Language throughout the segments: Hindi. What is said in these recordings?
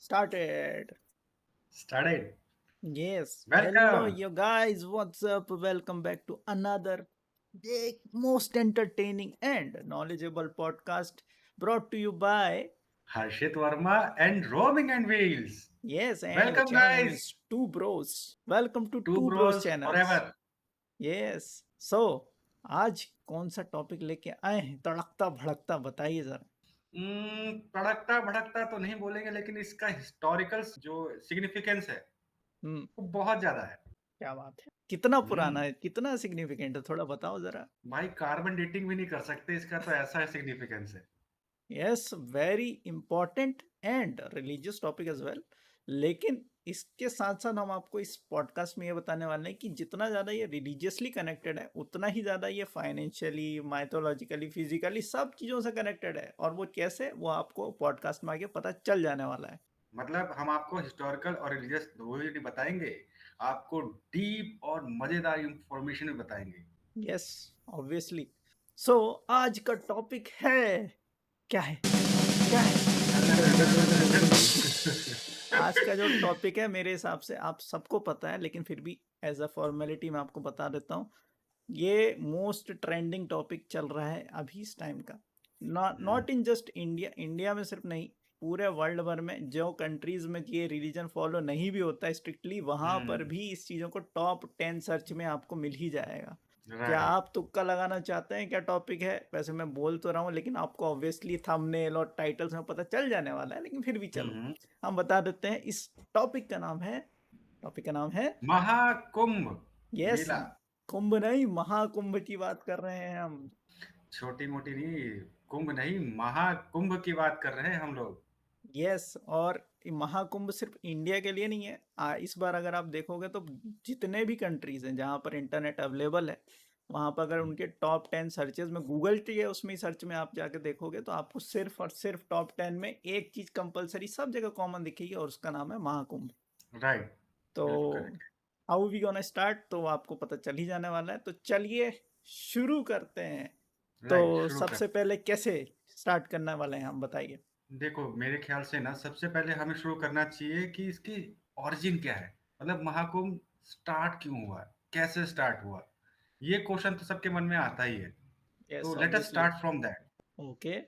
Started. Started. Yes. Hello, Welcome. you guys. What's up? Welcome back to another most entertaining and knowledgeable podcast brought to you by Harshit Verma and Roaming and Wheels. yes, and the Welcome, channel name guys. is Two Bros. Welcome to Two Two Bros bros channels. forever. Yes. So आज कौन सा टॉपिक लेके आए हैं? तड़कता भड़कता बताइए जरा। तड़कता भड़कता तो नहीं बोलेंगे, लेकिन इसका हिस्टोरिकल जो सिग्निफिकेंस है हम्म। वो बहुत ज्यादा है। क्या बात है? कितना पुराना हम्म है? कितना सिग्निफिकेंट है? थोड़ा बताओ जरा। भाई, कार्बन डेटिंग भी नहीं कर सकते इसका, तो ऐसा सिग्निफिकेंस है। Yes, very important and religious topic as well. लेकिन इसके साथ साथ हम आपको इस पॉडकास्ट में ये बताने वाले हैं कि जितना ज़्यादा ये रिलीजियसली कनेक्टेड है उतना ही ज़्यादा ये फाइनेंशियली, माइथोलॉजिकली, फिजिकली सब चीज़ों से कनेक्टेड है। और वो कैसे, वो आपको पॉडकास्ट में आगे पता चल जाने वाला है। मतलब हम आपको हिस्टोरिकल और रिलीजियस दो ही नहीं बताएंगे, आपको डीप और मजेदार इंफॉर्मेशन भी बताएंगे। Yes, obviously. सो आज का टॉपिक है, क्या है? क्या है? आज का जो टॉपिक है मेरे हिसाब से आप सबको पता है, लेकिन फिर भी एज अ फॉर्मेलिटी मैं आपको बता देता हूँ। ये मोस्ट ट्रेंडिंग टॉपिक चल रहा है अभी इस टाइम का। Hmm, not in just India, India में सिर्फ नहीं, पूरे वर्ल्ड भर में जो कंट्रीज में ये रिलीजन फॉलो नहीं भी होता स्ट्रिक्टली, वहाँ पर हम्म, भी इस चीज़ों को टॉप 10 सर्च में आपको मिल ही जाएगा। क्या राइट। आप तुक्का लगाना चाहते हैं क्या टॉपिक है? वैसे मैं बोल तो रहा हूँ, लेकिन आपको ऑब्वियसली थंबनेल और टाइटल से पता चल जाने वाला है, लेकिन फिर भी चलो हम्म, हम बता देते हैं। इस टॉपिक का नाम है महाकुंभ यस, मेला। कुंभ नहीं, महाकुंभ की बात कर रहे हैं हम। छोटी मोटी नहीं, कुंभ नहीं, महाकुंभ की बात कर रहे हैं हम लोग। यस, और ये महाकुंभ सिर्फ इंडिया के लिए नहीं है। इस बार अगर आप देखोगे तो जितने भी कंट्रीज हैं जहाँ पर इंटरनेट अवेलेबल है, वहाँ पर अगर उनके टॉप 10 सर्चेज में गूगल की है उसमें ही सर्च में आप जाके देखोगे तो आपको सिर्फ और सिर्फ टॉप 10 में एक चीज कंपलसरी सब जगह कॉमन दिखेगी, और उसका नाम है महाकुंभ। राइट। तो बिल्कुल correct. How we gonna start, तो आपको पता चल ही जाने वाला है। तो चलिए शुरू करते हैं। तो राइट, शुरू कर। सबसे पहले कैसे स्टार्ट करने वाले हैं हम, बताइए। देखो, मेरे ख्याल से ना सबसे पहले हमें शुरू करना चाहिए कि इसकी ओरिजिन क्या है। मतलब महाकुंभ स्टार्ट क्यों हुआ, कैसे स्टार्ट हुआ, ये क्वेश्चन तो सबके मन में आता ही है। यस, तो let us obviously. Start from that. Okay.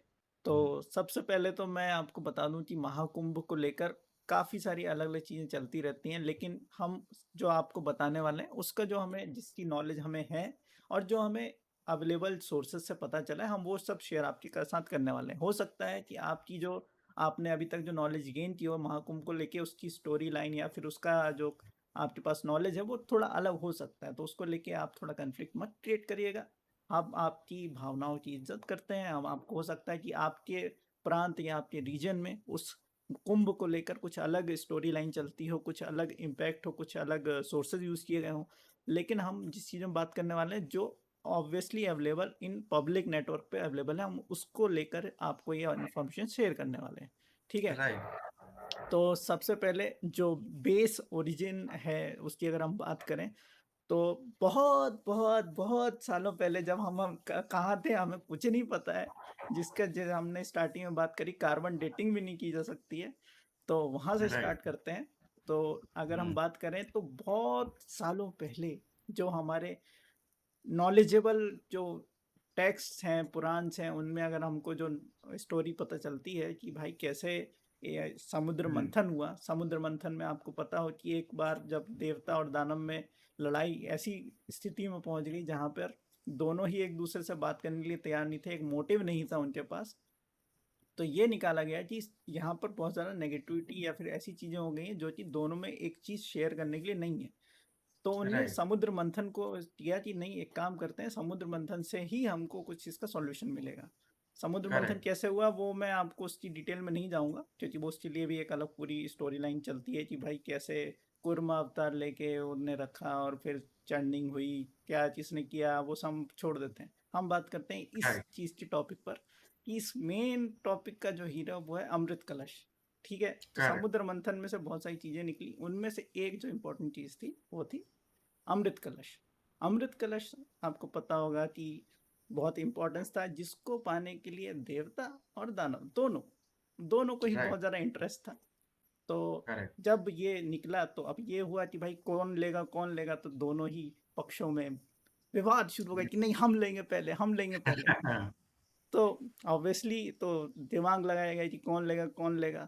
तो सबसे पहले तो मैं आपको बता दूं कि महाकुंभ को लेकर काफ़ी सारी अलग अलग चीज़ें चलती रहती हैं, लेकिन हम जो आपको बताने वाले हैं उसका जो हमें, जिसकी नॉलेज हमें है और जो हमें अवेलेबल सोर्सेज से पता चला है, हम वो सब शेयर आपके साथ करने वाले हैं। हो सकता है कि आपकी जो, आपने अभी तक जो नॉलेज गेन की हो महाकुंभ को लेके, उसकी स्टोरी लाइन या फिर उसका जो आपके पास नॉलेज है वो थोड़ा अलग हो सकता है, तो उसको लेके आप थोड़ा कन्फ्लिक्ट मत क्रिएट करिएगा। हम आपकी भावनाओं की इज्जत करते हैं। हम आपको, हो सकता है कि आपके प्रांत या आपके रीजन में उस कुंभ को लेकर कुछ अलग स्टोरी लाइन चलती हो, कुछ अलग इम्पैक्ट हो, कुछ अलग सोर्सेज यूज़ किए गए हों, लेकिन हम जिस चीज़ में बात करने वाले हैं जो obviously available in public network पे अवेलेबल है, हम उसको लेकर आपको ये इन्फॉर्मेशन शेयर करने वाले हैं। ठीक है। राइट। तो सबसे पहले जो बेस ओरिजिन है उसकी अगर हम बात करें, तो बहुत बहुत बहुत सालों पहले जब हम कहाँ थे हमें कुछ नहीं पता है, जिसका जो हमने स्टार्टिंग में बात करी, कार्बन डेटिंग भी नहीं की जा सकती है, तो वहाँ से स्टार्ट राइट। करते हैं। तो अगर हम बात करें तो बहुत सालों पहले जो हमारे नॉलेजेबल जो टेक्स्ट हैं, पुराण हैं, उनमें अगर हमको जो स्टोरी पता चलती है कि भाई कैसे ये समुद्र मंथन हुआ। समुद्र मंथन में आपको पता हो कि एक बार जब देवता और दानव में लड़ाई ऐसी स्थिति में पहुंच गई जहां पर दोनों ही एक दूसरे से बात करने के लिए तैयार नहीं थे, एक मोटिव नहीं था उनके पास। तो ये निकाला गया कि यहाँ पर बहुत ज़्यादा नेगेटिविटी या फिर ऐसी चीज़ें हो गई हैं जो कि दोनों में एक चीज़ शेयर करने के लिए नहीं है। तो उनने राइट। समुद्र मंथन को किया कि नहीं, एक काम करते हैं, समुद्र मंथन से ही हमको कुछ इसका सॉल्यूशन मिलेगा। समुद्र मंथन करेक्ट। कैसे हुआ वो मैं आपको उसकी डिटेल में नहीं जाऊंगा, क्योंकि वो उसके लिए भी एक अलग पूरी स्टोरी लाइन चलती है कि भाई कैसे कुर्मा अवतार लेके उनने रखा और फिर चर्निंग हुई, क्या किसने किया, वो सब हम छोड़ देते हैं। हम बात करते हैं इस राइट। चीज़ के टॉपिक पर कि इस मेन टॉपिक का जो हीरो वो है अमृत कलश। ठीक है। तो करेक्ट। समुद्र मंथन में से बहुत सारी चीज़ें निकली, उनमें से एक जो इम्पोर्टेंट चीज़ थी वो थी अमृत कलश। अमृत कलश आपको पता होगा कि बहुत इंपॉर्टेंस था, जिसको पाने के लिए देवता और दानव दोनों दोनों को ही बहुत राइट। ज़्यादा इंटरेस्ट था। तो करेक्ट। जब ये निकला तो अब ये हुआ कि भाई कौन लेगा, तो दोनों ही पक्षों में विवाद शुरू हो गया कि नहीं हम लेंगे पहले, हम लेंगे पहले। तो ऑब्वियसली तो दिमाग लगाया गया कि कौन लेगा।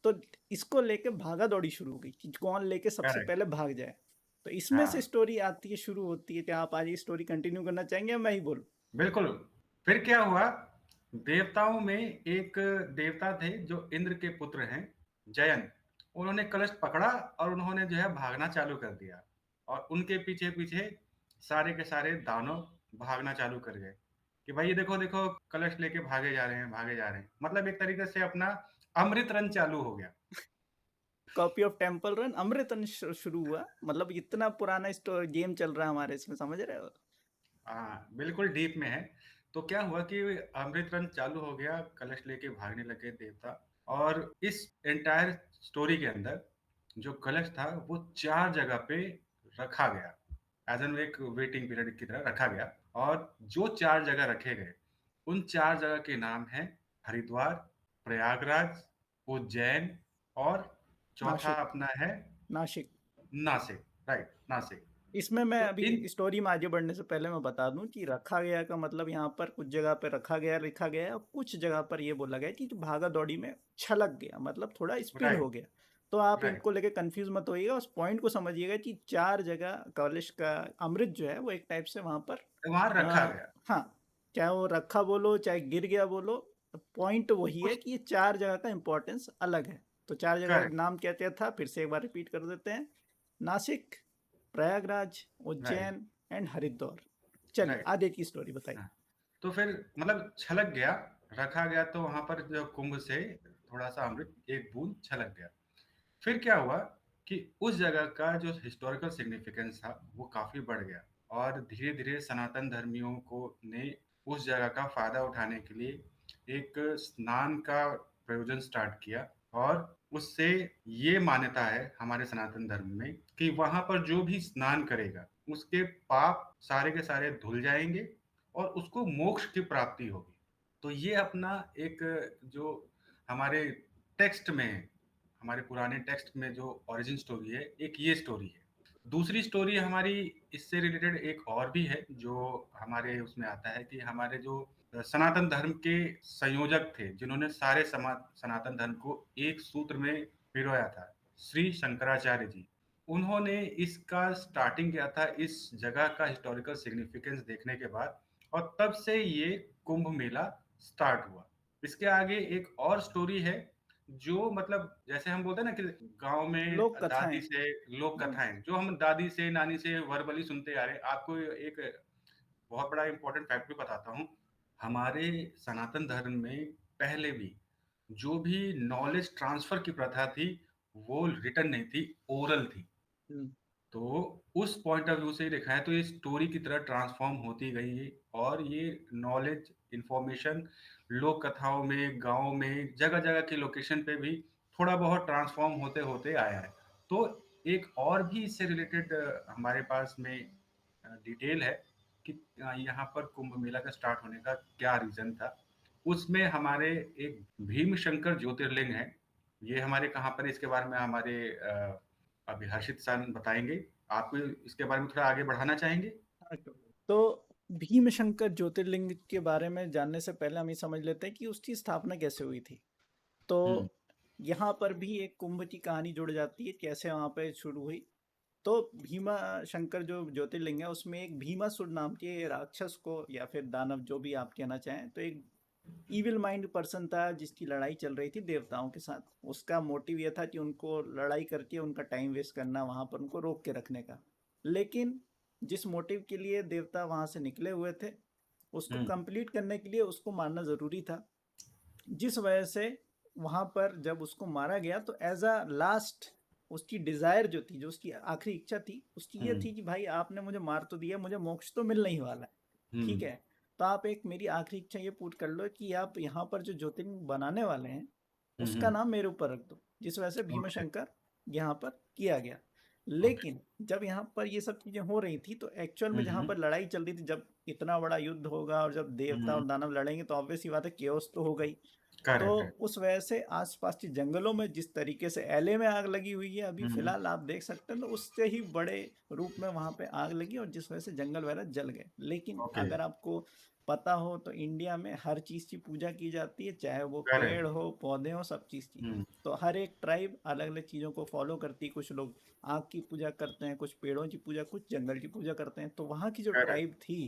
तो इसको लेके भागा दौड़ी शुरू हो गई कि कौन लेके सबसे करेक्ट। पहले भाग जाए। तो इसमें से हाँ, स्टोरी आती है, शुरू होती है। क्या आप आज ये स्टोरी कंटिन्यू करना चाहेंगे या मैं ही बोलूं? बिल्कुल। फिर क्या हुआ, देवताओं में एक देवता थे जो इंद्र के पुत्र हैं, जयन। उन्होंने कलश पकड़ा और उन्होंने जो है भागना चालू कर दिया, और उनके पीछे पीछे सारे के सारे दानव भागना चालू कर गए कि भाई ये देखो देखो, कलश लेके भागे जा रहे हैं, भागे जा रहे हैं। मतलब एक तरीके से अपना अमृत रन चालू हो गया। कॉपी ऑफ टेम्पल रन अमृतन शुरू हुआ। मतलब इतना पुराना गेम चल रहा है हमारे इसमें, समझ रहे हो? हाँ, बिल्कुल डीप में है। तो क्या हुआ कि अमृत रन चालू हो गया, कलश लेके भागने लगे देवता। और इस एंटायर स्टोरी के अंदर जो कलश था वो 4 जगह पे रखा गया, एज़ एन एक वेटिंग पीरियड की तरह रखा गया। और जो 4 जगह रखे गए, उन 4 जगह के नाम हैं हरिद्वार, प्रयागराज, उज्जैन, और चौथा नासिक। अपना है नासिक। नासिक, राइट, नासिक। इसमें मैं तो अभी इन स्टोरी में आगे बढ़ने से पहले मैं बता दूं कि रखा गया का मतलब यहाँ पर कुछ जगह पे रखा गया लिखा गया है, और कुछ जगह पर ये बोला गया कि जो भागा दौड़ी में छलक गया, मतलब थोड़ा स्पिल हो राइट, गया। तो आप राइट, इनको लेके कंफ्यूज मत होइएगा, उस पॉइंट को समझिएगा कि 4 जगह कॉलेज का अमृत जो है वो एक टाइप से वहां पर वहाँ रखा आ, गया। हाँ, चाहे वो रखा बोलो चाहे गिर गया बोलो, पॉइंट वही है कुछ कि ये 4 जगह का इंपॉर्टेंस अलग है। तो 4 जगह का करेक्ट, नाम क्या क्या था, फिर से एक बार रिपीट कर देते हैं। Nashik, Prayagraj, right, Ujjain and Haridwar. चलिए राइट। आगे की स्टोरी बताइए। हाँ, तो फिर मतलब छलक गया, रखा गया, तो वहाँ पर जो कुंभ से थोड़ा-सा अमृत एक बूँद छलक गया। फिर क्या हुआ कि उस जगह का जो हिस्टोरिकल सिग्निफिकेंस था, वो काफ़ी बढ़ गया, और धीरे-धीरे सनातन धर्मियों को ने उस जगह का फ़ायदा उठाने के लिए एक स्नान का प्रयोजन स्टार्ट किया। और उससे ये मान्यता है हमारे सनातन धर्म में कि वहाँ पर जो भी स्नान करेगा, उसके पाप सारे के सारे धुल जाएँगे और उसको मोक्ष की प्राप्ति होगी। तो ये अपना एक जो हमारे टेक्स्ट में है, हमारे पुराने टेक्स्ट में जो ओरिजिन स्टोरी है, एक ये स्टोरी है। दूसरी स्टोरी हमारी इससे रिलेटेड एक और भी है, जो हमारे उसमें आता है कि हमारे जो सनातन धर्म के संयोजक थे, जिन्होंने सारे सनातन धर्म को एक सूत्र में पिरोया था, श्री शंकराचार्य जी। उन्होंने इसका स्टार्टिंग किया था इस जगह का हिस्टोरिकल सिग्निफिकेंस देखने के बाद, और तब से ये कुंभ मेला स्टार्ट हुआ। इसके आगे एक और स्टोरी है, जो मतलब जैसे हम बोलते हैं ना कि गाँव में लोक दादी कथाएं। से लोक हम्म। कथाएँ, जो हम दादी से, नानी से वर्बली सुनते आ रहे हैं। आपको एक बहुत बड़ा इम्पोर्टेंट फैक्ट भी बताता हूँ। हमारे सनातन धर्म में पहले भी जो भी नॉलेज ट्रांसफर की प्रथा थी, वो रिटन नहीं थी, ओरल थी। हम्म। तो उस पॉइंट ऑफ व्यू से देखा है तो ये स्टोरी की तरह ट्रांसफॉर्म होती गई है, और ये नॉलेज इंफॉर्मेशन लोक कथाओं में, गांव में, जगह जगह की लोकेशन पे भी थोड़ा बहुत ट्रांसफॉर्म होते होते आया है। तो एक और भी इससे रिलेटेड हमारे पास में डिटेल है कि यहाँ पर कुंभ मेला का स्टार्ट होने का क्या रीजन था। उसमें हमारे एक भीम शंकर ज्योतिर्लिंग है। ये हमारे कहाँ पर है, इसके बारे में हमारे अभी हर्षित सर बताएंगे। आप इसके बारे में थोड़ा आगे बढ़ाना चाहेंगे? हाँ, तो भीम शंकर ज्योतिर्लिंग के बारे में जानने से पहले हम ये समझ लेते हैं कि उसकी स्थापना कैसे हुई थी। तो हम्म। यहाँ पर भी एक कुंभ की कहानी जुड़ जाती है, कैसे वहाँ पे शुरू हुई। तो भीमा शंकर जो ज्योतिर्लिंग है उसमें एक भीमासुर नाम के राक्षस को, या फिर दानव जो भी आप कहना चाहें, तो एक इविल माइंड पर्सन था जिसकी लड़ाई चल रही थी देवताओं के साथ। उसका मोटिव ये था कि उनको लड़ाई करके उनका टाइम वेस्ट करना, वहां पर उनको रोक के रखने का। लेकिन जिस मोटिव के लिए देवता वहां से निकले हुए थे, उसको हम्म। कंप्लीट करने के लिए उसको मारना जरूरी था। जिस वजह से वहां पर जब उसको मारा गया तो एज अ लास्ट, उसकी डिजायर जो थी, जो उसकी आखिरी इच्छा थी, उसकी ये हम्म। थी कि भाई आपने मुझे मार तो दिया, मुझे मोक्ष तो मिलने ही वाला है, ठीक हम्म। है। तो आप एक मेरी आखिरी इच्छा ये पूरी कर लो कि आप यहाँ पर जो ज्योतिर्लिंग बनाने वाले हैं उसका हम्म। नाम मेरे ऊपर रख दो, जिस वजह से भीमा ओके। शंकर यहाँ पर किया गया। ओके। लेकिन जब यहाँ पर ये सब चीज़ें हो रही थी तो एक्चुअल में हुँ, जहाँ हुँ। पर लड़ाई चल रही थी, जब इतना बड़ा युद्ध होगा और जब हुँ, देवता हुँ। और दानव लड़ेंगे तो ऑब्वियस सी बात है केओस तो होगा ही। तो करेक्ट है। उस वजह से आसपास के जंगलों में जिस तरीके से एलए में आग लगी हुई है अभी हुँ, हुँ। फिलहाल आप देख सकते हैं, तो उससे ही बड़े रूप में वहां पे आग लगी और जिस वजह से जंगल वगैरह जल गए। लेकिन ओके। अगर आपको पता हो तो इंडिया में हर चीज की पूजा की जाती है, चाहे वो पेड़ करेक्ट। हो पौधे हो सब चीज की। हुँ। तो हर एक ट्राइब अलग अलग चीजों को फॉलो करती है, कुछ लोग आग की पूजा करते हैं, कुछ पेड़ों की पूजा, कुछ जंगल की पूजा करते हैं। तो वहाँ की जो करेक्ट। ट्राइब थी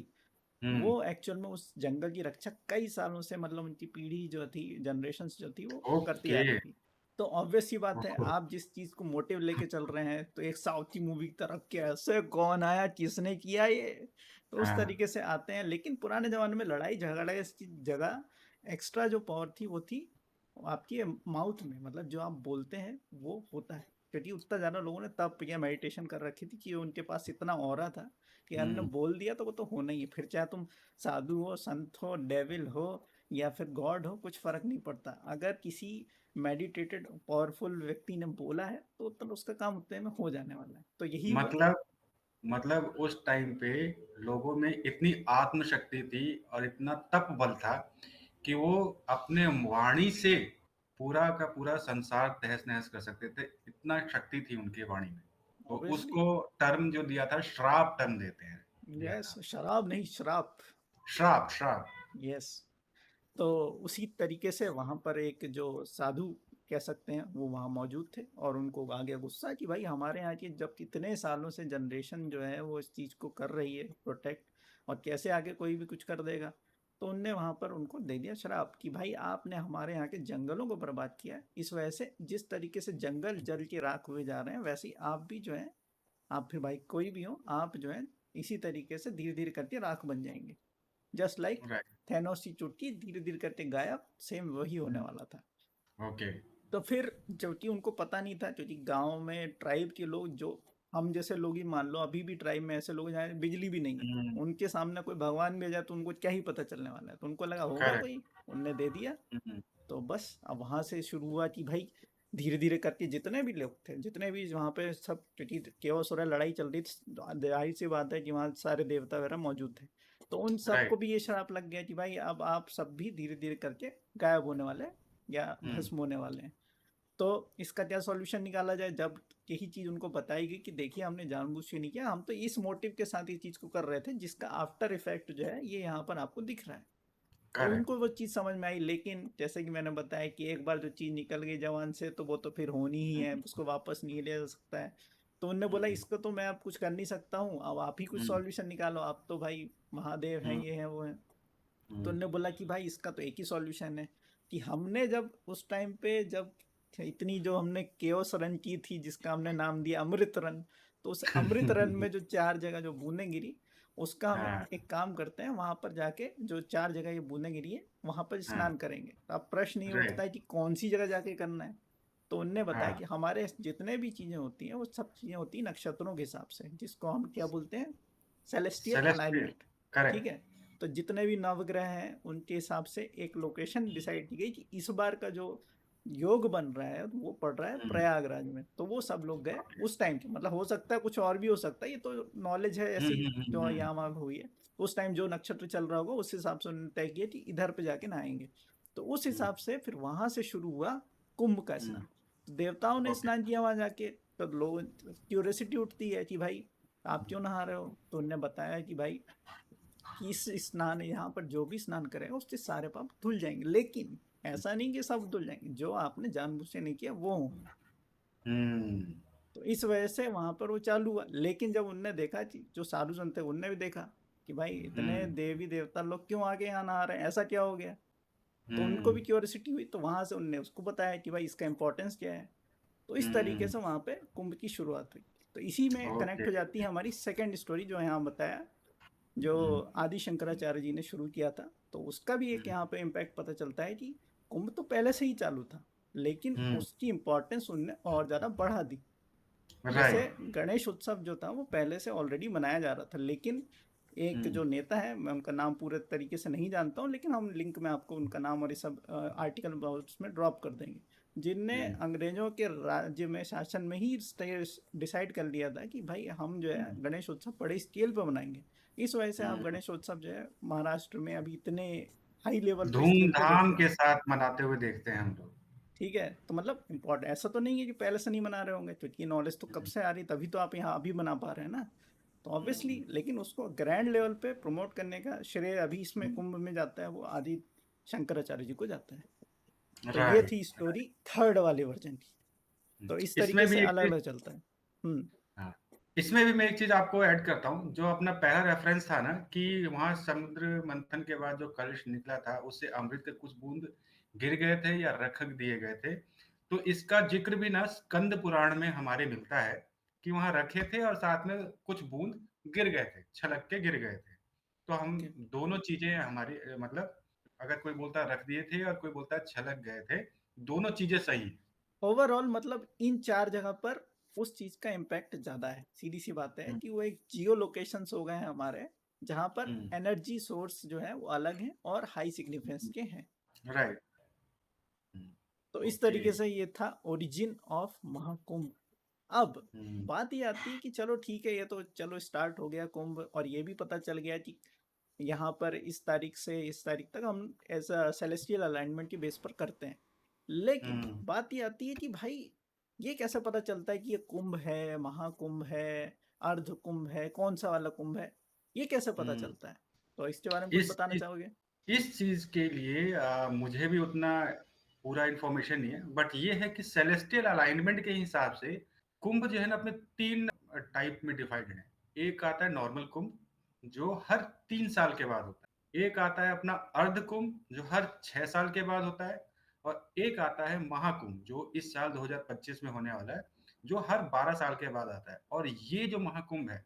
हुँ। वो एक्चुअल में उस जंगल की रक्षा कई सालों से, मतलब उनकी पीढ़ी जो थी, जनरेशंस जो थी वो करती आ ओके। रही थी। तो ऑब्वियस सी बात है, ओह! आप जिस चीज को मोटिव लेके चल रहे हैं तो एक साउथ की मूवी की तरह कैसे कौन आया किसने किया ये, तो उस हाँ। तरीके से आते हैं। लेकिन पुराने जमाने में लड़ाई झगड़ा इसकी जगह एक्स्ट्रा जो पावर थी वो थी आपकी माउथ में, मतलब जो आप बोलते हैं वो होता है। क्योंकि उतना ज़्यादा लोगों ने तप या मेडिटेशन कर रखी थी कि उनके पास इतना ऑरा था कि हमने हुँ। बोल दिया तो वो तो होना ही है। फिर चाहे तुम साधु हो, संत हो, डेविल हो या फिर गॉड हो, कुछ फर्क नहीं पड़ता। अगर किसी मेडिटेटेड पावरफुल व्यक्ति ने बोला है तो उसका काम उतने में हो जाने वाला है। तो यही हुआ। मतलब मतलब उस टाइम पे लोगों में इतनी आत्मशक्ति थी और इतना तप बल था कि वो अपने वाणी से पूरा का पूरा संसार तहस-नहस कर सकते थे, इतना शक्ति थी उनकी वाणी में। तो ऑब्वियसली। उसको टर्म जो दिया था, श्राप टर्म देते हैं, दिया यस, था। शराब नहीं श्राप। श्राप, श्राप। यस। तो उसी तरीके से वहाँ पर एक जो साधु कह सकते हैं वो वहाँ मौजूद थे और उनको आ गया गुस्सा कि भाई हमारे यहाँ की जब कितने सालों से जनरेशन जो है वो इस चीज़ को कर रही है प्रोटेक्ट, और कैसे आगे कोई भी कुछ कर देगा। तो उनने वहाँ पर उनको दे दिया शराब कि भाई आपने हमारे यहाँ के जंगलों को बर्बाद किया है, इस वजह से जिस तरीके से जंगल जल के राख हुए जा रहे हैं वैसे ही आप भी जो है, आप फिर भाई कोई भी हो आप जो है इसी तरीके से धीरे धीरे करके राख बन जाएंगे। Just like right. थैनोस की चुटकी धीरे धीरे करके गायब, सेम वही होने हुँ। वाला था। ओके। तो फिर क्योंकि उनको पता नहीं था, क्योंकि गांव में ट्राइब के लोग जो हम जैसे लोग ही मान लो, अभी भी ट्राइब में ऐसे लोग हैं जहाँ बिजली भी नहीं है, हुँ। उनके सामने कोई भगवान भी आ जाए तो उनको क्या ही पता चलने वाला है। तो उनको लगा होगा करेक्ट। कोई, उनने दे दिया। हुँ, हुँ। तो बस अब वहां से शुरू हुआ कि भाई धीरे धीरे करके जितने भी लोग थे, जितने भी वहाँ पे सब, क्योंकि केवस हो रहा लड़ाई चल रही थी, जाहिर सी बात है कि वहाँ सारे देवता वगैरह मौजूद थे। तो उन सबको राइट। भी ये श्राप लग गया कि भाई अब आप सब भी धीरे धीरे करके गायब होने वाले हैं या हुँ। भस्म होने वाले हैं। तो इसका क्या सॉल्यूशन निकाला जाए, जब यही चीज़ उनको बताई गई कि देखिए हमने जानबूझ के नहीं किया, हम तो इस मोटिव के साथ ये चीज़ को कर रहे थे जिसका आफ्टर इफेक्ट जो है ये यहाँ पर आपको दिख रहा है। तो करेक्ट। उनको वो चीज़ समझ में आई। लेकिन जैसे कि मैंने बताया कि एक बार जो चीज़ निकल गई जवान से तो वो तो फिर होनी ही हुँ, है, हुँ, उसको वापस नहीं लिया जा सकता है। तो उनने हुँ, बोला हुँ, इसको तो मैं अब कुछ कर नहीं सकता हूँ, अब आप ही कुछ हुँ, सॉल्यूशन निकालो, आप तो भाई महादेव हैं, हुँ, ये हैं वो हैं। तो हुँ, उनने बोला कि भाई इसका तो एक ही सॉल्यूशन है कि हमने जब उस टाइम पे जब इतनी जो हमने केओस रन की थी जिसका हमने नाम दिया अमृत रन, तो उस अमृत रन में जो 4 जगह जो बूंदें गिरी, उसका हम हाँ, एक काम करते हैं, वहां पर जाके जो 4 जगह ये बूंदें गिरी है वहां पर हाँ, स्नान करेंगे। तो अब प्रश्न ये राइट, उठता है कि कौन सी जगह जाके करना है। तो उनने बताया हाँ, कि हमारे जितने भी चीजें होती हैं वो सब चीजें होती हैं नक्षत्रों के हिसाब से, जिसको हम क्या बोलते हैं, सेलेस्टियल सेलेस्टियल, अलाइनमेंट। ठीक करेक्ट, है। तो जितने भी नवग्रह हैं उनके हिसाब से एक लोकेशन डिसाइड की गई कि इस बार का जो योग बन रहा है वो पड़ रहा है हुँ, प्रयागराज में। तो वो सब लोग गए ओके, उस टाइम के, मतलब हो सकता है कुछ और भी हो सकता है, ये तो नॉलेज है हुँ, ऐसी हुँ, हुँ, जो हुँ, यहाँ वहाँ हुई है। उस टाइम जो नक्षत्र चल रहा होगा उस हिसाब से उन्होंने तय किया कि इधर पे जाके नहाएंगे। तो उस हुँ, हिसाब से फिर वहां से शुरू हुआ कुंभ का हुँ, स्नान। तो देवताओं ने ओके, स्नान किया वहां जाके। तो लोग क्यूरियोसिटी उठती है कि भाई आप क्यों नहा रहे हो, तो उनने बताया कि भाई कि इस स्नान यहाँ पर जो भी स्नान करेगा उसके सारे पाप धुल जाएंगे। लेकिन ऐसा नहीं कि सब धुल जाएंगे, जो आपने जानबूझ से नहीं किया वो होंगे। हुँ, तो इस वजह से वहां पर वो चालू हुआ। लेकिन जब उनने देखा कि जो साधु संत थे उनने भी देखा कि भाई इतने हुँ, देवी देवता लोग क्यों आके यहाँ नहा रहे हैं, ऐसा क्या हो गया। तो उनको भी हुँ, क्यूरियोसिटी हुई, तो वहां से उनने उसको बताया कि भाई इसका इंपॉर्टेंस क्या है। तो इस तरीके हुँ, से वहां पे कुंभ की शुरुआत हुई। तो इसी में कनेक्ट ओके, हो जाती है हमारी सेकेंड स्टोरी जो यहाँ बताया, जो हुँ, आदि शंकराचार्य जी ने शुरू किया था। तो उसका भी एक हुँ, यहाँ पे इम्पैक्ट पता चलता है कि कुंभ तो पहले से ही चालू था, लेकिन हुँ, उसकी इम्पोर्टेंस उनने और ज़्यादा बढ़ा दी। जैसे राइट, गणेश उत्सव जो था वो पहले से ऑलरेडी मनाया जा रहा था, लेकिन एक हुँ, जो नेता है, मैं उनका नाम पूरे तरीके से नहीं जानता हूँ, लेकिन हम लिंक में आपको उनका नाम और ये सब आर्टिकल उसमें ड्रॉप कर देंगे। जिनने हम्म, अंग्रेजों के राज्य में शासन में ही डिसाइड कर लिया था कि भाई हम जो है हम्म, गणेश उत्सव बड़े स्केल पर मनाएंगे। इस वजह से आप हम्म। गणेश उत्सव जो है महाराष्ट्र में अभी इतने हाई लेवल पे स्केल पे धूमधाम देखते हैं। के साथ मनाते हुए देखते हैं हम लोग। ठीक है, तो मतलब इम्पोर्टेंट ऐसा तो नहीं है कि पहले से नहीं मना रहे होंगे, क्योंकि नॉलेज तो कब हम्म, से आ रही, तभी तो आप यहाँ अभी बना पा रहे हैं ना। तो हम्म, ऑब्वियसली, लेकिन उसको ग्रैंड लेवल पे प्रमोट करने का श्रेय अभी इसमें हम्म। कुंभ में जाता है, वो आदि शंकराचार्य जी को जाता है। तो ये राइट। थी स्टोरी थर्ड वाले वर्जन की। तो इस इसमें तरीके भी से एक अलग चीज, अलग चलता है। हम्म। हाँ, इसमें भी मैं एक चीज आपको ऐड करता हूँ। जो अपना पहला रेफरेंस था ना कि वहां समुद्र मंथन के बाद जो कलश निकला था उससे अमृत के कुछ बूंद गिर गए थे या रख दिए गए थे, तो इसका जिक्र भी ना स्कंद पुराण में हमारे मिलता है कि वहां रखे थे और साथ में कुछ बूंद गिर गए थे, छलक के गिर गए थे। तो हम ओके। दोनों चीजें हमारी मतलब अगर कोई बोलता है रख दिए थे और कोई बोलता है छलक गए थे, दोनों चीजें सही है। ओवरऑल मतलब इन चार जगह पर उस चीज का इम्पैक्ट ज्यादा है। सीधी सी बात है हम्म, कि वो एक जियो लोकेशंस हो गए हैं हमारे, जहाँ पर हम्म, एनर्जी सोर्स जो है वो अलग हैं और हाई सिग्निफिकेंस के हैं। राइट। तो इस ओके। तरीके से ये था ओरिजिन ऑफ महाकुंभ। अब हम्म, बात ये आती है कि चलो ठीक है, ये तो चलो स्टार्ट हो गया कुंभ, और ये भी पता चल गया कि यहाँ पर इस तारीख से इस तारीख तक हम ऐसा सेलेस्टियल अलाइनमेंट के बेस पर करते हैं। लेकिन हम्म, बात ये आती है कि भाई ये कैसे पता चलता है कि ये कुंभ है, महाकुंभ है, अर्ध कुंभ है, कौन सा वाला कुंभ है, ये कैसे पता हम्म। चलता है? तो इसके बारे में कुछ इस बताना इस चाहोगे? इस चीज के लिए मुझे भी उतना पूरा इंफॉर्मेशन नहीं है, बट ये है कि सेलेस्टियल अलाइनमेंट के हिसाब से कुंभ जो है ना अपने तीन टाइप में डिवाइडेड है। एक आता है नॉर्मल कुंभ, जो हर 3 साल के बाद होता है। एक आता है अपना अर्ध कुंभ, जो हर 6 साल के बाद होता है। और एक आता है महाकुंभ, जो इस साल 2025 में होने वाला है, जो हर 12 साल के बाद आता है। और ये जो महाकुंभ है,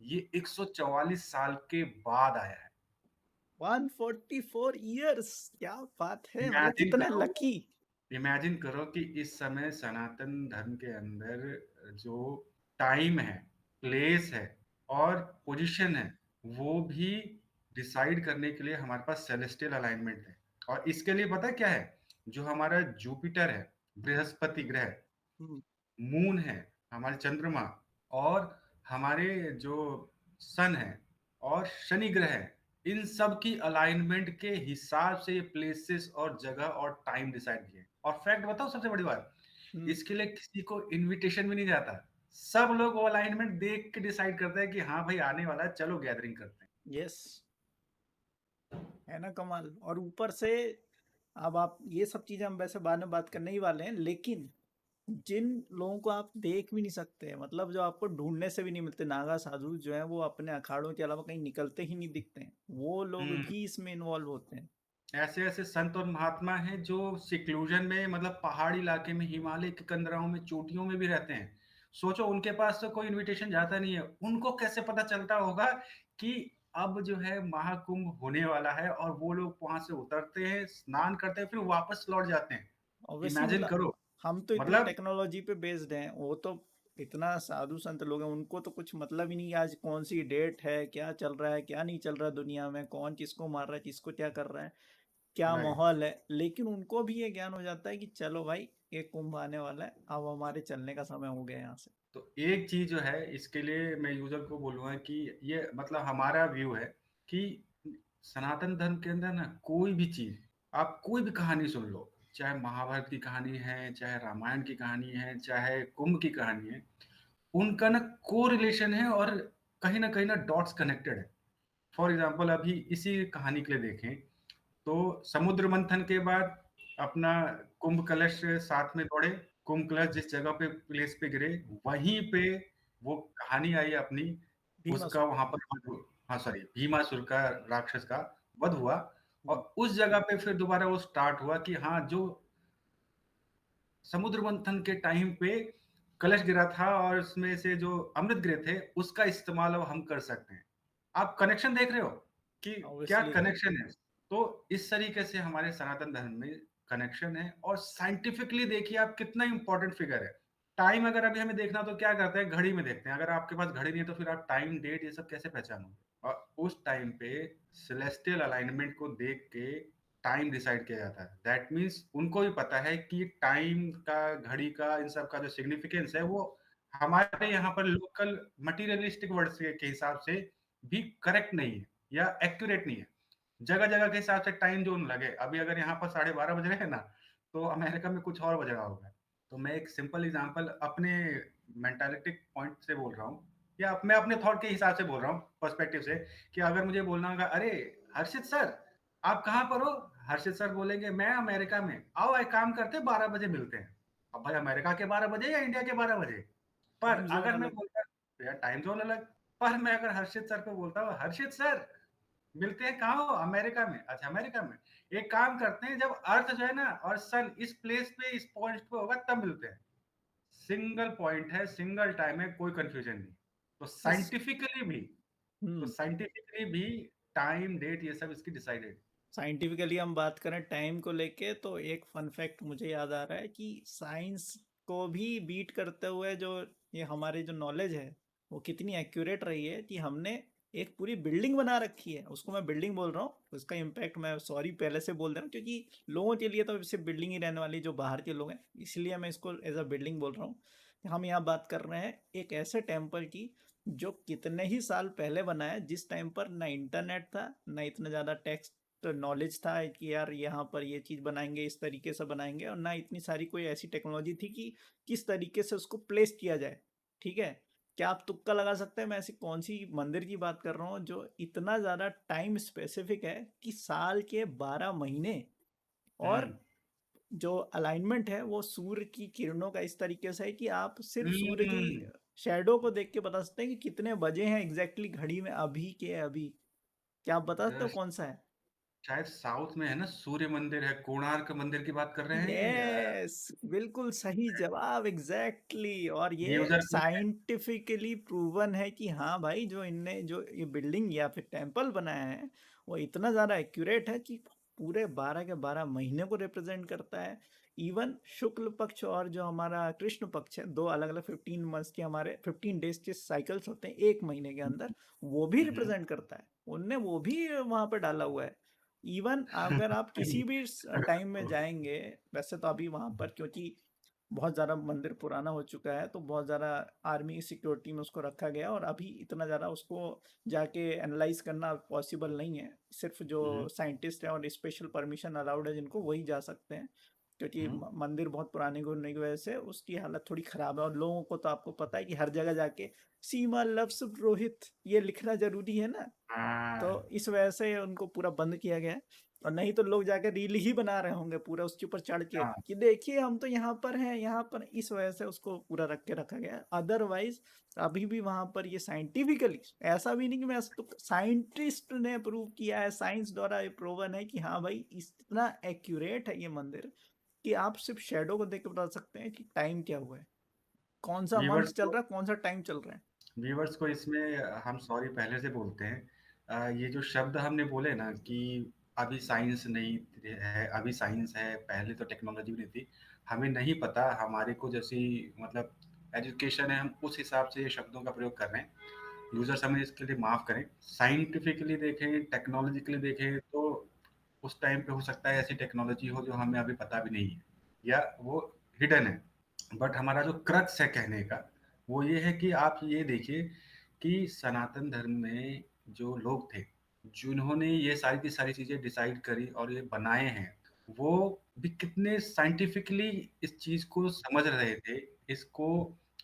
ये 144 साल के बाद आया है। 144 ईयर्स, क्या बात है, मतलब इमेजिन कितने करो, लकी। इमेजिन करो कि इस समय सनातन धर्म के अंदर जो टाइम है, प्लेस है और पोजीशन है, वो भी डिसाइड करने के लिए हमारे पास सेलेस्टियल अलाइनमेंट है। और इसके लिए पता है क्या है? जो हमारा जुपिटर है, बृहस्पति ग्रह, मून है, हमारे चंद्रमा, और हमारे जो सन है और शनि ग्रह है, इन सब की अलाइनमेंट के हिसाब से ये प्लेसेस और जगह और टाइम डिसाइड किए। और फैक्ट बताओ, सबसे बड़ी बात, हम्म। इसके लिए किसी को इनविटेशन भी नहीं जाता। सब लोग वो अलाइनमेंट देख के डिसाइड करते हैं कि हाँ भाई आने वाला है, चलो गैदरिंग करते हैं। यस, है ना कमाल। और ऊपर से अब आप ये सब चीजें हम वैसे बाद में बात करने ही वाले हैं, लेकिन जिन लोगों को आप देख भी नहीं सकते, मतलब जो आपको ढूंढने से भी नहीं मिलते, नागा साधु जो है वो अपने अखाड़ों के अलावा कहीं निकलते ही नहीं दिखते हैं, वो लोग हम्म। भी इसमें इन्वॉल्व होते हैं। ऐसे ऐसे संत और महात्मा हैं जो सिक्लूजन में, मतलब पहाड़ी इलाके में, हिमालय के कंदराओं में, चोटियों में भी रहते हैं। सोचो, उनके पास तो कोई इनविटेशन जाता नहीं है। उनको कैसे पता चलता होगा कि अब जो है महाकुंभ होने वाला है, और वो लोग वहां से उतरते हैं, स्नान करते हैं, फिर वापस लौट जाते हैं। ऑब्वियसली, इमेजिन मतलब करो। हम तो इतने मतलब टेक्नोलॉजी पे बेस्ड हैं, वो तो इतना साधु संत लोग हैं, उनको तो कुछ मतलब ही नहीं है आज कौन सी डेट है, क्या चल रहा है, क्या नहीं चल रहा है दुनिया में, कौन किसको मार रहा है, किसको क्या कर रहा है, क्या राइट। माहौल है। लेकिन उनको भी ये ज्ञान हो जाता है कि चलो भाई एक कुंभ आने वाला है, अब हमारे चलने का समय हो गया यहाँ से। तो एक चीज जो है, इसके लिए मैं यूजर को बोलूंगा कि ये मतलब हमारा व्यू है कि सनातन धर्म के अंदर ना कोई भी चीज, आप कोई भी कहानी सुन लो, चाहे महाभारत की कहानी है, चाहे रामायण की कहानी है, चाहे कुंभ की कहानी है, उनका ना को रिलेशन है और कहीं ना डॉट्स कनेक्टेड है। फॉर एग्जाम्पल, अभी इसी कहानी के लिए देखें तो समुद्र मंथन के बाद अपना कुंभ कलश साथ में दौड़े। कुंभ कलश जिस जगह पे प्लेस पे गिरे, वहीं पे वो कहानी आई अपनी, उसका भीमासुर। वहां पर हाँ सॉरी, भीमासुर का, राक्षस का वध हुआ। हम्म। और उस जगह पे फिर दोबारा वो स्टार्ट हुआ कि हाँ, जो समुद्र मंथन के टाइम पे कलश गिरा था और उसमें से जो अमृत गिरे थे, उसका इस्तेमाल अब हम कर सकते हैं। आप कनेक्शन देख रहे हो कि क्या ऑब्वियसली। कनेक्शन है? तो इस तरीके से हमारे सनातन धर्म में कनेक्शन है। और साइंटिफिकली देखिए आप, कितना इंपॉर्टेंट फिगर है। टाइम अगर अभी हमें देखना तो क्या करते हैं, घड़ी में देखते हैं। अगर आपके पास घड़ी नहीं है तो फिर आप टाइम, डेट, ये सब कैसे पहचानोगे? और उस टाइम पे सेलेस्टियल अलाइनमेंट को देख के टाइम डिसाइड किया जाता है। दैट मीन्स उनको भी पता है कि टाइम का, घड़ी का, इन सब का जो सिग्निफिकेंस है वो हमारे यहाँ पर लोकल मटेरियलिस्टिक वर्ड्स के हिसाब से भी करेक्ट नहीं है या एक्यूरेट नहीं है। जगह-जगह के हिसाब से टाइम ज़ोन लगे। अभी अगर यहाँ पर 12:30 बज रहे हैं ना, तो अमेरिका में कुछ और बज रहा होगा। तो मैं एक सिंपल एग्ज़ाम्पल अपने मेंटालिटिक पॉइंट से बोल रहा हूँ या मैं अपने थॉट के हिसाब से बोल रहा हूँ, पर्सपेक्टिव से, कि अगर मुझे बोलना होगा, "अरे! हर्षित सर, आप कहाँ पर हो?" हर्षित सर बोलेंगे, "मैं अमेरिका में।" "आओ एक काम करते हैं 12 बजे मिलते हैं।" अब भाई अमेरिका के 12 बजे या इंडिया के 12 बजे? पर टाइम ज़ोन अगर मैं अलग। बोलता यार टाइम ज़ोन अलग। पर मैं अगर हर्षित सर को बोलता हूँ, "हर्षित सर, मिलते हैं कहाँ हो? अमेरिका में।" "अच्छा अमेरिका में। एक काम करते हैं, जब अर्थ जो है ना और सन इस प्लेस पे, इस पॉइंट पे होगा तब मिलते हैं।" सिंगल पॉइंट है, सिंगल टाइम है, कोई कन्फ्यूजन नहीं। तो बस। हुँ। साइंटिफिकली भी टाइम, डेट ये सब इसकी डिसाइडेड। साइंटिफिकली हम बात करें टाइम को लेके तो एक फन फैक्ट मुझे याद आ रहा है कि साइंस को भी बीट करते हुए जो ये हमारी जो नॉलेज है वो कितनी एक्यूरेट रही है कि हमने एक पूरी बिल्डिंग बना रखी है, उसको मैं बिल्डिंग बोल रहा हूँ, उसका इम्पैक्ट मैं सॉरी पहले से बोल रहा हूँ क्योंकि लोगों के लिए तो सिर्फ बिल्डिंग ही रहने वाली जो बाहर के लोग हैं, इसलिए मैं इसको एज अ बिल्डिंग बोल रहा हूँ। हम यहाँ बात कर रहे हैं एक ऐसे टेम्पल की जो कितने ही साल पहले बना है, जिस टाइम पर ना इंटरनेट था ना इतना ज़्यादा टेक्स्ट तो नॉलेज था कि यार यहाँ पर ये चीज़ बनाएंगे, इस तरीके से बनाएंगे, और ना इतनी सारी कोई ऐसी टेक्नोलॉजी थी कि किस तरीके से उसको प्लेस किया जाए। ठीक है, क्या आप तुक्का लगा सकते हैं मैं ऐसी कौन सी मंदिर की बात कर रहा हूँ जो इतना ज़्यादा टाइम स्पेसिफिक है कि साल के 12 महीने, और हुँ। जो अलाइनमेंट है वो सूर्य की किरणों का इस तरीके से है कि आप सिर्फ सूर्य की हुँ। शेडो को देख के बता सकते हैं कि कितने बजे हैं एग्जैक्टली घड़ी में अभी के अभी। क्या आप बता सकते हो द कौन सा है? शायद साउथ में है ना, सूर्य मंदिर है, कोणार्क मंदिर की बात कर रहे हैं ये यस, बिल्कुल सही जवाब, एग्जैक्टली। और ये न्यू जर्सी में। साइंटिफिकली प्रूवन है कि हाँ भाई, जो इनने जो ये बिल्डिंग या फिर टेम्पल बनाया है वो इतना ज़्यादा एक्यूरेट है कि पूरे 12 के 12 महीने को रिप्रेजेंट करता है। इवन शुक्ल पक्ष और जो हमारा कृष्ण पक्ष है, दो अलग अलग 15 मंथ्स के, हमारे 15 डेज के साइकिल्स होते हैं एक महीने के अंदर, वो भी हुँ, हुँ। रिप्रेजेंट करता है। उनने वो भी वहाँ पे डाला हुआ है। इवन अगर आप किसी भी टाइम में जाएंगे, वैसे तो अभी वहाँ पर क्योंकि बहुत ज़्यादा मंदिर पुराना हो चुका है तो बहुत ज़्यादा आर्मी सिक्योरिटी में उसको रखा गया, और अभी इतना ज़्यादा उसको जाके एनालाइज करना पॉसिबल नहीं है। सिर्फ जो हुँ, हुँ, साइंटिस्ट हैं और स्पेशल परमिशन अलाउड है जिनको, वही जा सकते हैं, क्योंकि हुँ। मंदिर बहुत पुराने होने की वजह से उसकी हालत थोड़ी ख़राब है, और लोगों को तो आपको पता है कि हर जगह जाके सीमा लव्स रोहित ये लिखना ज़रूरी है ना, तो हाँ, इस वजह से उनको पूरा बंद किया गया है। और नहीं तो लोग जाकर रील ही बना रहे होंगे पूरा उसके ऊपर चढ़ के हाँ। कि देखिए हम तो यहाँ पर हैं, यहाँ पर, इस वजह से उसको पूरा रख के रखा गया है। अदरवाइज अभी भी वहाँ पर ये साइंटिफिकली, ऐसा भी नहीं कि मैं तो, साइंटिस्ट ने प्रूव किया है, साइंस द्वारा ये प्रूवन है कि हाँ भाई इतना एक्यूरेट है ये मंदिर कि आप सिर्फ शेडो को देख के बता सकते हैं कि टाइम क्या हुआ है, कौन सा मंथ व्यूअर्स चल को रहा है, कौन सा टाइम चल रहा है। व्यूअर्स को इसमें हम सॉरी पहले से बोलते हैं। ये जो शब्द हमने बोले ना कि अभी साइंस नहीं है, अभी साइंस है, पहले तो टेक्नोलॉजी भी नहीं थी। हमें नहीं पता, हमारे को जैसी मतलब एजुकेशन है, हम उस हिसाब से ये शब्दों का प्रयोग कर रहे हैं। यूज़र्स हमें इसके लिए माफ़ करें। साइंटिफिकली देखें, टेक्नोलॉजिकली देखें तो उस टाइम पे हो सकता है ऐसी टेक्नोलॉजी हो जो हमें अभी पता भी नहीं है या वो हिडन है। बट हमारा जो क्रक्स है कहने का, वो ये है कि आप ये देखिए कि सनातन धर्म में जो लोग थे, जिन्होंने ये सारी की सारी चीज़ें डिसाइड करी और ये बनाए हैं, वो भी कितने साइंटिफिकली इस चीज़ को समझ रहे थे, इसको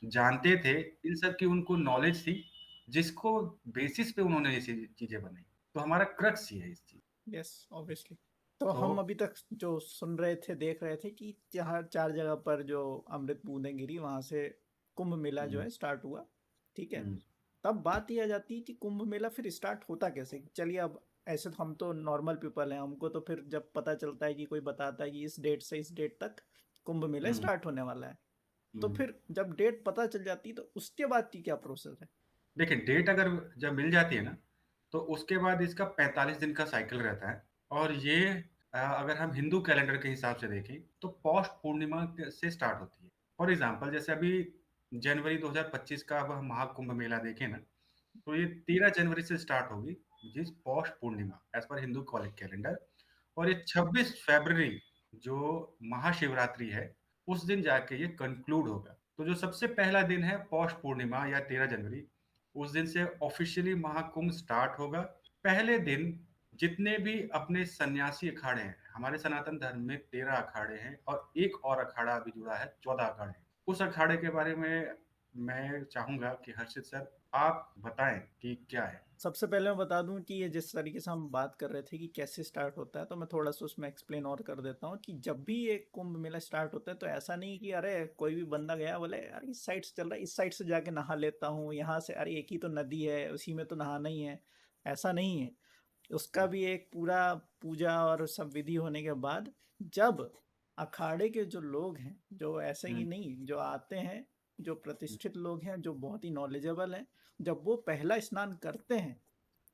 जानते थे, इन सब की उनको नॉलेज थी, जिसको बेसिस पे उन्होंने ये चीज़ें बनाई। तो हमारा क्रक्स ये है इस चीज़। Yes, obviously. तो तो हम अभी तक जो सुन रहे थे, देख रहे थे कि जहाँ 4 जगह पर जो अमृत बूंदें गिरी वहाँ से कुंभ मेला जो हुँ, है स्टार्ट हुआ। ठीक है, हुँ, तब बात ये आ जाती है कि कुंभ मेला फिर स्टार्ट होता कैसे। चलिए, अब ऐसे तो हम तो नॉर्मल पीपल हैं, हमको तो फिर जब पता चलता है कि कोई बताता है कि इस डेट से इस डेट तक कुंभ मेला हुँ, स्टार्ट होने वाला है, तो हुँ। फिर जब डेट पता चल जाती है तो उसके बाद की क्या प्रोसेस है? देखिए, डेट अगर जब मिल जाती है ना, तो उसके बाद इसका 45 दिन का साइकिल रहता है और ये अगर हम हिंदू कैलेंडर के हिसाब से देखें, तो पौष पूर्णिमा से स्टार्ट होती है। फॉर एग्ज़ाम्पल जैसे अभी जनवरी 2025 का अब हम महाकुंभ मेला देखें ना, तो ये 13 जनवरी से स्टार्ट होगी, which is Paush Purnima as per Hindu calendar. और ये 26 फरवरी जो महाशिवरात्रि है, उस दिन जाके ये कंक्लूड होगा। तो जो सबसे पहला दिन है पौष पूर्णिमा या 13 जनवरी, उस दिन से ऑफिशियली महाकुंभ स्टार्ट होगा। पहले दिन जितने भी अपने सन्यासी अखाड़े हैं, हमारे सनातन धर्म में 13 अखाड़े हैं और एक और अखाड़ा अभी जुड़ा है, 14 अखाड़े। उस अखाड़े के बारे में मैं चाहूँगा कि हर्षित सर आप बताएँ कि क्या है? सबसे पहले मैं बता दूं कि ये जिस तरीके से हम बात कर रहे थे कि कैसे स्टार्ट होता है, तो मैं थोड़ा सा उसमें एक्सप्लेन और कर देता हूँ कि जब भी एक कुंभ मेला स्टार्ट होता है तो ऐसा नहीं कि अरे कोई भी बंदा गया बोले यार इस साइड से चल रहा है, इस साइड से जाके नहा लेता हूँ, यहाँ से अरे एक ही तो नदी है उसी में तो नहाना ही है। ऐसा नहीं है। उसका हुँ, भी एक पूरा पूजा और सब विधि होने के बाद जब अखाड़े के जो लोग हैं, जो ऐसे ही हुँ, नहीं जो आते हैं, जो हुँ, प्रतिष्ठित लोग हैं, जो बहुत ही नॉलेजेबल हैं, जब वो पहला स्नान करते हैं,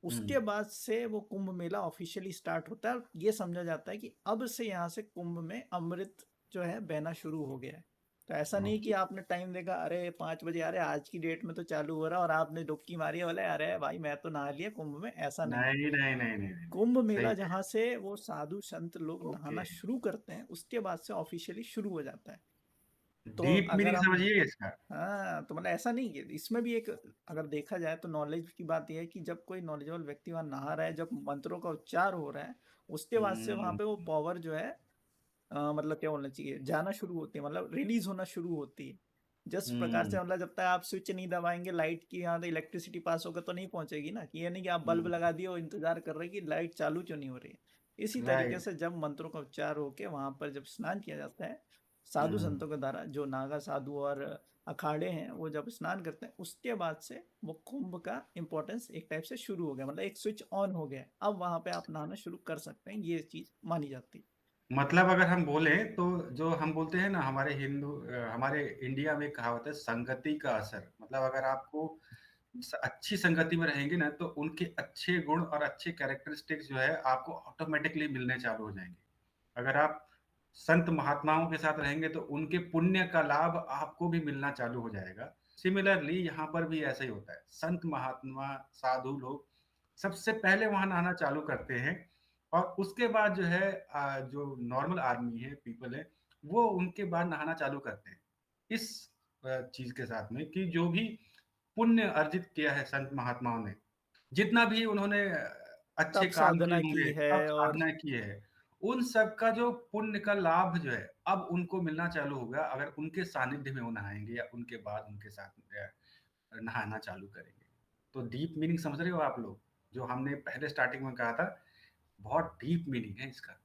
हुँ। उसके बाद से वो कुंभ मेला ऑफिशियली स्टार्ट होता है और ये समझा जाता है कि अब से यहाँ से कुंभ में अमृत जो है बहना शुरू हो गया है। तो ऐसा नहीं कि ओके। आपने टाइम देखा अरे 5 बजे, अरे आज की डेट में तो चालू हो रहा है और आपने डुबकी मारी है बोले अरे भाई मैं तो नहा लिया कुंभ में, ऐसा नहीं है। नहीं, नहीं, नहीं, नहीं, नहीं, नहीं, कुंभ सही मेला है, जहाँ से वो साधु संत लोग ओके। नहाना शुरू करते हैं उसके बाद से ऑफिशियली शुरू हो जाता है। तो डीप अगर मीनिंग हम समझिए इसका। हाँ, तो मतलब ऐसा नहीं है इसमें भी एक, अगर देखा जाए तो नॉलेज की बात यह है कि जब कोई नॉलेजेबल व्यक्ति वहां नहा रहा है, जब मंत्रों का उच्चार हो रहा है, उसके बाद से वहां हुँ, पे वो पावर जो है मतलब क्या बोलना चाहिए, जाना शुरू होती है, मतलब रिलीज होना शुरू होती है। जिस प्रकार हुँ, से मतलब जब तक आप स्विच नहीं दबाएंगे लाइट की यहाँ इलेक्ट्रिसिटी पास होकर तो नहीं पहुंचेगी ना, कि ये नहीं कि आप बल्ब हुँ, लगा दिए और इंतजार कर रहे हैं कि लाइट चालू क्यों नहीं हो रही है। इसी तरीके राइट। से जब मंत्रों का उच्चार होके वहां पर जब स्नान किया जाता है, साधु हुँ, संतों के द्वारा, जो नागा साधु और अखाड़े हैं, वो जब स्नान करते हैं उसके बाद से वो कुंभ का इंपॉर्टेंस एक टाइप से शुरू हो गया, मतलब एक स्विच ऑन हो गया है। अब वहां पे आप नहाना शुरू कर सकते हैं, ये चीज मानी जाती है। मतलब अगर हम बोलें तो जो हम बोलते हैं ना हमारे इंडिया में कहावत है संगति का असर। मतलब अगर आपको अच्छी संगति में रहेंगे ना तो उनके अच्छे गुण और अच्छे कैरेक्टरिस्टिक्स जो है आपको ऑटोमेटिकली मिलने चालू हो जाएँगे। अगर आप संत महात्माओं के साथ रहेंगे तो उनके पुण्य का लाभ आपको भी मिलना चालू हो जाएगा। सिमिलरली यहाँ पर भी ऐसा ही होता है। संत महात्मा, साधु लोग सबसे पहले वहाँ नहाना चालू करते हैं और उसके बाद जो है जो नॉर्मल आदमी है, पीपल है, वो उनके बाद नहाना चालू करते हैं। इस चीज़ के साथ में कि जो भी पुण्य अर्जित किया है संत महात्माओं ने, जितना भी उन्होंने अच्छे तब काम किए साधना की होंगे, है तप और साधना की है, उन सब का जो पुण्य का लाभ जो है, अब उनको मिलना चालू होगा अगर उनके सानिध्य में वो नहाएँगे या उनके बाद उनके साथ नहाना चालू करेंगे। तो डीप मीनिंग समझ रहे हो आप लोग? जो हमने पहले स्टार्टिंग में कहा था, बहुत डीप मीनिंग है इसका।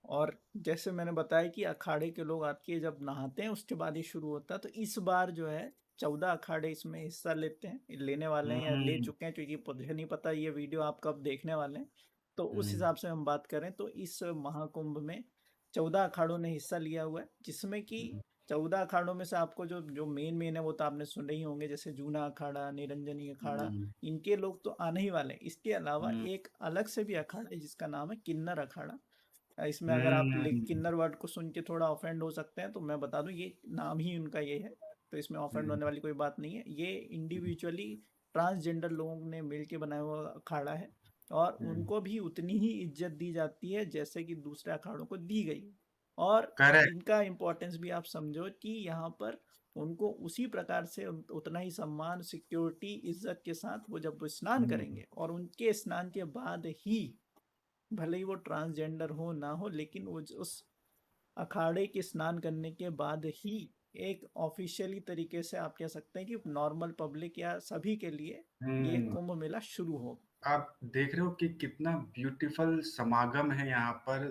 और जैसे मैंने बताया कि अखाड़े के लोग आके जब नहाते हैं उसके बाद ही शुरू होता है, तो इस बार जो है 14 अखाड़े इसमें हिस्सा लेते हैं, लेने वाले हैं या ले हुँ, चुके हैं, क्योंकि मुझे नहीं पता ये वीडियो आप कब देखने वाले हैं। तो उस हुँ, हिसाब से हम बात करें तो इस महाकुंभ में 14 अखाड़ों ने हिस्सा लिया हुआ है, जिसमें कि हुँ, 14 अखाड़ों में से आपको जो जो मेन है वो तो आपने सुने ही होंगे, जैसे जूना अखाड़ा, निरंजनी अखाड़ा, हुँ, इनके लोग तो आने ही वाले हैं। इसके अलावा हुँ, एक अलग से भी अखाड़ा है जिसका नाम है किन्नर अखाड़ा। इसमें अगर आप हुँ, किन्नर वर्ड को सुन के थोड़ा ऑफेंड हो सकते हैं तो मैं बता दूं ये नाम ही उनका ये है, तो इसमें ऑफेंड हुँ, होने वाली कोई बात नहीं है। ये इंडिविजुअली ट्रांसजेंडर लोगों ने मिल के बनाया हुआ अखाड़ा है और हुँ, उनको भी उतनी ही इज्जत दी जाती है जैसे कि दूसरे अखाड़ों को दी गई है। और करेक्ट। इनका इम्पोर्टेंस भी आप समझो कि यहाँ पर उनको उसी प्रकार से उतना ही सम्मान, सिक्योरिटी, इज्जत के साथ वो जब वो स्नान हुँ, करेंगे, और उनके स्नान के बाद ही, भले ही वो ट्रांसजेंडर हो ना हो, लेकिन वो उस अखाड़े के स्नान करने के बाद ही एक ऑफिशियली तरीके से आप कह सकते हैं कि नॉर्मल पब्लिक या सभी के लिए ये हुँ। कुंभ मेला शुरू हो। आप देख रहे हो कि कितना ब्यूटीफुल समागम है यहाँ पर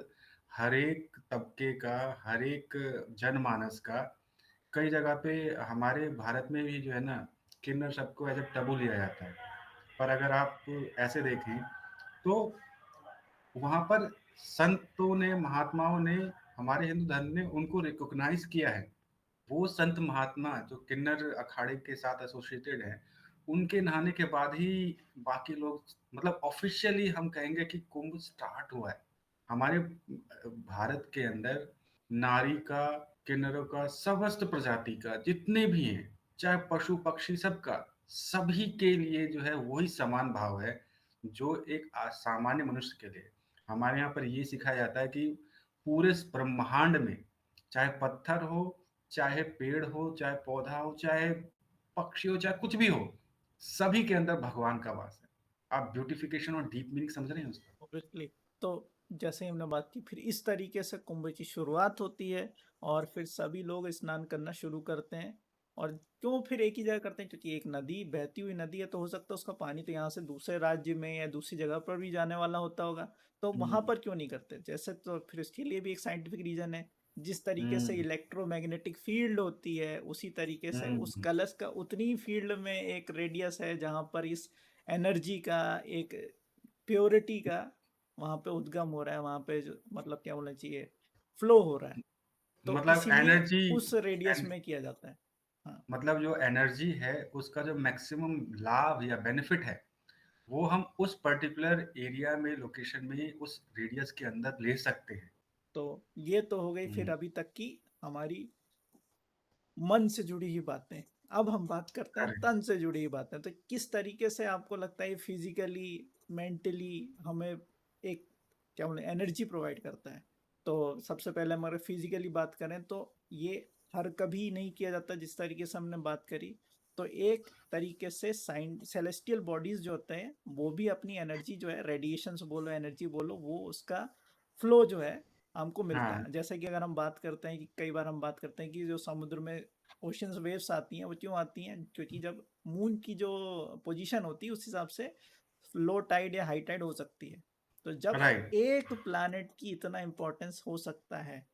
हर एक तबके का, हर एक जनमानस का। कई जगह पे हमारे भारत में भी जो है ना, किन्नर शब्द को एज़ अ टबू लिया जाता है। पर अगर आप ऐसे देखें तो वहाँ पर संतों ने, महात्माओं ने, हमारे हिंदू धर्म ने उनको रिकॉग्नाइज़ किया है। वो संत महात्मा जो किन्नर अखाड़े के साथ एसोसिएटेड हैं, उनके नहाने के बाद ही बाकी लोग, मतलब ऑफ़िशियली हम कहेंगे कि कुंभ स्टार्ट हुआ है। हमारे भारत के अंदर नारी का, किन्नरों का, समस्त प्रजाति का जितने भी हैं, चाहे पशु-पक्षी सबका, सभी के लिए जो है वही समान भाव है, जो एक सामान्य मनुष्य के लिए है। हमारे यहाँ पर ये सिखाया जाता है कि पूरे ब्रह्मांड में चाहे पत्थर हो, चाहे पेड़ हो, चाहे पौधा हो, चाहे पक्षी हो, चाहे कुछ भी हो, सभी के अंदर भगवान का वास है। आप ब्यूटिफिकेशन और डीप मीनिंग समझ रहे हैं उसका? ऑब्वियसली। तो जैसे हमने बात की, फिर इस तरीके से कुंभ की शुरुआत होती है और फिर सभी लोग स्नान करना शुरू करते हैं। और क्यों फिर एक ही जगह करते हैं? क्योंकि एक नदी, बहती हुई नदी है, तो हो सकता है उसका पानी तो यहाँ से दूसरे राज्य में या दूसरी जगह पर भी जाने वाला होता होगा, तो वहां हुँ, पर क्यों नहीं करते? जैसे तो फिर इसके लिए भी एक साइंटिफिक रीजन है। जिस तरीके से हुँ, इलेक्ट्रोमैग्नेटिक फील्ड होती है, उसी तरीके से उस हुँ, कलश का उतनी ही फील्ड में एक रेडियस है जहां पर इस एनर्जी का, एक प्योरिटी का वहाँ पे उद्गम हो रहा है, वहाँ पे जो मतलब क्या बोलना चाहिए, फ्लो हो रहा है। तो मतलब इसीलिए एनर्जी उस रेडियस एन में किया जाता है। हाँ। मतलब जो एनर्जी है, उसका जो मैक्सिमम लाभ या बेनिफिट है, वो हम उस पर्टिकुलर एरिया में, लोकेशन में, उस रेडियस के अंदर ले सकते हैं। तो ये तो हो गई फिर हुँ, अभी तक की हमारी मन से जुड़ी हुई बातें। अब हम बात करते हैं करेक्ट। तन से जुड़ी हुई बातें। तो किस तरीके से आपको लगता है फिजिकली, मेंटली हमें एक क्या बोले एनर्जी प्रोवाइड करता है? तो सबसे पहले हमारे फिजिकली बात करें तो ये हर कभी नहीं किया जाता जिस तरीके से हमने बात करी। तो एक तरीके से साइन सेलेस्टियल बॉडीज जो होते हैं वो भी अपनी एनर्जी जो है, रेडिएशन बोलो, एनर्जी बोलो, वो उसका फ्लो जो है हमको मिलता हाँ, है। जैसे कि अगर हम बात करते हैं कि कई बार हम बात करते हैं कि जो समुद्र में ओशंस वेव्स आती हैं, वो क्यों आती हैं? क्योंकि जब मून की जो पोजीशन होती है उस हिसाब से लो टाइड या हाई टाइड हो सकती है। तो जब राइट। एक प्लैनेट की इतना इंपॉर्टेंस हो सकता है,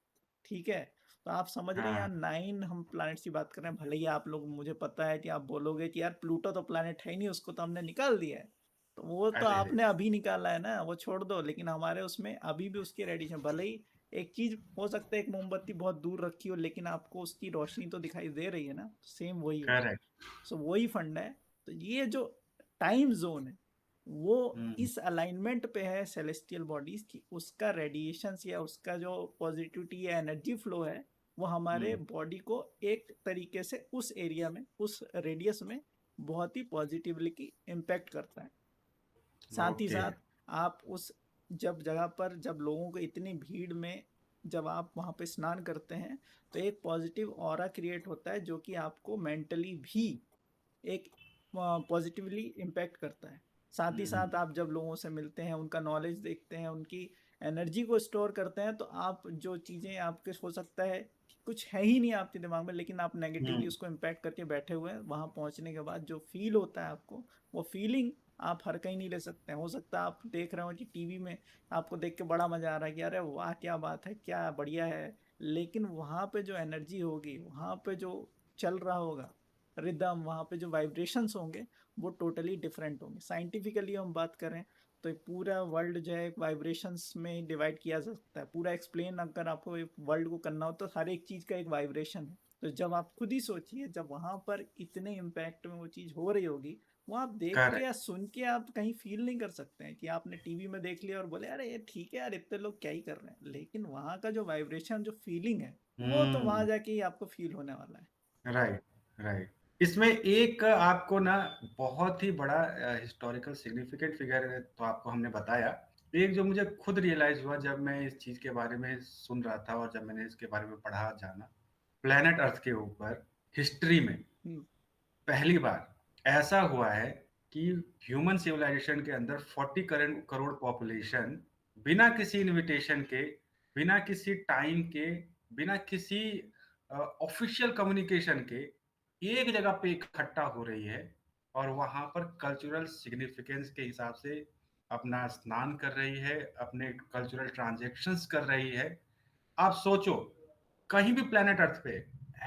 ठीक है, तो आप समझ रहे हैं हाँ, यहाँ 9 हम प्लैनेट्स की बात कर रहे हैं। भले ही आप लोग, मुझे पता है कि आप बोलोगे कि यार प्लूटो तो प्लैनेट है ही नहीं, उसको तो हमने निकाल दिया है। तो वो तो अरे रे! आपने अभी निकाला है ना, वो छोड़ दो। लेकिन हमारे उसमें अभी भी उसकी रेडिएशन, भले ही एक चीज हो सकता है एक मोमबत्ती बहुत दूर रखी हो लेकिन आपको उसकी रोशनी तो दिखाई दे रही है ना, सेम वही होता है। करेक्ट। सो वही फंडा है। तो ये जो टाइम जोन है वो हुँ, इस अलाइनमेंट पे है सेलेस्टियल बॉडीज की, उसका रेडिएशंस या उसका जो पॉजिटिविटी या एनर्जी फ्लो है वो हमारे हुँ, बॉडी को एक तरीके से उस एरिया में, उस रेडियस में बहुत ही पॉजिटिवली इम्पैक्ट करता है। साथ ही ओके। साथ आप उस जब जगह पर, जब लोगों को इतनी भीड़ में जब आप वहाँ पे स्नान करते हैं तो एक पॉजिटिव ऑरा क्रिएट होता है जो कि आपको मेंटली भी एक पॉजिटिवली इम्पैक्ट करता है। साथ ही हुँ, साथ आप जब लोगों से मिलते हैं, उनका नॉलेज देखते हैं, उनकी एनर्जी को स्टोर करते हैं, तो आप जो चीज़ें आपके हो सकता है कि कुछ है ही नहीं आपके दिमाग में लेकिन आप हुँ, नेगेटिवली उसको इम्पैक्ट करके बैठे हुए हैं, वहाँ पहुँचने के बाद जो फील होता है आपको, वो फीलिंग आप हर कहीं नहीं ले सकते हैं। हो सकता है आप देख रहे हो कि टीवी में आपको देख के बड़ा मजा आ रहा है कि अरे वाह क्या बात है, क्या बढ़िया है, लेकिन वहाँ पे जो एनर्जी होगी, वहाँ पे जो चल रहा होगा रिदम, वहाँ पे जो वाइब्रेशंस होंगे वो टोटली डिफरेंट होंगे। साइंटिफिकली हम बात करें तो पूरा वर्ल्ड जो है वाइब्रेशंस में डिवाइड किया जा सकता है। पूरा एक्सप्लेन अगर आपको वर्ल्ड को करना हो तो हर एक चीज़ का एक वाइब्रेशन है। तो जब आप खुद ही सोचिए, जब वहाँ पर इतने इम्पैक्ट में वो चीज़ हो रही होगी, वो आप देख के या करेक्ट। सुन के आप कहीं फील नहीं कर सकते हैं कि आपने टीवी में देख लिया और बोले अरे ये ठीक है यार, इतने लोग क्या ही कर रहे हैं, लेकिन वहाँ का जो वाइब्रेशन, जो फीलिंग है, वो तो वहाँ हुँ, जाके ही आपको फील होने वाला है। Right, right. इसमें एक आपको ना बहुत ही बड़ा हिस्टोरिकल सिग्निफिकेंट फिगर तो आपको हमने बताया। एक जो मुझे खुद रियलाइज़ हुआ जब मैं इस चीज़ के बारे में सुन रहा था और जब मैंने इसके बारे में पढ़ा, जाना, प्लैनेट अर्थ के ऊपर हिस्ट्री में हम्म, पहली बार ऐसा हुआ है कि ह्यूमन सिविलाइजेशन के अंदर 40 करोड़ पॉपुलेशन बिना किसी इनविटेशन के, बिना किसी टाइम के, बिना किसी ऑफिशियल कम्युनिकेशन के एक जगह पे इकट्ठा हो रही है और वहां पर कल्चरल सिग्निफिकेंस के हिसाब से अपना स्नान कर रही है, अपने कल्चरल ट्रांजैक्शंस कर रही है। आप सोचो, कहीं भी प्लेनेट अर्थ पे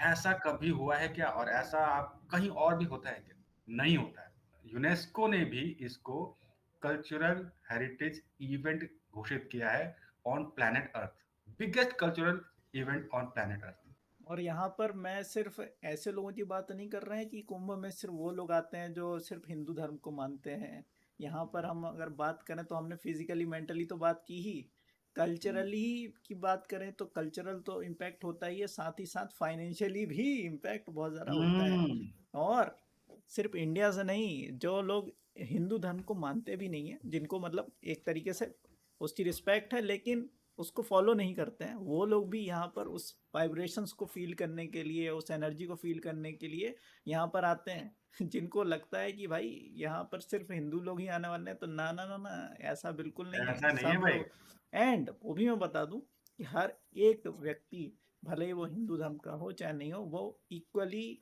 ऐसा कभी हुआ है क्या? और ऐसा आप कहीं और भी होता है क्या? नहीं होता है। यूनेस्को ने भी इसको कल्चरल हेरिटेज इवेंट घोषित किया है on planet earth. Biggest cultural event on planet earth. और यहाँ पर मैं सिर्फ ऐसे लोगों की बात नहीं कर रहे हैं कि कुंभ में सिर्फ वो लोग आते हैं जो सिर्फ हिंदू धर्म को मानते हैं। यहाँ पर हम अगर बात करें तो हमने फिजिकली मेंटली तो बात की ही, कल्चरली की बात करें तो कल्चरल तो इम्पैक्ट होता ही है, साथ ही साथ फाइनेंशियली भी इम्पैक्ट बहुत ज़्यादा होता है। हम्म, और सिर्फ इंडिया से नहीं, जो लोग हिंदू धर्म को मानते भी नहीं है, जिनको मतलब एक तरीके से उसकी रिस्पेक्ट है, लेकिन उसको फॉलो नहीं करते हैं। वो लोग भी यहाँ पर उस वाइब्रेशंस को फील करने के लिए, उस एनर्जी को फील करने के लिए यहाँ पर आते हैं। जिनको लगता है कि भाई यहाँ पर सिर्फ हिंदू लोग ही आने वाले हैं, तो ना ना ना ना, ऐसा बिल्कुल नहीं है, ऐसा नहीं है सब भाई। लोग। एंड वो भी मैं बता दूं कि हर एक व्यक्ति, भले ही वो हिंदू धर्म का हो चाहे नहीं हो, वो इक्वली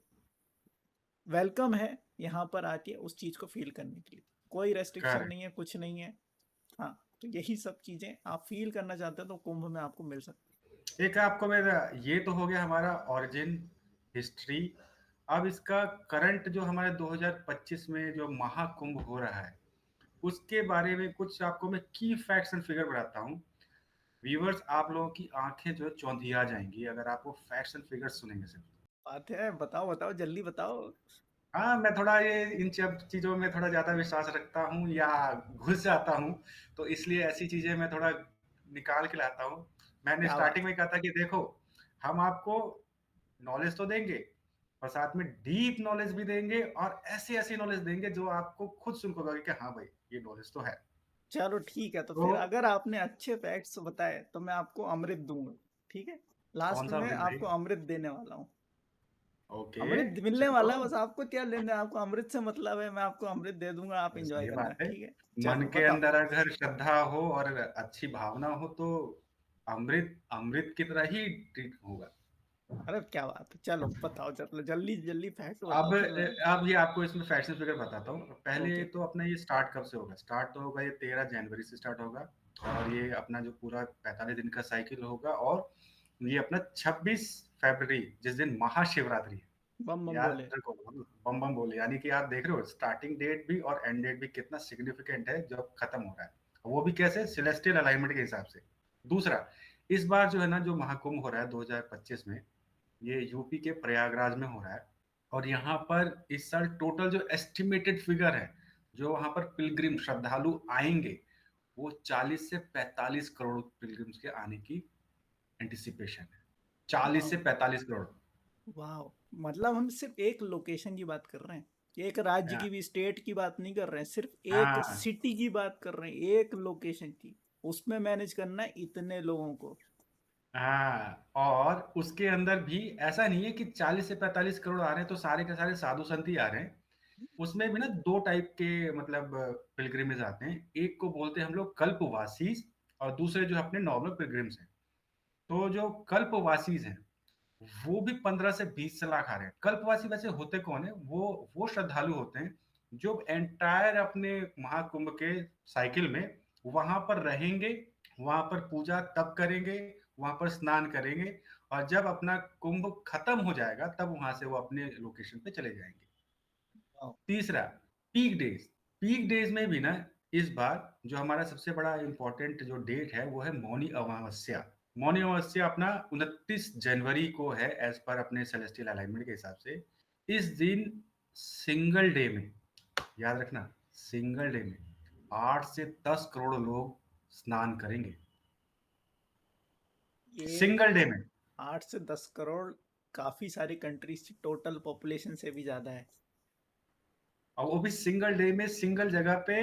वेलकम है यहाँ पर आके उस चीज़ को फील करने के लिए। कोई रेस्ट्रिक्शन करेक्ट। नहीं है, कुछ नहीं है। हाँ, तो यही सब चीज़ें आप फील करना चाहते हैं तो कुंभ में आपको मिल सकती एक आपको मेरा, ये तो हो गया हमारा ओरिजिन, हिस्ट्री। अब इसका करंट जो हमारे 2025 में जो महाकुंभ हो रहा है, उसके बारे में कुछ आपको मैं की फैक्ट्स एंड फिगर बताता हूँ। व्यूअर्स, आप लोगों की आंखें जो है चौंधिया जाएंगी अगर आप वो फैक्ट्स एंड फिगर्स सुनेंगे सिर्फ। है। बात है, बताओ बताओ, जल्दी बताओ। हाँ, मैं थोड़ा ये इन सब चीज़ों में थोड़ा ज़्यादा विश्वास रखता हूँ या घुस जाता हूँ, तो इसलिए ऐसी चीज़ें मैं थोड़ा निकाल के लाता हूँ। मैंने क्या स्टार्टिंग बात में कहा था कि देखो, हम आपको नॉलेज तो देंगे और साथ में डीप नॉलेज भी देंगे और ऐसी-ऐसी नॉलेज देंगे जो आपको खुद सुन के लगेगा कि हाँ भाई, ये नॉलेज तो है। चलो ठीक है, तो तो फिर अगर आपने अच्छे फैक्ट्स बताए तो मैं आपको अमृत दूंगा। ठीक है, लास्ट कौन-सा में अमृत भाई? आपको अमृत देने वाला हूँ। ओके, अमृत मिलने चलो। वाला है, बस आपको क्या लेना है, आपको अमृत से मतलब है, मैं आपको अमृत दे दूंगा, आप एंजॉय सही करना। बात है। ठीक है, मन चलो के बताओ। अंदर अगर श्रद्धा हो और अच्छी भावना हो तो अमृत अमृत की तरह ही ट्रीट होगा। अरे क्या बात है, चलो बताओ, चलो जल्दी जल्दी फैक्ट अब बताओ फिर मैं। अब ये आपको इसमें फैक्शन फिगर बताता हूँ। पहले ओके। तो अपना ये स्टार्ट कब से होगा? स्टार्ट तो होगा ये 13 जनवरी से स्टार्ट होगा और ये अपना जो पूरा 45 दिन का साइकिल होगा और ये अपना 26 फरवरी जिस दिन महाशिवरात्रि है। बम बम याद बोले। रखो, बम बम बोले, यानी कि आप देख रहे हो स्टार्टिंग डेट भी और एंड डेट भी कितना सिग्निफिकेंट है जब खत्म हो रहा है, वो भी कैसे, सेलेस्टियल अलाइनमेंट के हिसाब से। दूसरा, इस बार जो है ना जो महाकुंभ हो रहा है 2025 में, ये यूपी के प्रयागराज में हो रहा है और यहाँ पर इस साल टोटल जो एस्टिमेटेड फिगर है, जो वहां पर पिलग्रिम श्रद्धालु आएंगे, वो 40 से 45 करोड़ पिलग्रिम्स के आने की एंटिसिपेशन है। 40 वाह। से 45 करोड़। वाह, मतलब हम सिर्फ एक लोकेशन की बात कर रहे हैं, एक राज्य हाँ, की भी, स्टेट की बात नहीं कर रहे हैं, सिर्फ एक हाँ, सिटी की बात कर रहे हैं, एक लोकेशन की। उसमें मैनेज करना है इतने लोगों को। हाँ, और उसके अंदर भी ऐसा नहीं है कि 40 से 45 करोड़ आ रहे हैं तो सारे के सारे साधु संत ही आ रहे हैं। उसमें भी ना दो टाइप के मतलब पिलग्रिमेज आते हैं। एक को बोलते हैं हम लोग कल्पवासी और दूसरे जो अपने नॉर्मल पिलग्रिम्स हैं। तो जो कल्पवासीज हैं वो भी 15 से 20 लाख आ रहे हैं। कल्पवासी वैसे होते कौन है? वो श्रद्धालु होते हैं जो एंटायर अपने महाकुंभ के साइकिल में वहां पर रहेंगे, वहां पर पूजा तब करेंगे, वहां पर स्नान करेंगे और जब अपना कुंभ खत्म हो जाएगा तब वहां से वो अपने लोकेशन पे चले जाएंगे। वाह। तीसरा, पीक डेज। पीक डेज में भी ना इस बार जो हमारा सबसे बड़ा इंपॉर्टेंट जो डेट है वो है मौनी अमावस्या। मौनी अमावस्या अपना 29 जनवरी को है एज पर अपने सेलेस्टियल अलाइनमेंट के हिसाब से। इस दिन सिंगल डे में, याद रखना, सिंगल डे में 8 से 10 करोड़ लोग स्नान करेंगे। ये सिंगल डे में। 8 से 10 करोड़ काफी सारी कंट्रीज की टोटल पॉपुलेशन से भी ज्यादा है। और वो भी सिंगल डे में सिंगल जगह पे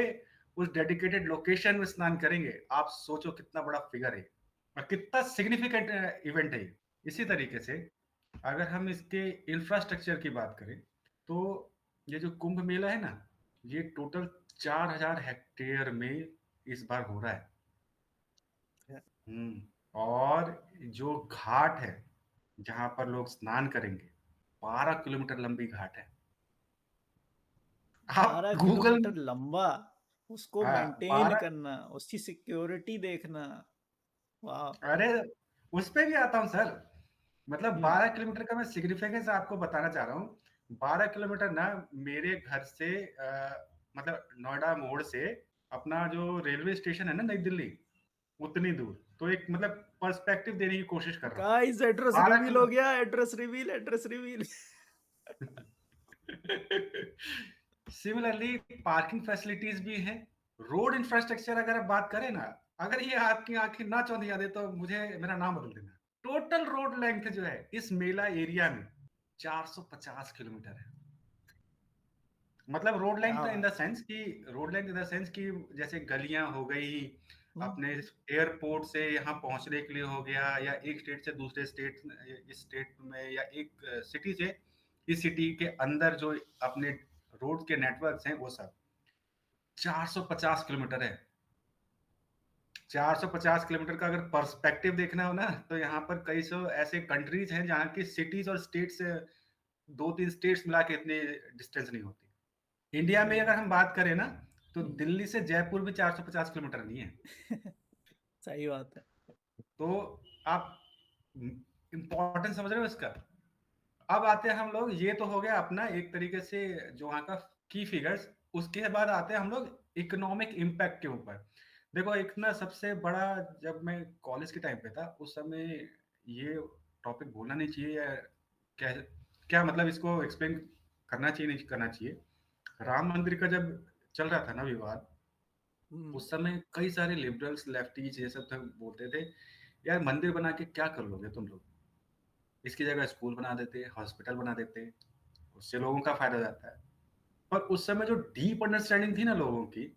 उस डेडिकेटेड लोकेशन में स्नान करेंगे। आप सोचो कितना बड़ा फिगर है और कितना सिग्निफिकेंट इवेंट है ये। इसी तरीके से अगर हम इसके इंफ्रास्ट्रक्चर की बात करें तो ये जो कुंभ मेला है ना, ये टोटल 4000 हेक्टेयर में इस बार हो रहा है। और जो घाट है जहां पर लोग स्नान करेंगे, 12 किलोमीटर लंबी घाट है। आप गूगल, 12 किलोमीटर लंबा, उसको हाँ, मेंटेन 12, करना, उसकी सिक्योरिटी देखना। वाह। अरे उस पे भी आता हूँ सर। मतलब हम्म। 12 किलोमीटर का मैं सिग्निफिकेंस आपको बताना चाह रहा हूँ। 12 किलोमीटर ना मेरे घर से मतलब नोएडा मोड़ से अपना जो रेलवे स्टेशन है ना नई दिल्ली, उतनी दूर। तो एक मतलब पर्सपेक्टिव देने की कोशिश कर रहा हूँ। गाइस, एड्रेस बारह रिवील हो किलो गया, address reveal, address reveal. Similarly parking facilities भी हैं। रोड इंफ्रास्ट्रक्चर अगर आप बात करें ना, अगर ये आपकी आंखें ना चौंधिया दे तो मुझे मेरा नाम बदल देना। टोटल रोड लेंथ जो है इस मेला एरिया में 450 किलोमीटर है। मतलब रोड क्या लेंथ इन द बात है। सेंस कि road length in the sense कि जैसे गलियां हो गई, हुँ, अपने एयरपोर्ट से यहाँ पहुँचने के लिए हो गया, या एक स्टेट से दूसरे स्टेट, इस स्टेट में या एक सिटी से इस सिटी के अंदर जो अपने रोड के नेटवर्क्स हैं वो सब 450 किलोमीटर है। 450 किलोमीटर का अगर पर्सपेक्टिव देखना हो ना, तो यहाँ पर कई सौ ऐसे कंट्रीज हैं जहाँ की सिटीज और स्टेट्स, 2-3 स्टेट्स मिला के इतनी डिस्टेंस नहीं होती। इंडिया में अगर हुँ, हम बात करें ना, तो हुँ। दिल्ली से जयपुर भी 450 किलोमीटर नहीं है। सही बात है। तो आप इम्पोर्टेंस समझ रहे हो इसका? अब आते हैं हम लोग, ये तो हो गया अपना एक तरीके से जो वहाँ का की फिगर्स। उसके बाद आते हैं हम लोग इकोनॉमिक इम्पैक्ट के ऊपर। देखो एक ना सबसे बड़ा, जब मैं कॉलेज के टाइम पे था उस समय ये टॉपिक भूलना नहीं चाहिए, या क्या क्या मतलब इसको एक्सप्लेन करना चाहिए नहीं करना चाहिए। राम मंदिर का जब चल रहा था ना विवाद, हुँ, उस समय कई सारे लिबरल्स लेफ्टीज ये सब थे, बोलते थे यार मंदिर बना के क्या कर लोगे तुम लोग, इसकी जगह स्कूल बना देते, हॉस्पिटल बना देते, उससे लोगों का फायदा जाता है। पर उस समय जो डीप अंडरस्टैंडिंग थी ना लोगों की,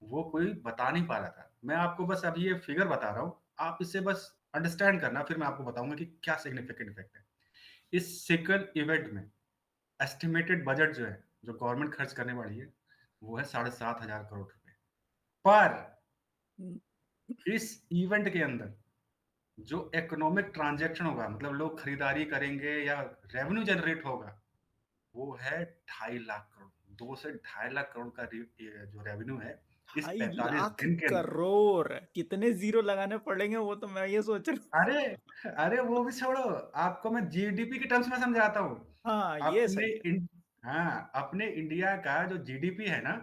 वो कोई बता नहीं पा रहा था। मैं आपको बस अभी ये फिगर बता रहा हूँ, आप इसे बस अंडरस्टैंड करना, फिर मैं आपको बताऊंगा कि क्या सिग्निफिकेंट इफेक्ट है। इस सिकल इवेंट में एस्टिमेटेड बजट जो है, जो गवर्नमेंट खर्च करने वाली है, वो है 7,500 करोड़ रुपए। पर हुँ। इस इवेंट के अंदर जो इकोनॉमिक ट्रांजैक्शन होगा, मतलब लोग खरीदारी करेंगे या रेवेन्यू जनरेट होगा, वो है 2.5 लाख करोड़। 2 से 2.5 लाख करोड़ का ये जो रेवेन्यू है इस 45 2.5 दिन के अंदर। करोड़! कितने ज़ीरो लगाने पड़ेंगे वो तो मैं ये सोच रहा हूँ। अरे अरे वो भी छोड़ो, आपको मैं जीडीपी के टर्म्स में समझाता हूँ। हाँ, ये अपने सही है। हाँ, अपने इंडिया का जो जीडीपी है ना,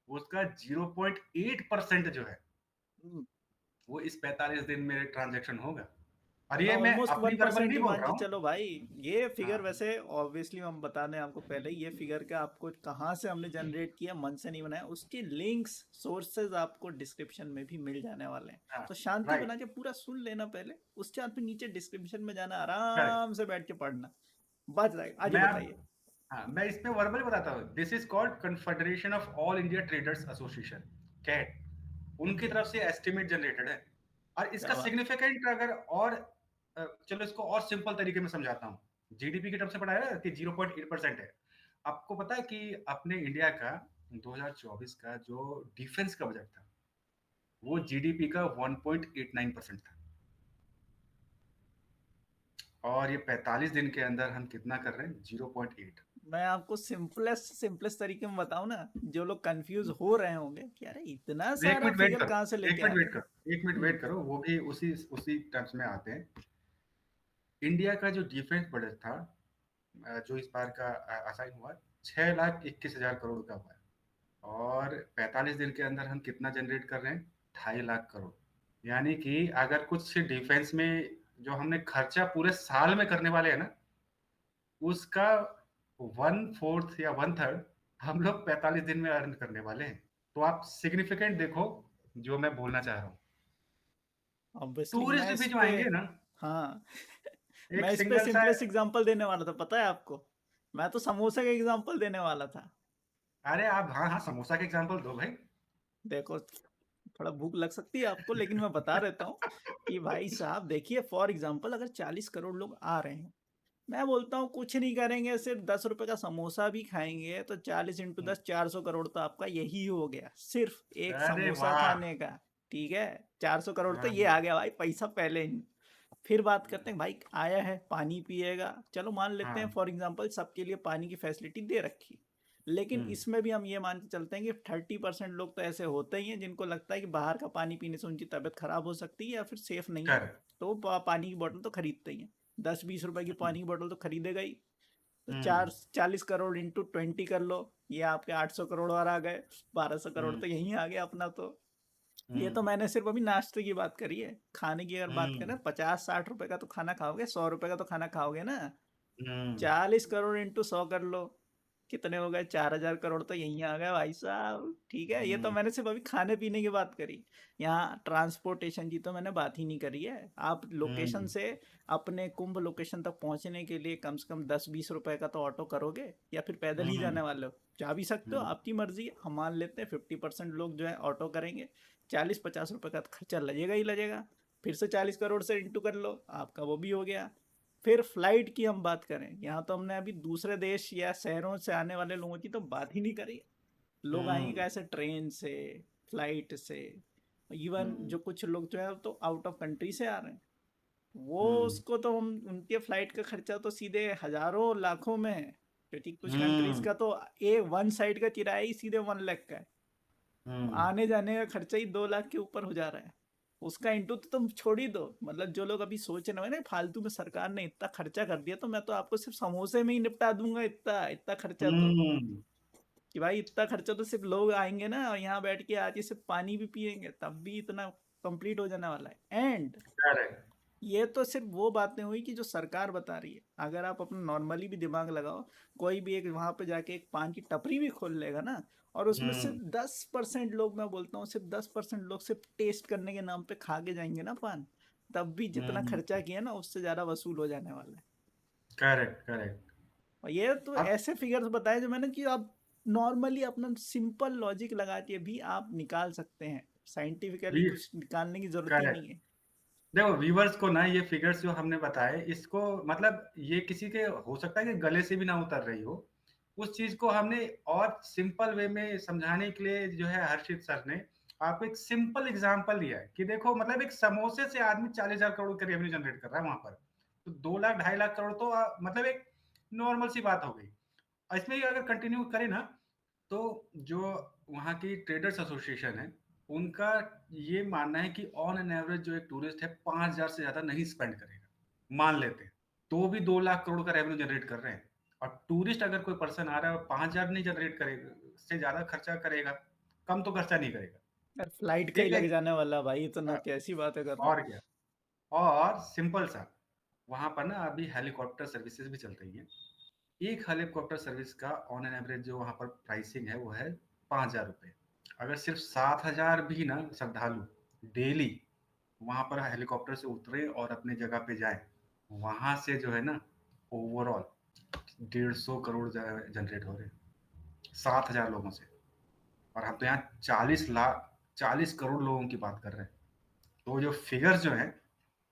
उसका 0.8% जो है, हुँ, वो इस 45 दिन में ट्रांजैक्शन होगा। और ये मैं ऑलमोस्ट अपनी वर्बल 1% नहीं ही बोल मान रहा के हूँ। चलो भाई। ये फिगर हाँ, वैसे ऑब्वियसली हम बता दें आपको पहले ही, ये फिगर का आपको कहाँ से हमने जनरेट किया, मन से नहीं बनाया। उसके लिंक्स, सोर्सेज़ आपको डिस्क्रिप्शन में भी मिल जाने वाले हैं। हाँ, तो शांति राइट, बना के पूरा सुन लेना पहले, उसके बाद फिर नीचे डिस्क्रिप्शन में जाना, करेक्ट। आराम से बैठ के पढ़ना। बच जाएगा। आगे मैं आप बताइए। हाँ, मैं इसमें वर्बली बताता हूँ। This is called confederation of all India traders association, CAIT. उनकी हुँ, तरफ से एस्टिमेट जनरेटेड है। और इसका क्या बात है। सिग्निफिकेंट अगर और चलो इसको और सिंपल तरीके में समझाता हूँ। जीडीपी की तरफ से पढ़ाया है कि 0.8% है। आपको पता है कि अपने इंडिया का 2024 का जो डिफेंस का बजट था, वो जीडीपी का 1.89% था। और ये 45 दिन के अंदर हम कितना कर रहे हैं? 0.8। मैं आपको सिंपलेस्ट सिंपलेस्ट तरीके में बताऊँ ना, जो लोग कंफ्यूज हो रहे होंगे कि अरे इतना एक सारा मिनट वेट फिगर करो, कहाँ से एक लेके आ मिनट रहे वेट हैं। करो, एक मिनट हुँ, वेट करो, वो भी उसी उसी टर्म्स में आते हैं। इंडिया का जो डिफेंस बजट था, जो इस बार का असाइन हुआ, 6,21,000 करोड़ का हुआ है। और 45 दिन के अंदर हम कितना जनरेट कर रहे हैं? 2.5 लाख करोड़। यानी कि अगर कुछ डिफेंस में जो हमने खर्चा पूरे साल में करने वाले हैं ना, उसका 1/4 या 1/3 हम लोग 45 दिन में अर्न करने वाले हैं। तो आप सिग्निफिकेंट देखो जो मैं बोलना चाह रहा हूँ। ऑब्वियसली मैं टूरिस्ट भी इस जो पे, आएंगे ना, हाँ, एक मैं इस पे सिंगल सा, सिंपलेस्ट एग्जांपल देने वाला था, पता है आपको? मैं तो समोसे का एग्जांपल देने वाला था। अरे आप हाँ हाँ समोसा का एग्जांपल दो भाई। देखो, थोड़ा भूख लग सकती है आपको, लेकिन मैं बता देता हूँ कि भाई साहब देखिए, फॉर एग्जांपल अगर 40 करोड़ लोग आ रहे हैं, मैं बोलता हूँ कुछ नहीं करेंगे, सिर्फ 10 रुपए का समोसा भी खाएंगे तो 40 इंटू 10 400 करोड़ तो आपका यही हो गया, सिर्फ एक अरे समोसा वाह। खाने का। ठीक है, 400 करोड़ तो हाँ, ये आ गया भाई, पैसा पहले ही। फिर बात करते हैं, भाई आया है पानी पिएगा, चलो मान लेते हैं हाँ, फॉर एग्जांपल सबके लिए पानी की फैसिलिटी दे रखी। लेकिन हम्म, इसमें भी हम ये मान के चलते हैं कि 30% लोग तो ऐसे होते ही हैं जिनको लगता है कि बाहर का पानी पीने से उनकी तबीयत खराब हो सकती है या फिर सेफ नहीं है। कर, तो वो पानी की बोतल तो खरीदते ही हैं। 10-20 रुपए की हम्म, पानी की बोतल तो खरीदेगा ही। तो हम्म, 40 करोड़ इंटू 20 कर लो, ये आपके 800 करोड़ और आ गए। 1200 करोड़ हम्म, तो यहीं आ गया अपना तो। ये तो हम्म, मैंने सिर्फ अभी नाश्ते की बात करी है। खाने की अगर बात हम्म, करें, 50-60 रुपए का तो खाना खाओगे, 100 रुपए का तो खाना खाओगे ना। हम्म, 40 करोड़ इंटू 100 कर लो, कितने हो गए? 4,000 करोड़ तो यहीं आ गए भाई साहब। ठीक है, ये तो हम्म, मैंने सिर्फ अभी खाने पीने की बात करी। यहाँ ट्रांसपोर्टेशन की तो मैंने बात ही नहीं करी है। आप लोकेशन हम्म, से अपने कुंभ लोकेशन तक पहुंचने के लिए कम से कम 10-20 रुपए का तो ऑटो करोगे, या फिर पैदल ही हम्म, जाने वाले हो, जा भी सकते हो, हम्म, आपकी मर्जी है। हम मान लेते हैं 50% लोग जो है ऑटो करेंगे, 40-50 रुपए का खर्चा लगेगा ही लगेगा। फिर से 40 करोड़ से इंटू कर लो, आपका वो भी हो गया। फिर फ्लाइट की हम बात करें, यहाँ तो हमने अभी दूसरे देश या शहरों से आने वाले लोगों की तो बात ही नहीं करी। लोग आएंगे हुँ, कैसे, ट्रेन से, फ्लाइट से। इवन हुँ, जो कुछ लोग जो है तो आउट ऑफ कंट्री से आ रहे हैं, वो हुँ, उसको तो हम उनके फ्लाइट का खर्चा तो सीधे हजारों लाखों में है, क्योंकि कुछ कंट्रीज हुँ, का तो वन साइड का किराया ही सीधे 1 लाख का है। हुँ, आने जाने का खर्चा ही 2 लाख के ऊपर हो जा रहा है। उसका इंटू तो तुम छोड़ ही दो, मतलब जो लोग अभी सोच रहे हो ना फालतू में सरकार ने इतना खर्चा कर दिया तो मैं तो आपको सिर्फ समोसे में ही निपटा दूंगा, इतना इतना खर्चा तो, हुँ, कि भाई इतना खर्चा तो सिर्फ लोग आएंगे ना और यहाँ बैठ के आज सिर्फ पानी भी पियेंगे तब भी इतना कंप्लीट हो जाने वाला है। एंड करेक्ट, ये तो सिर्फ वो बातें हुई कि जो सरकार बता रही है। अगर आप अपना नॉर्मली भी दिमाग लगाओ, कोई भी एक वहां पे जाके एक पान की टपरी भी खोल लेगा ना, और उसमें सिर्फ हुँ, 10% लोग, मैं बोलता हूँ सिर्फ 10% लोग सिर्फ टेस्ट करने के नाम पे खा के जाएंगे ना पान, तब भी जितना हुँ, खर्चा किया ना उससे ज्यादा वसूल हो जाने वाला है। Correct, correct. और ये तो अब ऐसे फिगर्स बताए जो मैंने कि आप नॉर्मली अपना सिंपल लॉजिक लगा के भी आप निकाल सकते हैं, साइंटिफिकली वी कुछ निकालने की जरूरत ही करेक्ट। नहीं है। देखो व्यूअर्स को ना ये फिगर्स जो हमने बताए इसको मतलब ये किसी के हो सकता है कि गले से भी ना उतर रही हो। उस चीज़ को हमने और सिंपल वे में समझाने के लिए जो है हर्षित सर ने आपको एक सिंपल एग्जांपल दिया है कि देखो मतलब एक समोसे से आदमी 40,000 करोड़ का रेवेन्यू जनरेट कर रहा है वहाँ पर। तो 2 लाख 2.5 लाख करोड़ तो मतलब एक नॉर्मल सी बात हो गई। इसमें ही अगर कंटिन्यू करें ना तो जो वहाँ की ट्रेडर्स एसोसिएशन है, उनका ये मानना है कि ऑन एन एवरेज जो एक टूरिस्ट है 5,000 से ज़्यादा नहीं स्पेंड करेगा। मान लेते हैं, तो भी 2 लाख करोड़ का रेवेन्यू जनरेट कर रहे हैं। और टूरिस्ट अगर कोई पर्सन आ रहा है और 5,000 नहीं जनरेट करेगा, से ज़्यादा खर्चा करेगा, कम तो खर्चा नहीं करेगा। यार फ्लाइट का ही एक लग एक जाने वाला भाई, इतना अ, कैसी बातें कर रहे हो। और क्या और सिंपल सा, वहाँ पर ना अभी हेलीकॉप्टर सर्विसेज़ भी चल रही हैं। एक हेलीकॉप्टर सर्विस का ऑन एन एवरेज जो वहाँ पर प्राइसिंग है वो है 5,000 रुपये। अगर सिर्फ 7,000 भी ना श्रद्धालु डेली वहाँ पर हेलीकॉप्टर से उतरे और अपने जगह पे जाए, वहाँ से जो है ना ओवरऑल 150 करोड़ जनरेट हो रहे हैं 7,000 लोगों से। और हम तो यहाँ 40 करोड़ लोगों की बात कर रहे हैं। तो जो फिगर्स जो हैं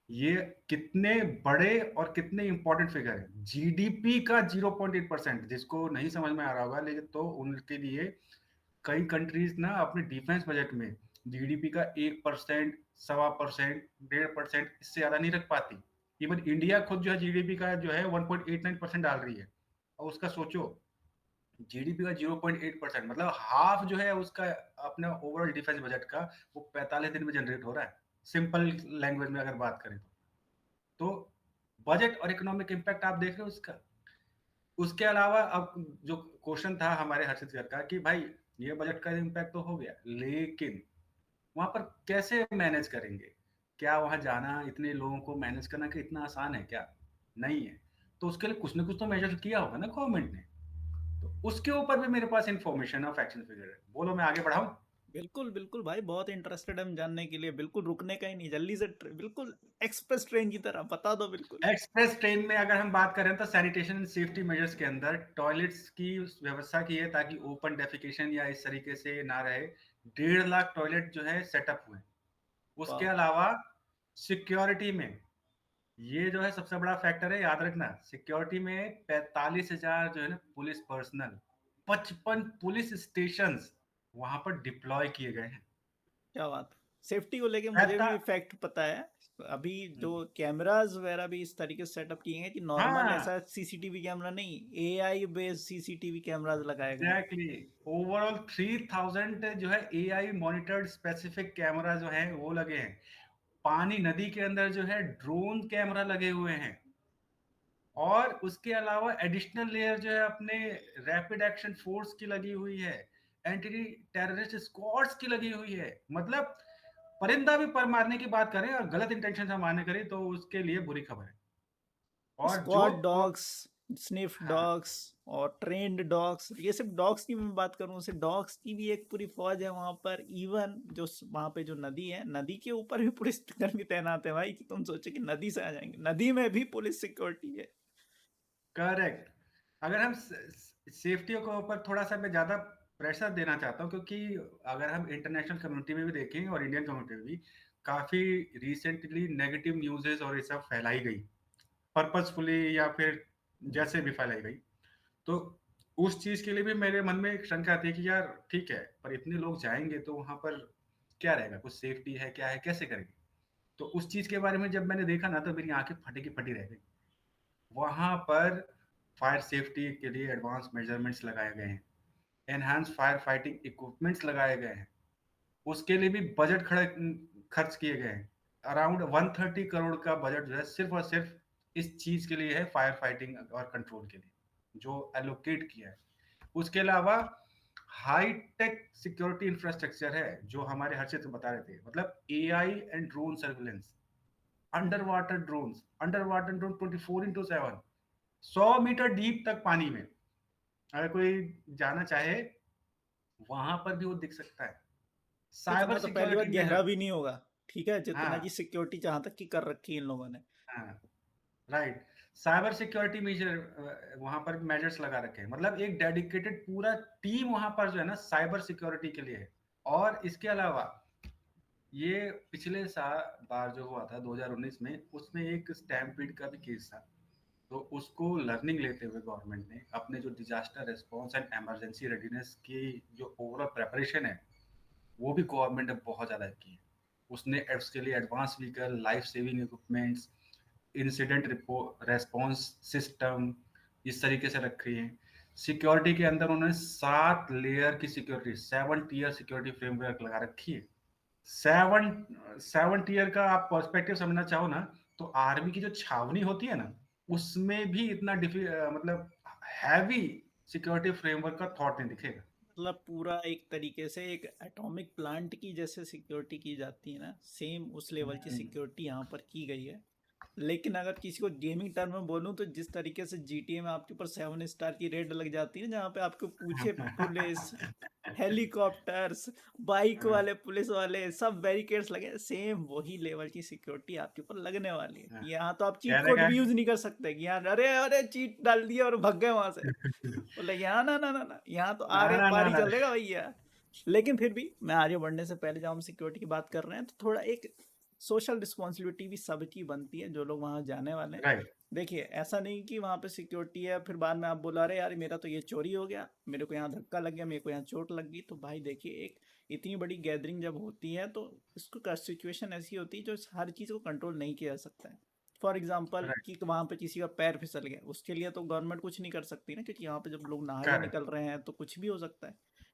ये कितने बड़े और कितने इंपॉर्टेंट फिगर है। जीडीपी का 0.8%, जिसको नहीं समझ में आ रहा होगा लेकिन तो उनके लिए कई कंट्रीज ना अपने डिफेंस बजट में जीडीपी का 1%, 1.25%, 1.5% इससे ज्यादा नहीं रख पाती। इवन इंडिया खुद जो है जीडीपी का जो है 1.89% डाल रही है। और उसका सोचो जीडीपी का 0.8% मतलब हाफ जो है उसका अपने ओवरऑल डिफेंस बजट का वो 45 दिन में जनरेट हो रहा है। सिंपल लैंग्वेज में अगर बात करें तो बजट और इकोनॉमिक इम्पैक्ट आप देख रहे हो उसका। उसके अलावा अब जो क्वेश्चन था हमारे हर्षित सर का कि भाई ये बजट का इम्पैक्ट तो हो गया लेकिन वहां पर कैसे मैनेज करेंगे? क्या वहां जाना इतने लोगों को मैनेज करना कि इतना आसान है क्या? नहीं है। तो उसके लिए कुछ ना कुछ तो मेजर किया होगा ना गवर्नमेंट ने। तो उसके ऊपर भी मेरे पास इंफॉर्मेशन ऑफ एक्शन फिगर है। बोलो मैं आगे बढ़ाऊं? बिल्कुल बिल्कुल भाई, बहुत इंटरेस्टेड हम जानने के लिए, बिल्कुल रुकने का ही नहीं, जल्दी से बिल्कुल एक्सप्रेस ट्रेन की तरह बता दो बिल्कुल। एक्सप्रेस ट्रेन में अगर हम बात करें तो सैनिटेशन एंड सेफ्टी मेजर्स के अंदर टॉयलेट्स की व्यवस्था की है ताकि ओपन डेफिकेशन या इस तरीके से ना रहे। 1.5 लाख टॉयलेट जो है सेटअप हुए। उसके वाह। अलावा सिक्योरिटी में ये जो है सबसे बड़ा फैक्टर है, याद रखना। सिक्योरिटी में 45,000 जो है ना पुलिस पर्सनल, 55 पुलिस स्टेशन वहां पर डिप्लॉय किए गए हैं। क्या बात है, सेफ्टी को लेके मुझे पैता भी फैक्ट पता है। अभी जो कैमरास वगैरह भी इस तरीके से सेटअप किए हैं कि नॉर्मल हाँ ऐसा सीसीटीवी कैमरा नहीं, एआई बेस्ड सीसीटीवी कैमरास लगाए गए हैं। एग्जैक्टली। ओवरऑल 3,000 जो है एआई मॉनिटर्ड स्पेसिफिक कैमरा जो है वो लगे हैं। पानी नदी के अंदर जो है ड्रोन कैमरा लगे हुए हैं। और उसके अलावा एडिशनल लेयर जो है अपने रैपिड एक्शन फोर्स की लगी हुई है। एंटी टेररिस्ट स्क्वाड्स की लगी हुई है। मतलब परिंदा भी पर मारने की बात करें और गलत इंटेंशन से मारने करें तो उसके लिए बुरी खबर है। और जो स्क्वाड डॉग्स, स्निफ हाँ डॉग्स और ट्रेन्ड डॉग्स, ये सिर्फ डॉग्स की मैं बात करूं, सिर्फ डॉग्स की भी एक पूरी फौज है वहां पर। इवन जो वहां पे जो नदी है, नदी के ऊपर भी पुलिस कर्मी तैनात है भाई, कि तुम सोचो कि नदी से आ जाएंगे, नदी में भी पुलिस सिक्योरिटी है। करेक्ट। अगर हम सेफ्टी के ऊपर थोड़ा सा मैं ज्यादा प्रेशर देना चाहता हूँ, क्योंकि अगर हम इंटरनेशनल कम्युनिटी में भी देखें और इंडियन कम्युनिटी में भी काफ़ी रिसेंटली नेगेटिव न्यूज़ेज़ और ये सब फैलाई गई, पर्पसफुली या फिर जैसे भी फैलाई गई। तो उस चीज़ के लिए भी मेरे मन में एक शंका थी कि यार ठीक है, पर इतने लोग जाएँगे तो वहाँ पर क्या रहेगा? कुछ सेफ्टी है, क्या है, कैसे करेंगे? तो उस चीज़ के बारे में जब मैंने देखा ना, तो मेरी आँखें फटी की फटी रह गई। वहाँ पर फायर सेफ्टी के लिए एडवांस मेजरमेंट्स लगाए गए हैं, एनहांस फायर फाइटिंग इक्विपमेंट्स लगाए गए हैं, उसके लिए भी बजट खर्च किए गए हैं। अराउंड 130 करोड़ का बजट जो है सिर्फ़ और सिर्फ़ इस चीज़ के लिए है, फायर फाइटिंग और कंट्रोल के लिए, जो एलोकेट किया है। उसके अलावा हाई टेक सिक्योरिटी इंफ्रास्ट्रक्चर है, जो हमारे हर्षित बता रहे थे, मतलब AI and drone surveillance, under water drone 24/7, 100 metre deep तक पानी में अगर कोई जाना चाहे, वहां पर भी वो दिख सकता है। इतना साइबर तो पहली बात सिक्योरिटी गहरा मेजर, भी नहीं होगा, ठीक है, जितना हाँ की सिक्योरिटी जहां तक की कर रखी है इन लोगों ने। हाँ, राइट, साइबर सिक्योरिटी मेजर वहां पर मेजर्स लगा रखे हैं, मतलब एक डेडिकेटेड पूरा टीम वहां पर जो है ना साइबर सिक्योरिटी के लिए है। और इसके अलावा ये पिछले साल बार जो हुआ था 2019 में, उसमें एक स्टैम्पीड का भी केस था। तो उसको लर्निंग लेते हुए गवर्नमेंट ने अपने जो disaster response and emergency readiness की जो ओवरऑल प्रेपरेशन है, वो भी गवर्नमेंट ने बहुत ज़्यादा की है। उसने उसके लिए advance vehicle, life saving equipments, incident response system इस तरीके से रखी है। सिक्योरिटी के अंदर उन्होंने 7 लेयर की सिक्योरिटी, 7 टीयर सिक्योरिटी फ्रेमवर्क लगा रखी है। 7 टीयर का आप पर्सपेक्टिव समझना चाहो ना, तो आर्मी की जो छावनी होती है ना, उसमें भी इतना मतलब हैवी सिक्योरिटी फ्रेमवर्क का थॉट नहीं दिखेगा। मतलब पूरा एक तरीके से एक एटॉमिक प्लांट की जैसे सिक्योरिटी की जाती है ना, सेम उस लेवल की हम्म, सिक्योरिटी यहाँ पर की गई है। लेकिन अगर किसी को गेमिंग टर्म में बोलूं तो जिस तरीके से जीटीए में आपके ऊपर 7 स्टार की रेड लग जाती है, जहाँ पे आपको पूछे पुलिस, हेलीकॉप्टर्स, बाइक वाले, पुलिस वाले, सब बैरिकेड्स लगे, सेम वही लेवल की सिक्योरिटी आपके ऊपर लगने वाली है। यहाँ तो आप चीट कहने कोड का भी यूज नहीं कर सकते कि यहाँ अरे अरे चीट डाल दिया और भग गए वहां से। बोले यहाँ ना ना ना ना, यहाँ तो ना आरे ना ना पारी ना, चलेगा भैया। लेकिन फिर भी मैं आगे बढ़ने से पहले जब हम सिक्योरिटी की बात कर रहे हैं तो थोड़ा एक सोशल रिस्पॉन्सिबिलिटी भी सबकी बनती है जो लोग वहाँ जाने वाले हैं। राइट, देखिए ऐसा नहीं कि वहाँ पे सिक्योरिटी है फिर बाद में आप बोला अरे यार मेरा तो ये चोरी हो गया, मेरे को यहाँ धक्का लग गया, मेरे को यहाँ चोट लग गई। तो भाई देखिए एक इतनी बड़ी गैदरिंग जब होती है तो इसको सिचुएशन ऐसी होती है जो हर चीज़ को कंट्रोल नहीं किया जा सकता है। फॉर एग्जाम्पल राइट, कि वहाँ पे किसी का पैर फिसल गया, उसके लिए तो गवर्नमेंट कुछ नहीं कर सकती ना, क्योंकि यहाँ पे जब लोग नहाने करेक्ट, निकल रहे हैं तो कुछ भी हो सकता है।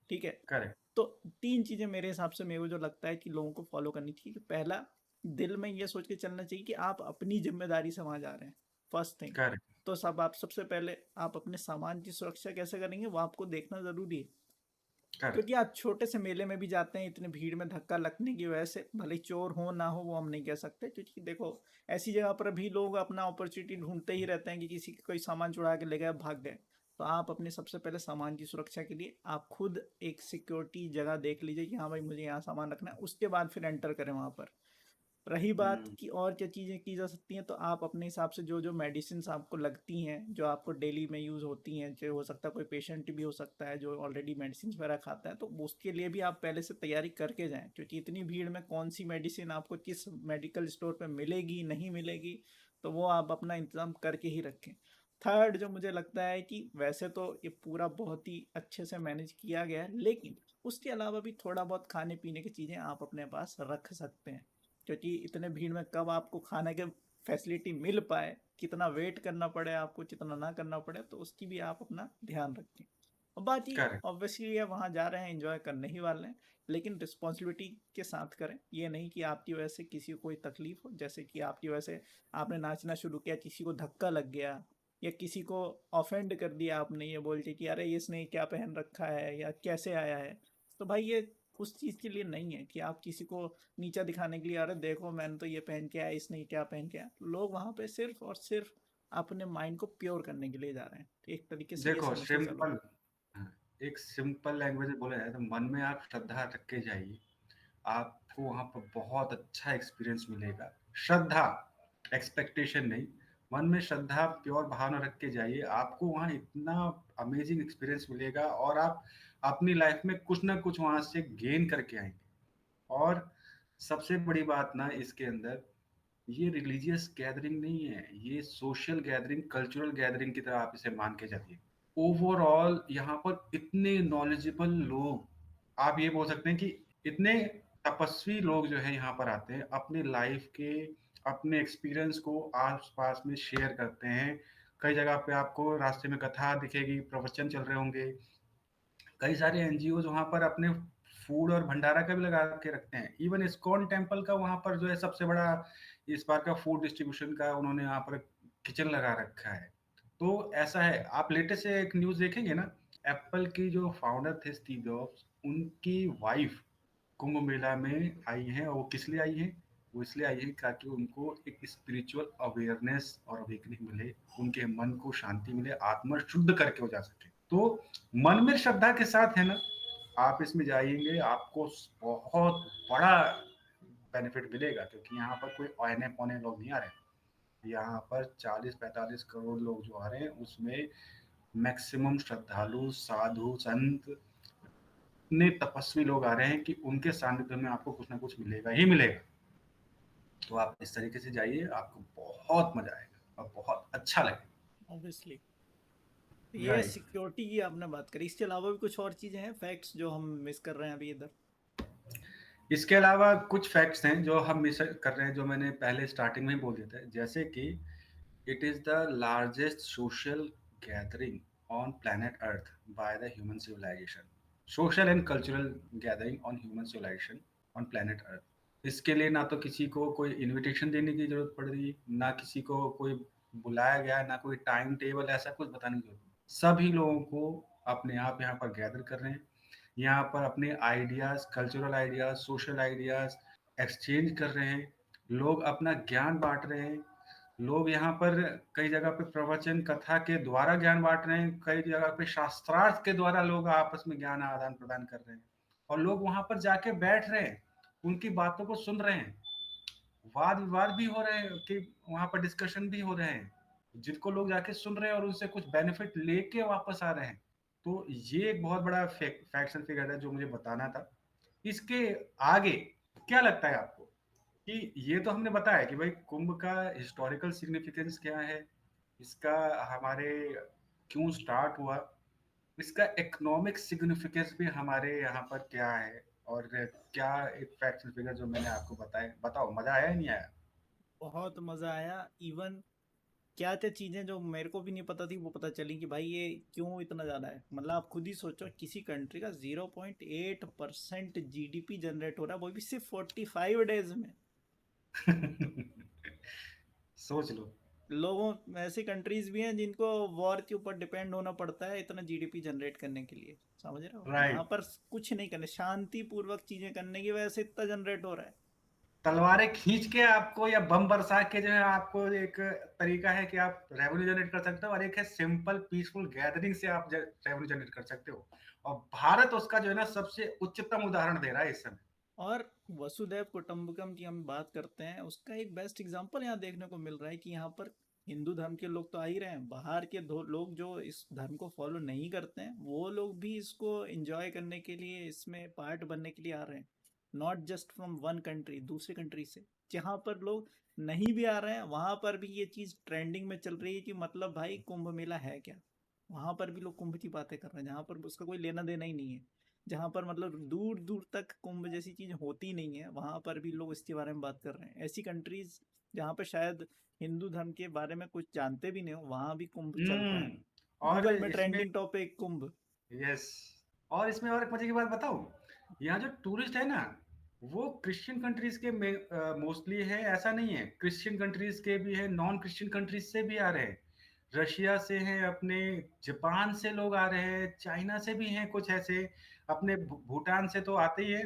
ठीक है। करेक्ट, तो तीन चीज़ें मेरे हिसाब से मेरे को जो लगता है कि लोगों को फॉलो करनी चाहिए कि पहला, दिल में ये सोच के चलना चाहिए कि आप अपनी जिम्मेदारी से वहाँ जा रहे हैं, फर्स्ट थिंग। करेक्ट, तो सब आप सबसे पहले आप अपने सामान की सुरक्षा कैसे करेंगे वो आपको देखना ज़रूरी है। करेक्ट, क्योंकि आप छोटे से मेले में भी जाते हैं, इतनी भीड़ में धक्का लगने की वजह से भले ही चोर हो ना हो वो हम नहीं कह सकते, क्योंकि देखो ऐसी जगह पर भी लोग अपना अपॉर्चुनिटी ढूंढते ही रहते हैं कि किसी का कोई सामान चुरा के ले गए भाग गए। तो आप अपने सबसे पहले सामान की सुरक्षा के लिए आप खुद एक सिक्योरिटी जगह देख लीजिए कि हाँ भाई मुझे यहाँ सामान रखना है, उसके बाद फिर एंटर करें वहाँ पर। रही बात हम्म, कि और क्या चीज़ें की जा सकती हैं, तो आप अपने हिसाब से जो जो मेडिसिन आपको लगती हैं जो आपको डेली में यूज़ होती हैं, जो हो सकता है कोई पेशेंट भी हो सकता है जो ऑलरेडी मेडिसिन वगैरह खाता है, तो उसके लिए भी आप पहले से तैयारी करके जाएं, क्योंकि इतनी भीड़ में कौन सी मेडिसिन आपको किस मेडिकल स्टोर पर मिलेगी नहीं मिलेगी, तो वो आप अपना इंतज़ाम करके ही रखें। थर्ड जो मुझे लगता है कि वैसे तो ये पूरा बहुत ही अच्छे से मैनेज किया गया है, लेकिन उसके अलावा भी थोड़ा बहुत खाने पीने की चीज़ें आप अपने पास रख सकते हैं, क्योंकि इतने भीड़ में कब आपको खाने के फैसिलिटी मिल पाए, कितना वेट करना पड़े आपको, कितना ना करना पड़े, तो उसकी भी आप अपना ध्यान रखें। और बाकी करेक्ट, ऑब्वियसली ये वहाँ जा रहे हैं एंजॉय करने ही वाले हैं, लेकिन रिस्पॉन्सिबिलिटी के साथ करें। ये नहीं कि आपकी वजह से किसी को कोई तकलीफ हो, जैसे कि आपकी वजह से आपने नाचना शुरू किया, किसी को धक्का लग गया या किसी को ऑफेंड कर दिया आपने ये बोल के कि अरे इसने क्या पहन रखा है या कैसे आया है। तो भाई ये उस चीज़ के लिए नहीं है कि आप किसी को नीचा दिखाने के लिए अरे देखो मैंने तो ये पहन के आया, इसने क्या पहन के आया। लोग वहाँ पे सिर्फ और सिर्फ अपने माइंड को प्योर करने के लिए जा रहे हैं, तो एक तरीके से ये देखो समझ के चलो। सिंपल, एक सिंपल लैंग्वेज में बोला जाए तो मन में आप श्रद्धा रख के जाइए, आपको वहाँ पर बहुत अच्छा एक्सपीरियंस मिलेगा। श्रद्धा, एक्सपेक्टेशन नहीं, मन में श्रद्धा, प्योर भावना रख के जाइए, आपको वहाँ इतना अमेजिंग एक्सपीरियंस मिलेगा और आप अपनी लाइफ में कुछ ना कुछ वहाँ से गेन करके आएँगे। और सबसे बड़ी बात ना इसके अंदर, ये रिलीजियस गैदरिंग नहीं है, ये सोशल गैदरिंग, कल्चरल गैदरिंग की तरह आप इसे मान के चलिए। ओवरऑल यहाँ पर इतने नॉलेजेबल लोग, आप ये बोल सकते हैं कि इतने तपस्वी लोग जो है यहाँ पर आते हैं, अपनी लाइफ के, अपने एक्सपीरियंस को आस-पास में शेयर करते हैं। कई जगह पे आपको रास्ते में कथा दिखेगी, प्रवचन चल रहे होंगे। कई सारे एनजीओज़ वहाँ पर अपने फूड और भंडारा का भी लगा के रखते हैं। इवन इस्कॉन टेम्पल का वहाँ पर जो है सबसे बड़ा इस बार का फूड डिस्ट्रीब्यूशन का उन्होंने यहाँ पर किचन लगा रखा है। तो ऐसा है, आप लेटेस्ट एक न्यूज़ देखेंगे ना, एप्पल की जो फाउंडर थे स्टीव जॉब्स, उनकी वाइफ कुंभ मेला में आई हैं और वो किस लिए आई हैं? वो इसलिए आई हैं ताकि उनको एक स्पिरिचुअल अवेयरनेस और अवेकनिंग मिले, उनके मन को शांति मिले, आत्मा शुद्ध करके वो जा सकें। तो मन में श्रद्धा के साथ है ना, आप इसमें जाएँगे, आपको बहुत बड़ा बेनिफिट मिलेगा क्योंकि यहाँ पर कोई औने-पौने लोग नहीं आ रहे हैं। यहाँ पर 40-45 करोड़ लोग जो आ रहे हैं, उसमें मैक्सिमम श्रद्धालु, साधु, संत, इतने तपस्वी लोग आ रहे हैं कि उनके सानिध्य में आपको कुछ ना कुछ मिलेगा ही मिलेगा। तो आप इस तरीके से जाइए, आपको बहुत मज़ा आएगा और बहुत अच्छा लगेगा। ऑब्वियसली। ये राइट। सिक्योरिटी की आपने बात करी, इसके अलावा भी कुछ और चीज़ें हैं, फैक्ट्स जो हम मिस कर रहे हैं अभी इधर? इसके अलावा कुछ फैक्ट्स हैं जो हम मिस कर रहे हैं, जो मैंने पहले स्टार्टिंग में ही बोल दिया था। जैसे कि it is the largest social gathering on planet earth by the human civilization. Social and cultural gathering on human civilization on planet earth. इसके लिए ना तो किसी को कोई इनविटेशन देने की ज़रूरत पड़ रही, ना किसी को कोई बुलाया गया, ना कोई टाइम टेबल ऐसा कुछ बताने की ज़रूरत नहीं। सभी लोगों को अपने आप यहाँ पर गैदर कर रहे हैं। यहाँ पर अपने ideas, cultural ideas, social ideas exchange कर रहे हैं। लोग अपना ज्ञान बाँट रहे हैं। लोग यहाँ पर कई जगह पे प्रवचन, कथा के द्वारा ज्ञान बाँट रहे हैं, कई जगह पे शास्त्रार्थ के द्वारा लोग आपस में ज्ञान आदान-प्रदान कर रहे हैं और लोग वहाँ पर जाके बैठ रहे हैं, उनकी बातों को सुन रहे हैं। वाद-विवाद भी हो रहे हैं कि वहाँ पर डिस्कशन भी हो रहे हैं, जिनको लोग जाके सुन रहे हैं और उनसे कुछ बेनिफिट लेके वापस आ रहे हैं। तो ये एक बहुत बड़ा फैक्ट्स एंड फिगर है जो मुझे बताना था। इसके आगे क्या लगता है आपको कि ये तो हमने बताया कि भाई कुंभ का हिस्टोरिकल सिग्निफिकेंस क्या है, इसका हमारे क्यों स्टार्ट हुआ, इसका इकोनॉमिक सिग्निफिकेंस भी हमारे यहाँ पर क्या है और क्या एक फैक्ट्स एंड फिगर जो मैंने आपको बताए, बताओ मजा आया या नहीं आया? बहुत मज़ा आया। इवन क्या क्या चीज़ें जो मेरे को भी नहीं पता थी वो पता चली कि भाई ये क्यों इतना ज़्यादा है। मतलब आप खुद ही सोचो, किसी कंट्री का 0.8% जीडीपी जनरेट हो रहा है, वो भी सिर्फ 45 डेज में। सोच लो। लोगों, ऐसी कंट्रीज भी हैं जिनको वॉर के ऊपर डिपेंड होना पड़ता है इतना जीडीपी जनरेट करने के लिए। समझ रहे हो, यहाँ राइट। पर कुछ नहीं करने, शांति पूर्वक चीजें करने की वजह से इतना जनरेट हो रहा है। तलवारें खींच के आपको या बम बरसा के जो है आपको एक तरीका है कि आप रेवेन्यू जनरेट कर सकते हो और एक है सिंपल पीसफुल गैदरिंग से आप रेवेन्यू जनरेट कर सकते हो। और भारत उसका जो है ना सबसे उच्चतम उदाहरण दे रहा है इस समय। और वसुधैव कुटुंबकम की हम बात करते हैं, उसका एक बेस्ट एग्जांपल यहाँ देखने को मिल रहा है कि यहाँ पर हिंदू धर्म के लोग तो आ ही रहे हैं, बाहर के दो लोग जो इस धर्म को फॉलो नहीं करते हैं वो लोग भी इसको एंजॉय करने के लिए, इसमें पार्ट बनने के लिए आ रहे हैं। Not just from one country, दूसरी कंट्री से। जहाँ पर लोग नहीं भी आ रहे हैं वहाँ पर भी ये चीज़ ट्रेंडिंग में चल रही है कि मतलब भाई कुंभ मेला है क्या। वहाँ पर भी लोग कुंभ की बातें कर रहे हैं जहाँ पर उसका कोई लेना देना ही नहीं है। जहाँ पर मतलब दूर दूर तक कुंभ जैसी चीज़ होती नहीं है, वहाँ पर भी लोग इसके बारे में बात कर रहे हैं। ऐसी कंट्रीज जहाँ पर शायद हिंदू धर्म के बारे में कुछ जानते भी नहीं हो, वहाँ भी कुंभ चल रहा है। और गूगल में इसमें ट्रेंडिंग टॉपिक कुंभ। यस, और इसमें और एक मजे की बात बताऊं, यहाँ जो टूरिस्ट है ना, वो क्रिश्चियन कंट्रीज के मोस्टली है, ऐसा नहीं है, क्रिश्चियन कंट्रीज के भी है, नॉन क्रिश्चियन कंट्रीज से भी आ रहे हैं। रशिया से हैं अपने, जापान से लोग आ रहे हैं, चाइना से भी हैं कुछ ऐसे, अपने भूटान से तो आते ही है,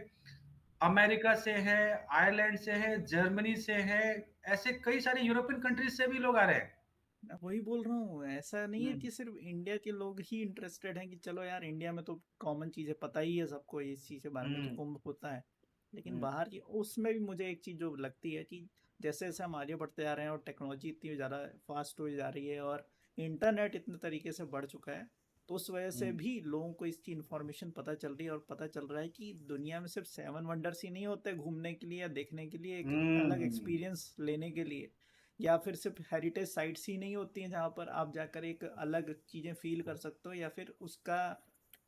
अमेरिका से है, आयरलैंड से है, जर्मनी से है, ऐसे कई सारे यूरोपियन कंट्रीज से भी लोग आ रहे हैं। मैं वही बोल रहा हूँ, ऐसा नहीं है हम्म। कि सिर्फ इंडिया के लोग ही इंटरेस्टेड हैं कि चलो यार इंडिया में तो कॉमन चीज़ है, पता ही है सबको इस चीज़ के बारे में कि हम्म। कुंभ होता है। लेकिन हम्म। बाहर की उसमें भी मुझे एक चीज़ जो लगती है कि जैसे-जैसे हम आगे बढ़ते जा रहे हैं और टेक्नोलॉजी इतनी ज़्यादा फास्ट होती जा रही है और इंटरनेट इतने तरीके से बढ़ चुका है, तो उस वजह से हुँ। भी लोगों को इसकी इन्फॉर्मेशन पता चल रही है और पता चल रहा है कि दुनिया में सिर्फ 7 वंडर्स ही नहीं होते घूमने के लिए या देखने के लिए, एक अलग हुँ। एक्सपीरियंस लेने के लिए, या फिर सिर्फ हेरिटेज साइट्स ही नहीं होती हैं जहाँ पर आप जाकर एक अलग चीज़ें फ़ील कर सकते हो या फिर उसका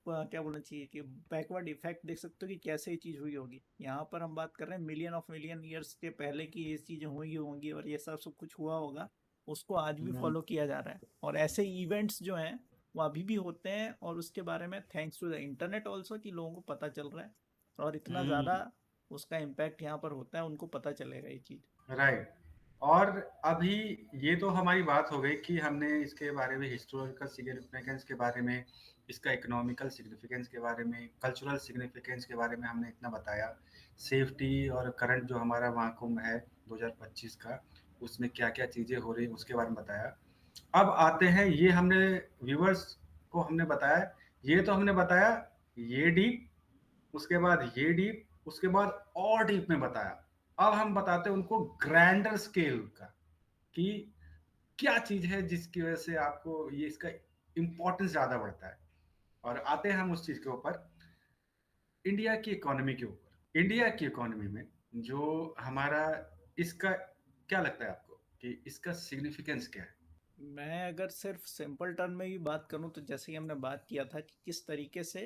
क्या बोलना चाहिए कि बैकवर्ड इफेक्ट देख सकते हो कि कैसे ये चीज़ हुई होगी। यहाँ पर हम बात कर रहे हैं मिलियन ऑफ मिलियन ईयर्स के पहले की ये चीज़ें हुई होंगी और ये सब सब कुछ हुआ होगा, उसको आज भी हुँ। फॉलो किया जा रहा है और ऐसे इवेंट्स जो हैं वो अभी भी होते हैं और उसके बारे में thanks to the internet also कि लोगों को पता चल रहा है और इतना ज़्यादा हुँ। उसका इम्पैक्ट यहाँ पर होता है, उनको पता चलेगा ये चीज़। राइट। और अभी ये तो हमारी बात हो गई कि हमने इसके बारे में हिस्टोरिकल सिग्निफिकेंस के बारे में, इसका इकोनॉमिकल सिग्निफिकेंस के बारे में, कल्चरल सिग्निफिकेंस के बारे में हमने इतना बताया। सेफ्टी और करंट जो हमारा महाकुंभ है 2025 का, उसमें क्या-क्या चीज़ें हो रही हैं उसके बारे में बताया। अब आते हैं, ये हमने व्यूअर्स को हमने बताया, ये तो हमने बताया ये डीप, उसके बाद ये डीप, उसके बाद और डीप में बताया। अब हम बताते हैं उनको ग्रैंडर स्केल का, कि क्या चीज है जिसकी वजह से आपको ये इसका इंपॉर्टेंस ज्यादा बढ़ता है। और आते हैं हम उस चीज के ऊपर, इंडिया की इकोनॉमी के ऊपर। इंडिया की इकोनॉमी में जो हमारा, इसका क्या लगता है आपको कि इसका सिग्निफिकेंस क्या है? मैं अगर सिर्फ सिंपल टर्म में भी बात करूं तो जैसे ही हमने बात किया था कि किस तरीके से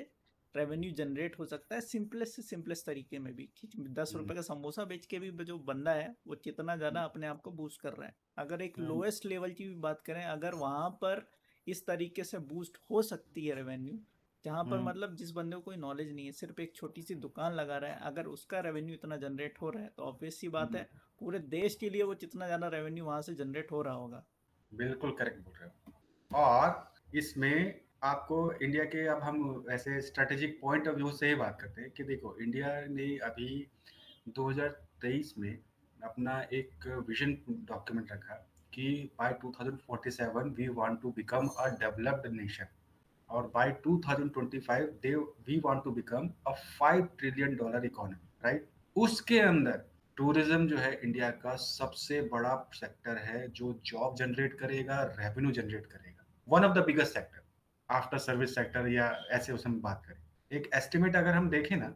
रेवेन्यू जनरेट हो सकता है सिंपलेस्ट से सिंपलेस्ट तरीके में भी, कि 10 रुपए हम्म। का समोसा बेच के भी जो बंदा है वो कितना ज़्यादा अपने आप को बूस्ट कर रहा है। अगर एक हम्म। लोएस्ट लेवल की भी बात करें, अगर वहाँ पर इस तरीके से बूस्ट हो सकती है रेवेन्यू, जहाँ पर हम्म। मतलब जिस बंदे को कोई नॉलेज नहीं है, सिर्फ एक छोटी सी दुकान लगा रहा है, अगर उसका रेवेन्यू इतना जनरेट हो रहा है तो ऑब्वियस सी बात हम्म। है पूरे देश के लिए वो जितना ज़्यादा रेवेन्यू वहाँ से जनरेट हो रहा होगा। बिल्कुल करेक्ट बोल रहे हो। और इसमें आपको इंडिया के, अब हम ऐसे स्ट्रेटेजिक पॉइंट ऑफ व्यू से ही बात करते हैं कि देखो, इंडिया ने अभी 2023 में अपना एक विजन डॉक्यूमेंट रखा कि by 2047 we want to become a developed nation, और by 2025 they we want to become a $5 trillion economy, right? उसके अंदर टूरिज्म जो है इंडिया का सबसे बड़ा सेक्टर है, जो जॉब जनरेट करेगा, रेवेन्यू जनरेट करेगा, one of the biggest sector after service sector, या ऐसे उसमें बात करें। एक एस्टिमेट अगर हम देखें ना,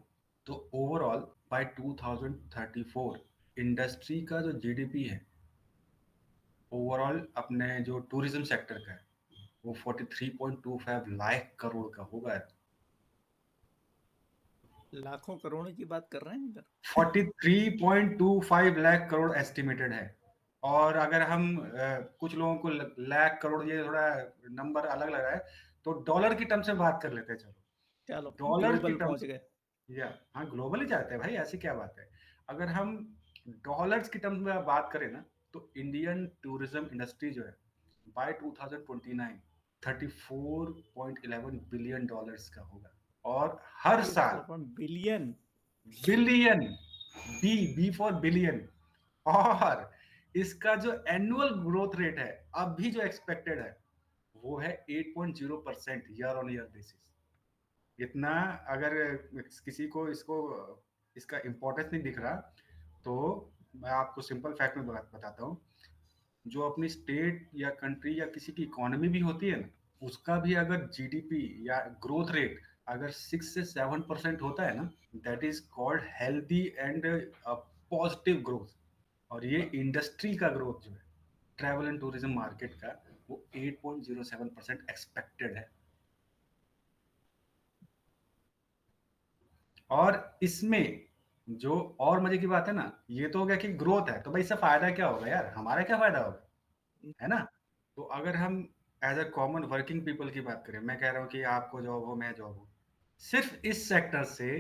तो ओवरऑल बाय 2034 इंडस्ट्री का जो जीडीपी है ओवरऑल अपने जो टूरिज्म सेक्टर का है, वो 43.25 लाख करोड़ का होगा। लाखों करोड़ों की बात कर रहे हैं इधर। 43.25 लाख करोड़ एस्टिमेटेड है। और अगर हम कुछ लोगों को लाख करोड़ ये थोड़ा नंबर अलग लग रहा है, तो डॉलर की टर्म्स में बात कर लेते हैं, चलो। चलो डॉलर की ग्लोबल पहुंच टर्म्स, गए। या हाँ, ग्लोबली जाते हैं भाई, ऐसी क्या बात है। अगर हम डॉलर्स की टर्म्स में बात करें ना, तो इंडियन टूरिज्म इंडस्ट्री जो है बाय 2029 $34.11 बिलियन का होगा। और हर साल 34 billion. Billion, B for billion. और इसका जो एनुअल ग्रोथ रेट है अभी जो एक्सपेक्टेड है, वो है 8.0% ईयर ऑन ईयर बेसिस। इतना, अगर किसी को इसको इसका इंपॉर्टेंस नहीं दिख रहा, तो मैं आपको सिंपल फैक्ट में बताता हूँ। जो अपनी स्टेट या कंट्री या किसी की इकोनॉमी भी होती है ना, उसका भी अगर जीडीपी या ग्रोथ रेट अगर 6 से 7% होता है ना, that is called healthy and positive growth. और ये इंडस्ट्री का ग्रोथ जो है, ट्रैवल एंड टूरिज्म मार्केट का, वो 8.07% एक्सपेक्टेड है। और इसमें जो और मजे की बात है ना, ये तो हो गया कि ग्रोथ है, तो भाई इससे फायदा क्या होगा यार, हमारा क्या फायदा होगा, है ना? तो अगर हम as a common working people की बात करें, मैं कह रहा हूँ कि आपको जॉब हो, मैं जॉब हो, सिर्फ इस सेक्टर से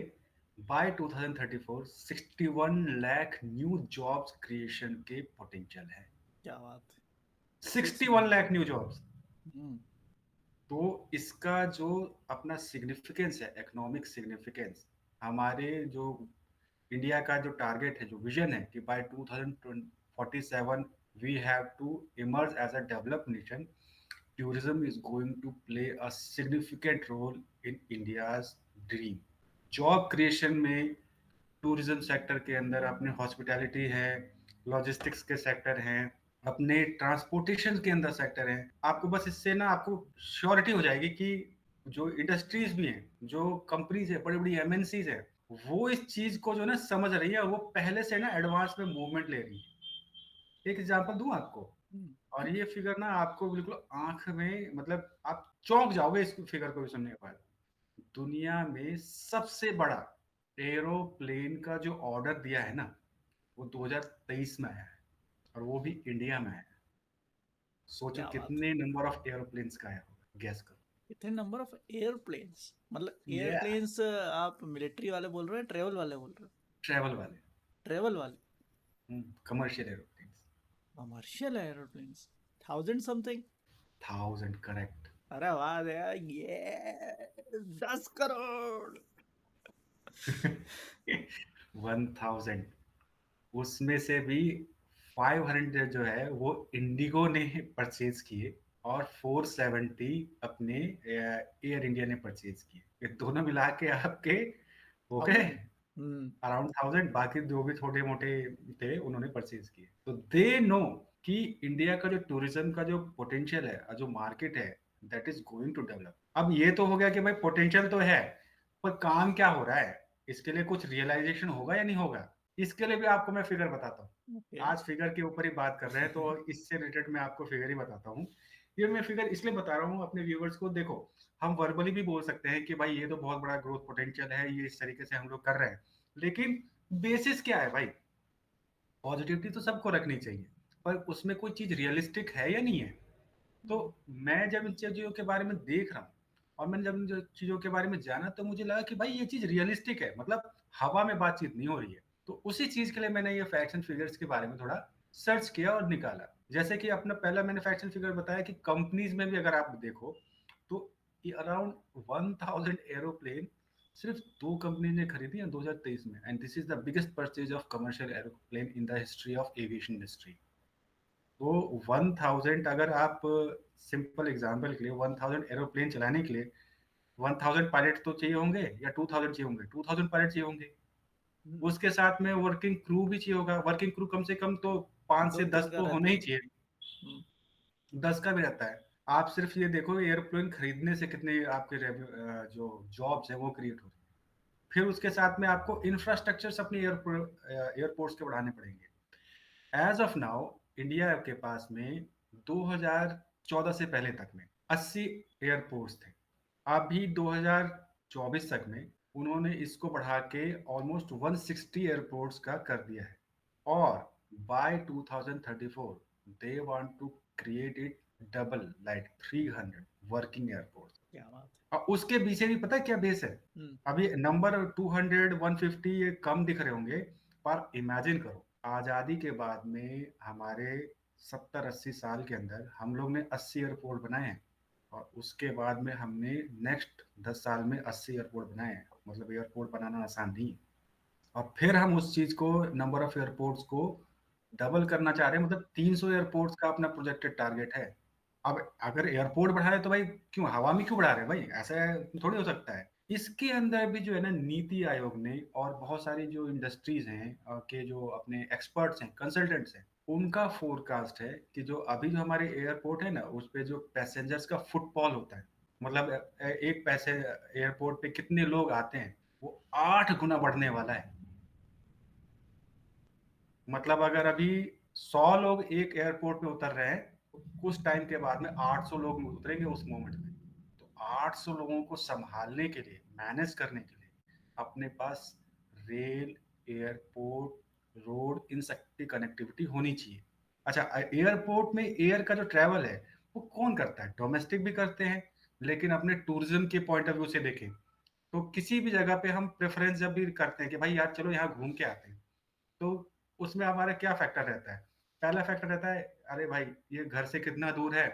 by 2034 61 lakh new jobs creation के पोटेंशियल है। क्या बात है। Six 61 lakh new jobs. Hmm. तो इसका जो अपना सिग्निफिकेंस है, इकोनॉमिक सिग्निफिकेंस, हमारे जो इंडिया का जो टारगेट है, जो विजन है कि by 2047 we have to emerge as a developed nation, tourism is going to play a significant role in India's dream. Job creation में टूरिज्म सेक्टर के अंदर अपने हॉस्पिटैलिटी है, लॉजिस्टिक्स के सेक्टर हैं, अपने ट्रांसपोर्टेशन के अंदर सेक्टर हैं। आपको बस इससे ना आपको श्योरिटी हो जाएगी कि जो इंडस्ट्रीज भी हैं, जो कंपनीज है, बड़ी बड़ी एमएनसीज है, वो इस चीज को जो ना समझ रही है और वो पहले से ना एडवांस में मूवमेंट ले रही है। एक एग्जांपल दूं आपको, हुँ, और ये फिगर ना आपको बिल्कुल आंख में, मतलब आप चौंक जाओगे इस फिगर को भी सुनने के बाद। दुनिया में सबसे बड़ा एरोप्लेन का जो ऑर्डर दिया है ना, वो 2023 में आया है, और वो भी इंडिया में आया है। सोचो क्या बात है! कितने नंबर ऑफ एरोप्लेन्स का आया होगा, गैस करो। इतने नंबर ऑफ एयरप्लेन्स, मतलब ये एयरप्लेन्स आप मिलिट्री वाले बोल रहे हो, ट्रैवल वाले बोल रहे हो? ट्रेवल वाले, ट्रैवल वाले, commercial aeroplanes. Commercial airplanes, 1000 something. 1000, correct. अरे वाह यार, ये 10 करोड़। 1000, उसमें से भी 500 जो है वो इंडिगो ने परचेज किए, और 470 अपने एयर इंडिया ने परचेज किए। ये दोनों मिला के आपके हो गए 1000। हुँ, अराउंड 1000। बाकी जो भी छोटे मोटे थे उन्होंने परचेज किए। तो दे नो कि इंडिया का जो टूरिज्म का जो पोटेंशियल है, जो मार्केट है, that is going to develop. अब ये तो हो गया कि भाई पोटेंशियल तो है, पर काम क्या हो रहा है, इसके लिए कुछ रियलाइजेशन होगा या नहीं होगा। इसके लिए भी आपको मैं फिगर बताता हूँ। ओके। आज फिगर के ऊपर ही बात कर रहे हैं, तो इससे रिलेटेड मैं आपको फिगर ही बताता हूँ। ये मैं फिगर इसलिए बता रहा हूँ अपने व्यूवर्स को। देखो, हम वर्बली भी बोल सकते हैं कि भाई ये तो बहुत बड़ा ग्रोथ पोटेंशियल है, ये इस तरीके से हम लोग कर रहे हैं, लेकिन बेसिस क्या है भाई। पॉजिटिविटी तो सबको रखनी चाहिए, पर उसमें कोई चीज रियलिस्टिक है या नहीं है। तो मैं जब इन चीजों के बारे में देख रहा हूँ, और मैंने जब इन चीजों के बारे में जाना, तो मुझे लगा कि भाई ये चीज रियलिस्टिक है, मतलब हवा में बातचीत नहीं हो रही है। तो उसी चीज के लिए मैंने ये फैक्ट्स एंड फिगर्स के बारे में थोड़ा सर्च किया और निकाला। जैसे कि अपना पहला मैंने फैक्ट्स एंड फिगर बताया कि कंपनीज में भी अगर आप देखो, तो अराउंड 1000 एरोप्लेन सिर्फ 2 कंपनी ने खरीदी है 2023 में, and this is the biggest purchase of commercial aeroplane in the history of aviation industry. तो 1000, अगर आप सिंपल एग्जांपल के लिए 1000 एरोप्लेन चलाने के लिए 1000 पायलट तो चाहिए होंगे, या 2000 चाहिए होंगे, 2000 पायलट चाहिए होंगे। हुँ, उसके साथ में वर्किंग क्रू भी चाहिए होगा। वर्किंग क्रू कम से कम तो 5 से 10 2-3 का तो रहता होने ही ही है। चाहिए। हुँ, 10 का भी रहता है। आप सिर्फ ये देखो एरोप्लेन खरीदने से कितने आपके जो जॉब्स है वो क्रिएट हो रही है। फिर उसके साथ में आपको इंफ्रास्ट्रक्चर अपने एयरपोर्ट्स के बढ़ाने पड़ेंगे। एज ऑफ नाउ इंडिया के पास में 2014 से पहले तक में 80 एयरपोर्ट्स थे। अभी 2024 तक में उन्होंने इसको बढ़ा के ऑलमोस्ट 160 एयरपोर्ट्स का कर दिया है। और by 2034 they want to create it double, like 300 working airports. क्या बात और उसके पीछे भी पता है क्या बेस है। है! हुँ, अभी नंबर 200 150 ये कम दिख रहे होंगे, पर इमेजिन करो आजादी के बाद में हमारे 70-80 साल के अंदर हम लोग ने 80 एयरपोर्ट बनाए हैं, और उसके बाद में हमने नेक्स्ट 10 साल में 80 एयरपोर्ट बनाए हैं। मतलब एयरपोर्ट बनाना आसान नहीं है, और फिर हम उस चीज को, नंबर ऑफ एयरपोर्ट्स को डबल करना चाह रहे हैं। मतलब 300 एयरपोर्ट्स का अपना प्रोजेक्टेड टारगेट है। अब अगर एयरपोर्ट बढ़ा रहे तो भाई क्यों हवा में क्यों बढ़ा रहे हैं भाई, ऐसा थोड़ी हो सकता है। इसके अंदर भी जो है ना, नीति आयोग ने और बहुत सारी जो इंडस्ट्रीज हैं के जो अपने एक्सपर्ट्स हैं, कंसल्टेंट्स हैं, उनका फोरकास्ट है कि जो अभी जो हमारे एयरपोर्ट है ना, उस पे जो पैसेंजर्स का फुटफॉल होता है, मतलब एक पैसे एयरपोर्ट पे कितने लोग आते हैं, वो 8 गुना बढ़ने वाला है। मतलब अगर अभी 100 लोग एक एयरपोर्ट पे उतर रहे हैं, तो कुछ टाइम के बाद में 800 लोग उतरेंगे उस मोमेंट में। तो 800 लोगों को संभालने के लिए, मैनेज करने के लिए अपने पास रेल, एयरपोर्ट, रोड, इन सब की कनेक्टिविटी होनी चाहिए। अच्छा, एयरपोर्ट में एयर का जो ट्रैवल है वो कौन करता है? डोमेस्टिक भी करते हैं, लेकिन अपने टूरिज्म के पॉइंट ऑफ व्यू से देखें तो किसी भी जगह पे हम प्रेफरेंस जब भी करते हैं कि भाई यार चलो यहाँ घूम के आते हैं, तो उसमें हमारा क्या फैक्टर रहता है? पहला फैक्टर रहता है अरे भाई ये घर से कितना दूर है।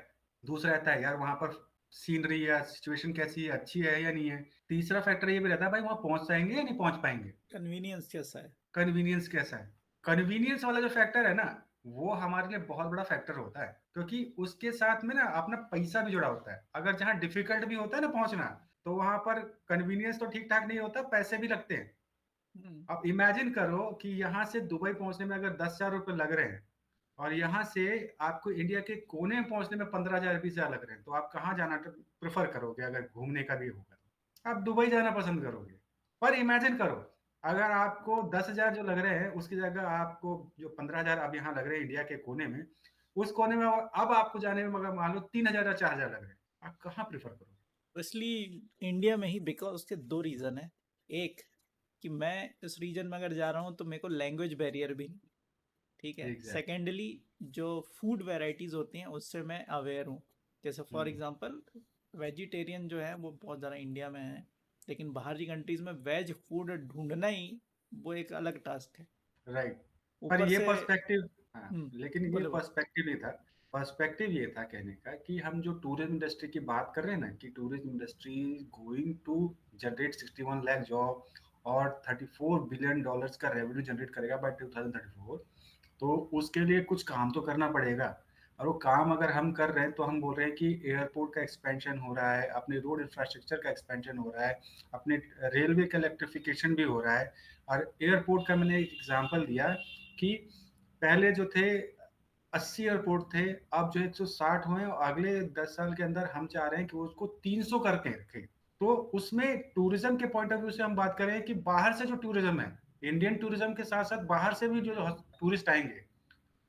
दूसरा रहता है यार वहां पर सीनरी या सिचुएशन कैसी है, अच्छी है या नहीं है। तीसरा फैक्टर ये भी रहता है भाई वहां पहुंच जाएंगे या नहीं पहुंच पाएंगे, कन्वीनियंस कैसा है? कन्वीनियंस कैसा है। कन्वीनियंस वाला जो फैक्टर है ना, वो हमारे लिए बहुत बड़ा फैक्टर होता है, क्योंकि उसके साथ में ना अपना पैसा भी जुड़ा होता है। अगर जहाँ डिफिकल्ट भी होता है ना पहुंचना, तो वहां पर कन्वीनियंस तो ठीक ठाक नहीं होता, पैसे भी लगते हैं। हुँ, अब इमेजिन करो कि यहाँ से दुबई पहुँचने में अगर 10,000 रुपए लग रहे हैं और यहाँ से आपको इंडिया के कोने में पहुँचने में 15,000 20,000 लग रहे हैं, तो आप कहाँ जाना प्रेफ़र करोगे अगर घूमने का भी होगा तो? आप दुबई जाना पसंद करोगे। पर इमेजिन करो, अगर आपको 10,000 जो लग रहे हैं, उसकी जगह आपको जो 15,000 अब यहाँ लग रहे हैं इंडिया के कोने में, उस कोने में अब आपको जाने में अगर मान लो 3,000 या 4,000 लग रहे हैं, आप कहाँ प्रेफ़र करोगे? इसलिए इंडिया में ही बिकॉज़ उसके 2 रीज़न हैं। एक कि मैं इस रीजन में अगर जा रहा हूँ तो मेरे को लैंग्वेज बैरियर भी नहीं, ठीक है। एग्ज़ैक्टली। सेकेंडली जो फूड वैरायटीज़ होती हैं उससे मैं अवेयर हूँ। जैसे फॉर हुँ, एग्जांपल वेजिटेरियन जो है वो बहुत ज़्यादा इंडिया में है, लेकिन बाहरी कंट्रीज़ में वेज फूड ढूंढना ही वो एक अलग टास्क है। राइट। पर ऊपर ये से पर्सपेक्टिव हाँ, लेकिन ये बोले बोले। पर्सपेक्टिव नहीं था। पर्सपेक्टिव ये था कहने का कि हम जो टूरिज़्म इंडस्ट्री की बात कर रहे हैं ना कि tourism industry going to generate 61 lakh job और $34 बिलियन डॉलर्स का रेवेन्यू जनरेट करेगा बाय 2034। तो उसके लिए कुछ काम तो करना पड़ेगा और वो काम अगर हम कर रहे हैं तो हम बोल रहे हैं कि एयरपोर्ट का एक्सपेंशन हो रहा है, अपने रोड इंफ्रास्ट्रक्चर का एक्सपेंशन हो रहा है, अपने रेलवे का इलेक्ट्रिफिकेशन भी हो रहा है। और एयरपोर्ट का मैंने एक एग्जांपल दिया कि पहले जो थे 80 एयरपोर्ट थे, अब जो 160 हुए और अगले 10 साल के अंदर हम चाह रहे हैं कि उसको 300 करके रखें। तो उसमें टूरिज्म के पॉइंट ऑफ व्यू से हम बात करें कि बाहर से जो टूरिज्म है, इंडियन टूरिज्म के साथ साथ बाहर से भी जो टूरिस्ट आएंगे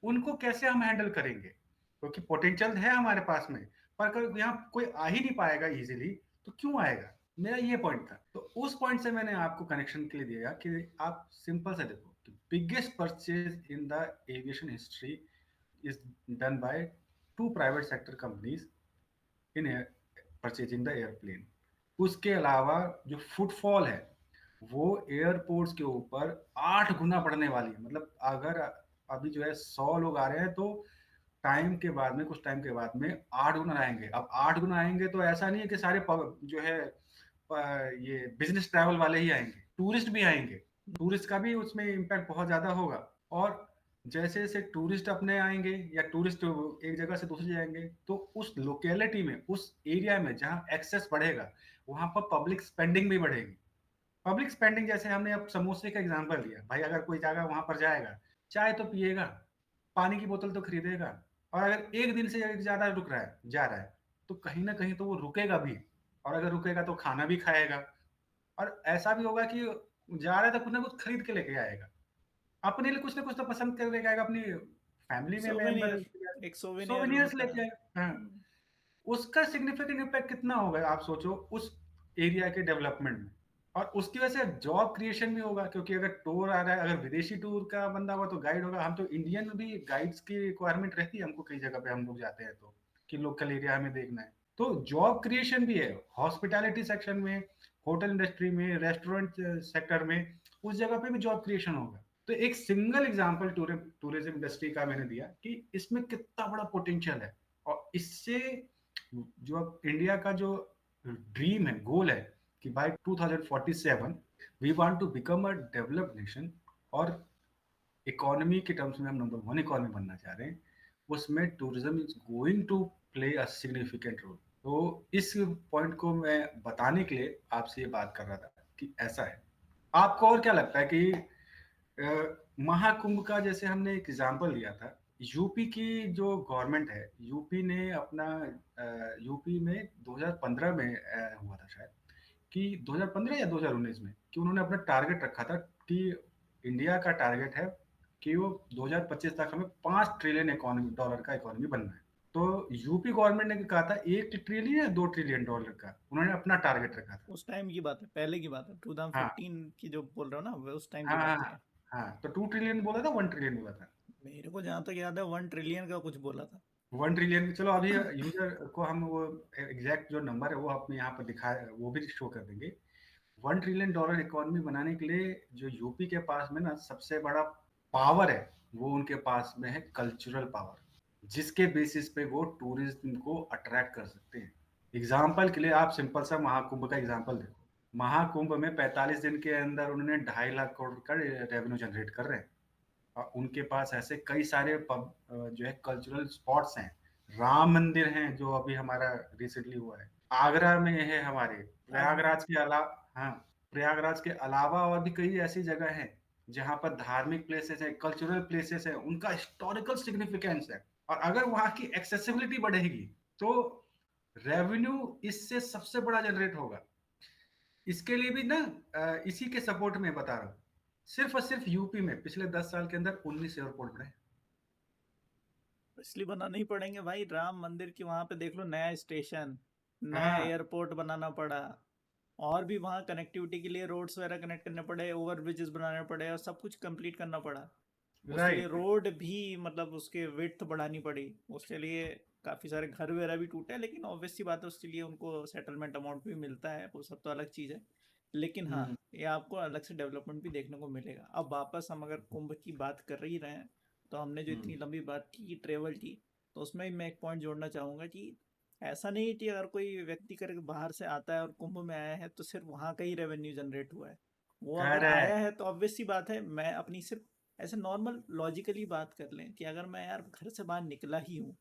उनको कैसे हम हैंडल करेंगे, क्योंकि पोटेंशियल है हमारे पास में, पर अगर यहाँ कोई आ ही नहीं पाएगा इजीली तो क्यों आएगा। मेरा ये पॉइंट था, तो उस पॉइंट से मैंने आपको कनेक्शन के लिए दिया कि आप सिंपल से देखो कि biggest purchase in the aviation history is done by two private sector companies in purchasing the airplane. उसके अलावा जो फुटफॉल है वो एयरपोर्ट्स के ऊपर 8 गुना बढ़ने वाली है। मतलब अगर अभी जो है 100 लोग आ रहे हैं तो टाइम के बाद में कुछ टाइम के बाद में 8 गुना आएंगे। अब 8 गुना आएंगे तो ऐसा नहीं है कि सारे जो है ये बिजनेस ट्रैवल वाले ही आएंगे, टूरिस्ट भी आएंगे। टूरिस्ट का भी उसमें इम्पैक्ट बहुत ज्यादा होगा। और जैसे जैसे टूरिस्ट अपने आएंगे या टूरिस्ट एक जगह से दूसरी जाएंगे तो उस लोकेलिटी में उस एरिया में जहाँ एक्सेस बढ़ेगा वहां पर पब्लिक स्पेंडिंग भी बढ़ेगी। पब्लिक स्पेंडिंग जैसे हमने अब समोसे का एग्जांपल दिया, भाई अगर कोई जगह वहां पर जाएगा चाय तो पिएगा, पानी की बोतल तो खरीदेगा, और अगर एक दिन से ज्यादा रुक रहा है जा रहा है तो कहीं ना कहीं तो वो रुकेगा भी, और अगर रुकेगा तो खाना भी खाएगा। और ऐसा भी होगा कि जा रहा है तो कुछ ना कुछ खरीद के लेके आएगा, अपने लिए कुछ ना कुछ तो पसंद कर लेके आएगा, अपनी फैमिली में मेंबर सोवेनियर, एक सोवेनियर सोवेनियर्स होता है। लेके आएगा। हाँ, उसका सिग्निफिकेंट इम्पैक्ट कितना होगा आप सोचो उस एरिया के डेवलपमेंट में। और उसकी वजह से जॉब क्रिएशन भी होगा, क्योंकि अगर टूर आ रहा है, अगर विदेशी टूर का बंदा होगा तो गाइड होगा। हम तो इंडियन भी गाइड्स की रिक्वायरमेंट रहती है हमको, कई जगह पे हम लोग जाते हैं तो कि लोकल एरिया हमें देखना है। तो जॉब क्रिएशन भी है हॉस्पिटैलिटी सेक्शन में, होटल इंडस्ट्री में, रेस्टोरेंट सेक्टर में, उस जगह पे भी जॉब क्रिएशन होगा। तो एक सिंगल एग्जांपल टूरिज्म इंडस्ट्री का मैंने दिया कि इसमें कितना बड़ा पोटेंशियल है। और इससे जो अब इंडिया का जो ड्रीम है, गोल है कि by 2047 we want to become a developed nation, और इकोनॉमी के टर्म्स में हम नंबर 1 इकोनॉमी बनना चाह रहे हैं, उसमें tourism is going to play a significant role. तो इस पॉइंट को मैं बताने के लिए आपसे ये बात कर रहा था कि ऐसा है। आपको और क्या लगता है कि महाकुंभ का जैसे हमने एक एग्जांपल लिया था, यूपी की जो गवर्नमेंट है, यूपी ने अपना यूपी में 2015 में हुआ था शायद, कि 2015 या 2019 में कि उन्होंने अपना टारगेट रखा था कि इंडिया का टारगेट है कि वो 2025 तक हमें 5 ट्रिलियन इकोनॉमी डॉलर का इकोनॉमी बनना है। तो यूपी गवर्नमेंट ने कहा था 1 ट्रिलियन या 2 ट्रिलियन डॉलर का उन्होंने अपना टारगेट रखा था। उस टाइम की बात है, पहले की बात है, हाँ 2015 की जो बोल रहे हो ना, वो उस टाइम की हाँ हाँ बात हाँ है। हाँ, तो 2 ट्रिलियन बोला था, 1 ट्रिलियन बोला था। मेरे को जहाँ तक याद है 1 ट्रिलियन का कुछ बोला था। 1 ट्रिलियन, चलो अभी यूजर को हम वो एग्जैक्ट जो नंबर है वो अपने यहाँ पर दिखा, वो भी शो कर देंगे। 1 ट्रिलियन डॉलर इकोनॉमी बनाने के लिए जो यूपी के पास में ना सबसे बड़ा पावर है, वो उनके पास में है कल्चरल पावर, जिसके बेसिस पे वो टूरिज्म को अट्रैक्ट कर सकते हैं। एग्जाम्पल के लिए आप सिंपल सा महाकुंभ का एग्जाम्पल देखो। महाकुंभ में 45 दिन के अंदर उन्होंने 2.5 लाख करोड़ का रेवेन्यू जनरेट कर रहे हैं। उनके पास ऐसे कई सारे जो है कल्चरल स्पॉट्स हैं। राम मंदिर है जो अभी हमारा रिसेंटली हुआ है, आगरा में है हमारे, ताजमहल। प्रयागराज के अलावा, हाँ, प्रयागराज के अलावा और भी कई ऐसी जगह हैं जहाँ पर धार्मिक प्लेसेस हैं, कल्चरल प्लेसेस हैं, उनका हिस्टोरिकल सिग्निफिकेंस है। और अगर वहाँ की एक्सेसिबिलिटी बढ़ेगी तो रेवेन्यू इससे सबसे बड़ा जनरेट होगा। इसके लिए भी ना इसी के सपोर्ट में बता रहा हूँ, सिर्फ और सिर्फ यूपी में पिछले 10 साल के अंदर 19 एयरपोर्ट बने। इसलिए बनाने ही पड़ेंगे भाई, राम मंदिर की वहां पे देख लो, नया स्टेशन, नया हाँ। एयरपोर्ट बनाना पड़ा, और भी वहाँ कनेक्टिविटी के लिए रोड्स वगैरह कनेक्ट करने पड़े, ओवर ब्रिजेस बनाने पड़े, और सब कुछ कंप्लीट करना पड़ा। उसके लिए राइट। रोड भी मतलब उसके विड्थ बढ़ानी पड़ी, उसके लिए काफ़ी सारे घर वगैरह भी टूटे, लेकिन ऑब्वियस सी बात है उसके लिए उनको सेटलमेंट अमाउंट भी मिलता है, वो सब तो अलग चीज़ है। लेकिन हाँ, हम्म। ये आपको अलग से डेवलपमेंट भी देखने को मिलेगा। अब वापस हम अगर कुंभ की बात कर ही रहे हैं, तो हमने जो हम्म। इतनी लंबी बात की ट्रेवल की, तो उसमें भी मैं एक पॉइंट जोड़ना चाहूँगा कि ऐसा नहीं है कि अगर कोई व्यक्ति करके बाहर से आता है और कुंभ में आया है तो सिर्फ वहाँ का ही रेवेन्यू जनरेट हुआ है। वो अगर आया करेक्ट। है तो ऑब्वियस सी बात है, मैं अपनी सिर्फ ऐसे नॉर्मल लॉजिकली बात कर लें कि अगर मैं यार घर से बाहर निकला ही हूँ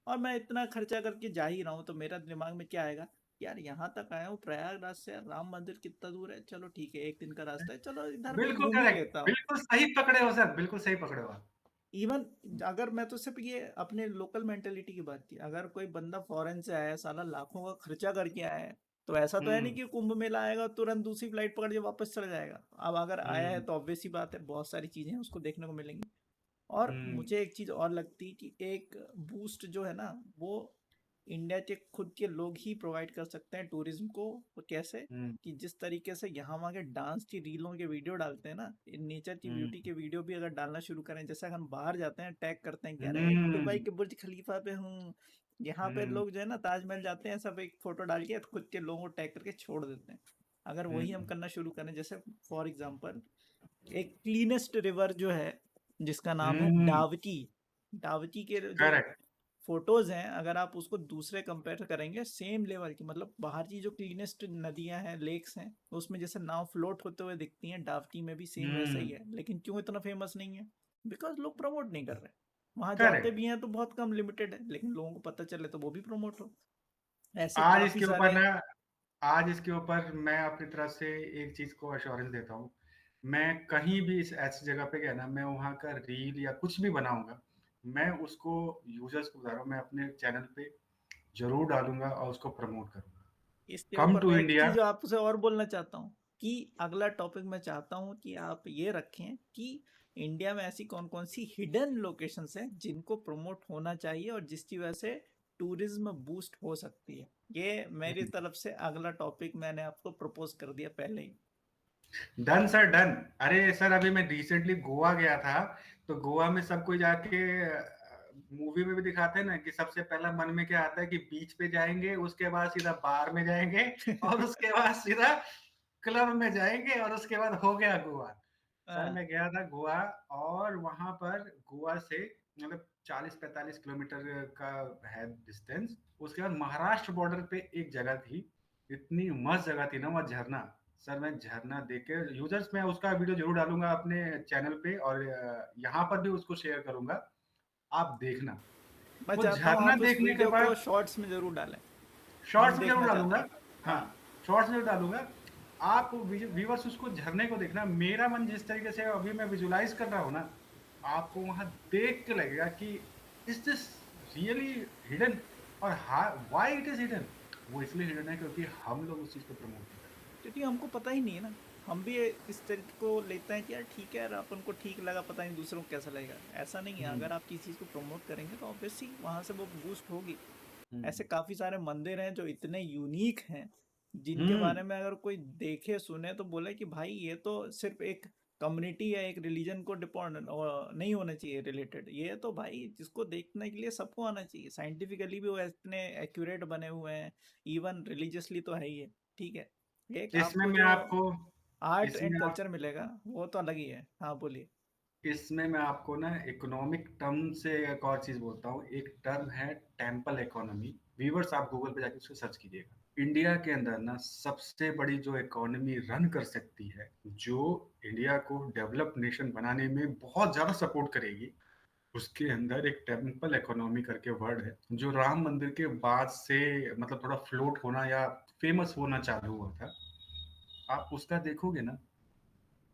और मैं इतना खर्चा करके जा ही रहा हूँ, तो मेरा दिमाग में क्या आएगा, यार यहाँ तक आया हूँ प्रयागराज से, यार राम मंदिर कितना दूर है, चलो ठीक है एक दिन का रास्ता है, चलो इधर भी बिल्कुल घूम ही करेक्ट, लेता हूँ। बिल्कुल सही पकड़े हो सर, बिल्कुल सही पकड़े हो आप। इवन अगर मैं तो सिर्फ ये अपने लोकल मेंटेलिटी की बात की, अगर कोई बंदा फॉरेन से आया है, साला लाखों का खर्चा करके आया है, तो ऐसा तो है नहीं हम्म। कि कुंभ मेला आएगा तुरंत दूसरी फ्लाइट पकड़ के वापस चला जाएगा। अब अगर आया है हम्म। तो ऑब्वियस सी बात है बहुत सारी चीज़ें उसको देखने को मिलेंगी। और हम्म। मुझे एक चीज़ और लगती है कि एक बूस्ट जो है ना, वो इंडिया के खुद के लोग ही प्रोवाइड कर सकते हैं टूरिज्म को। वो कैसे, हम्म। कि जिस तरीके से यहाँ वहाँ के डांस की रीलों के वीडियो डालते हैं ना, नेचर की हम्म। ब्यूटी के वीडियो भी अगर डालना शुरू करें, जैसे हम बाहर जाते हैं टैग करते हैं कि अरे दुबई हम्म। के बुर्ज खलीफा पे हूँ, यहाँ पे हम्म। लोग जो है ना ताजमहल जाते हैं, सब एक फोटो डाल के खुद के लोगों को टैग करके छोड़ देते हैं। अगर वही हम हम्म। करना शुरू करें, जैसे फॉर एग्जांपल एक क्लीनेस्ट रिवर जो है जिसका नाम है हम्म। डावकी, डावकी के जो करेक्ट। फोटोज हैं, अगर आप उसको दूसरे कंपेयर करेंगे सेम लेवल की, मतलब बाहर की जो क्लीनेस्ट नदियां हैं, लेक्स हैं, उसमें जैसे नाव फ्लोट होते हुए दिखती हैं, डावटी में भी सेम वैसा ही हम्म। है। लेकिन क्यों इतना फेमस नहीं है? बिकॉज लोग प्रमोट नहीं कर रहे। वहां जाते करेक्ट। भी हैं तो बहुत कम लिमिटेड है, लेकिन लोगों को पता चले तो वो भी प्रमोट हो। ऐसे आज काफी इसके ऊपर सारे। ना आज इसके ऊपर मैं अपनी तरफ से एक चीज को अश्योरेंस देता हूँ। मैं कहीं भी इस ऐसी जगह पे गया ना, मैं वहाँ का रील या कुछ भी बनाऊंगा, मैं उसको यूजर्स को बता रहा हूँ, मैं अपने चैनल पे जरूर डालूंगा और उसको प्रमोट करूंगा। इसके कम ऊपर टू मैं एक इंडिया। चीज आपसे और बोलना चाहता हूँ कि अगला टॉपिक मैं चाहता हूँ कि आप ये रखें कि इंडिया में ऐसी कौन कौन सी हिडन लोकेशंस हैं जिनको प्रमोट होना चाहिए और जिसकी वजह से टूरिज्म बूस्ट हो सकती है। ये मेरी तरफ से अगला टॉपिक मैंने आपको प्रपोज कर दिया पहले ही। Done sir, done. अरे सर, अभी मैं रिसेंटली गोवा गया था, तो गोवा में सब कोई जाके मूवी में भी दिखाते हैं ना कि सबसे पहला मन में क्या आता है कि बीच पे जाएंगे, उसके बाद सीधा बार में जाएंगे, और उसके बाद सीधा क्लब में जाएंगे, और उसके बाद हो गया गोवा। सर हाँ। मैं गया था गोवा, और वहां पर गोवा से मतलब 40-45 किलोमीटर का है डिस्टेंस। उसके बाद महाराष्ट्र बॉर्डर पे एक जगह थी, इतनी मस्त जगह थी ना वह, झरना। सर मैं झरना देख के, यूजर्स मैं उसका वीडियो जरूर डालूंगा अपने चैनल पे, और यहाँ पर भी उसको शेयर करूंगा, आप देखना। मैं वो चाहता हूँ झरना आप उस देखने के वीडियो को बाद, शॉर्ट्स में जरूर डालें। हम शॉर्ट्स में जरूर देखना चाहते डालूंगा। हैं। हाँ, हाँ। शॉर्ट्स में जरूर डालूंगा। आप व्यूवर्स उसको झरने को देखना, मेरा मन जिस तरीके से अभी मैं विजुलाइज कर रहा हूँ ना, आपको वहां देख के लगेगा कि इज दिस रियली हिडन। और व्हाई इट इज हिडन? वो इसलिए हिडन है क्योंकि हम लोग उस चीज को प्रमोट नहीं करते। क्योंकि हमको पता ही नहीं है ना। हम भी इस तरीके को लेते हैं कि यार ठीक है यार, अपन को ठीक लगा, पता नहीं दूसरों को कैसा लगेगा। ऐसा नहीं है, हम्म। अगर आप किसी चीज़ को प्रमोट करेंगे तो ऑब्वियसली वहाँ से वो बूस्ट होगी। हम्म। ऐसे काफ़ी सारे मंदिर हैं जो इतने यूनिक हैं, जिनके हम्म। बारे में अगर कोई देखे सुने तो बोले कि भाई ये तो सिर्फ एक कम्युनिटी या एक रिलीजन को डिपेंड नहीं होना चाहिए रिलेटेड, ये तो भाई जिसको देखने के लिए सबको आना चाहिए। साइंटिफिकली भी वो इतने एक्यूरेट बने हुए हैं, इवन रिलीजियसली तो है ही है। ठीक है, एक इसमें आपको मैं जो आपको आर्ट एंड इसमें आप कल्चर मिलेगा वो तो अलग ही है। हाँ बोलिए। इसमें मैं आपको ना इकोनॉमिक टर्म से एक और चीज बोलता हूँ। एक टर्म है टेम्पल इकोनॉमी। व्यूवर्स आप गूगल पे जाके उसको सर्च कीजिएगा। इंडिया के अंदर ना सबसे बड़ी जो इकोनॉमी रन कर सकती है, जो इंडिया को डेवलप नेशन बनाने में बहुत ज्यादा सपोर्ट करेगी, उसके अंदर एक टेम्पल इकोनॉमी करके वर्ड है, जो राम मंदिर के बाद से मतलब थोड़ा फ्लोट होना या फेमस होना चालू हुआ था। आप उसका देखोगे ना,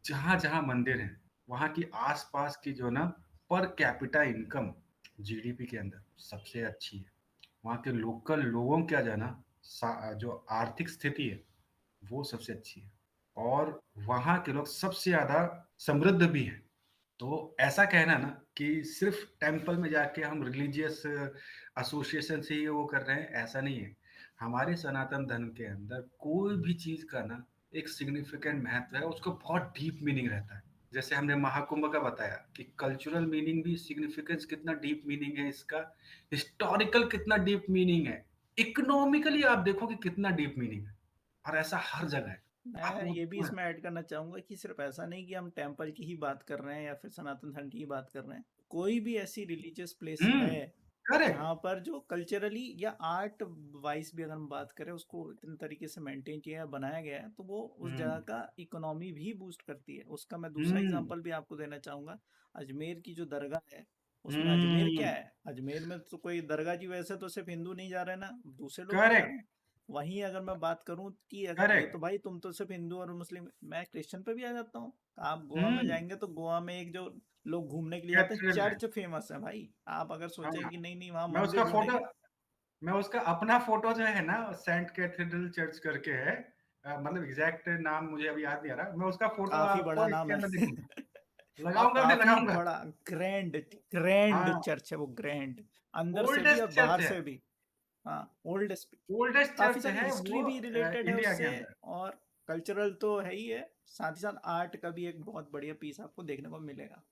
जहाँ-जहाँ मंदिर हैं, वहाँ की आस-पास की जो ना पर कैपिटा इनकम जीडीपी के अंदर सबसे अच्छी है। वहाँ के लोकल लोगों का जो है ना जो आर्थिक स्थिति है, वो सबसे अच्छी है और वहाँ के लोग सबसे ज़्यादा समृद्ध भी हैं। तो ऐसा कहना ना कि सिर्फ़ टेम्पल में जाके हम रिलीजियस एसोसिएशन से ही वो कर रहे हैं, ऐसा नहीं है। हमारे सनातन धर्म के अंदर कोई भी चीज़ का ना एक सिग्निफिकेंट महत्व है, उसको बहुत डीप मीनिंग रहता है। जैसे हमने महाकुंभ का बताया कि कल्चरल मीनिंग भी सिग्निफिकेंस कितना डीप मीनिंग है इसका, हिस्टोरिकल कितना डीप मीनिंग है, इकोनॉमिकली आप देखो कि कितना डीप मीनिंग है और ऐसा हर जगह है। आप मैं वो ये भी इसमें ऐड करना चाहूँगा कि सिर्फ ऐसा नहीं कि हम टेम्पल की ही बात कर रहे हैं या फिर सनातन धर्म की ही बात कर रहे हैं। कोई भी ऐसी रिलीजियस प्लेस हुँ, है करेक्ट। जहाँ पर जो कल्चरली या आर्ट वाइज भी अगर हम बात करें उसको इतने तरीके से मेंटेन किया है बनाया गया है तो वो उस हुँ, जगह का इकोनॉमी भी बूस्ट करती है। उसका मैं दूसरा हुँ, एग्जांपल भी आपको देना चाहूँगा। अजमेर की जो दरगाह है उसमें अजमेर हुँ, क्या है, अजमेर में तो कोई दरगाह की वजह से तो सिर्फ हिंदू नहीं जा रहे ना, दूसरे लोग भी जा रहे करेक्ट, हैं। वहीं अगर मैं बात करूं कि अगर ये तो करेक्ट। भाई तुम तो सिर्फ हिंदू और मुस्लिम, मैं क्रिश्चियन पे भी आ जाता हूँ। आप गोवा में हुँ, जाएंगे तो गोवा में एक जो लोग घूमने के लिए जाते हैं कैथेड्रल है। चर्च फेमस है भाई। आप अगर हाँ, सोचें कि नहीं नहीं वहाँ मैं मंदिर उसका फ़ोटो ढूंढेंगे, मैं उसका अपना फ़ोटो जो है ना सेंट कैथेड्रल चर्च करके है मतलब एग्ज़ैक्ट नाम मुझे अभी याद नहीं आ रहा। मैं उसका फ़ोटो काफी आपको बड़ा इसके नाम है। अंदर दिखाऊँगा। और लगाऊँगा नहीं काफी लगाऊँगा। बड़ा ग्रैंड ग्रैंड हाँ, चर्च है वो, ग्रैंड अंदर से भी और ओल्डेस्ट चर्च बाहर है। से भी। हाँ, ओल्डेस्ट। ओल्डेस्ट काफी चर्च सारी है हिस्ट्री वो भी रिलेटेड है इंडिया के उससे अंदर। और कल्चरल तो है ही है, साथ ही साथ आर्ट का भी एक बहुत बढ़िया पीस आपको देखने को मिलेगा।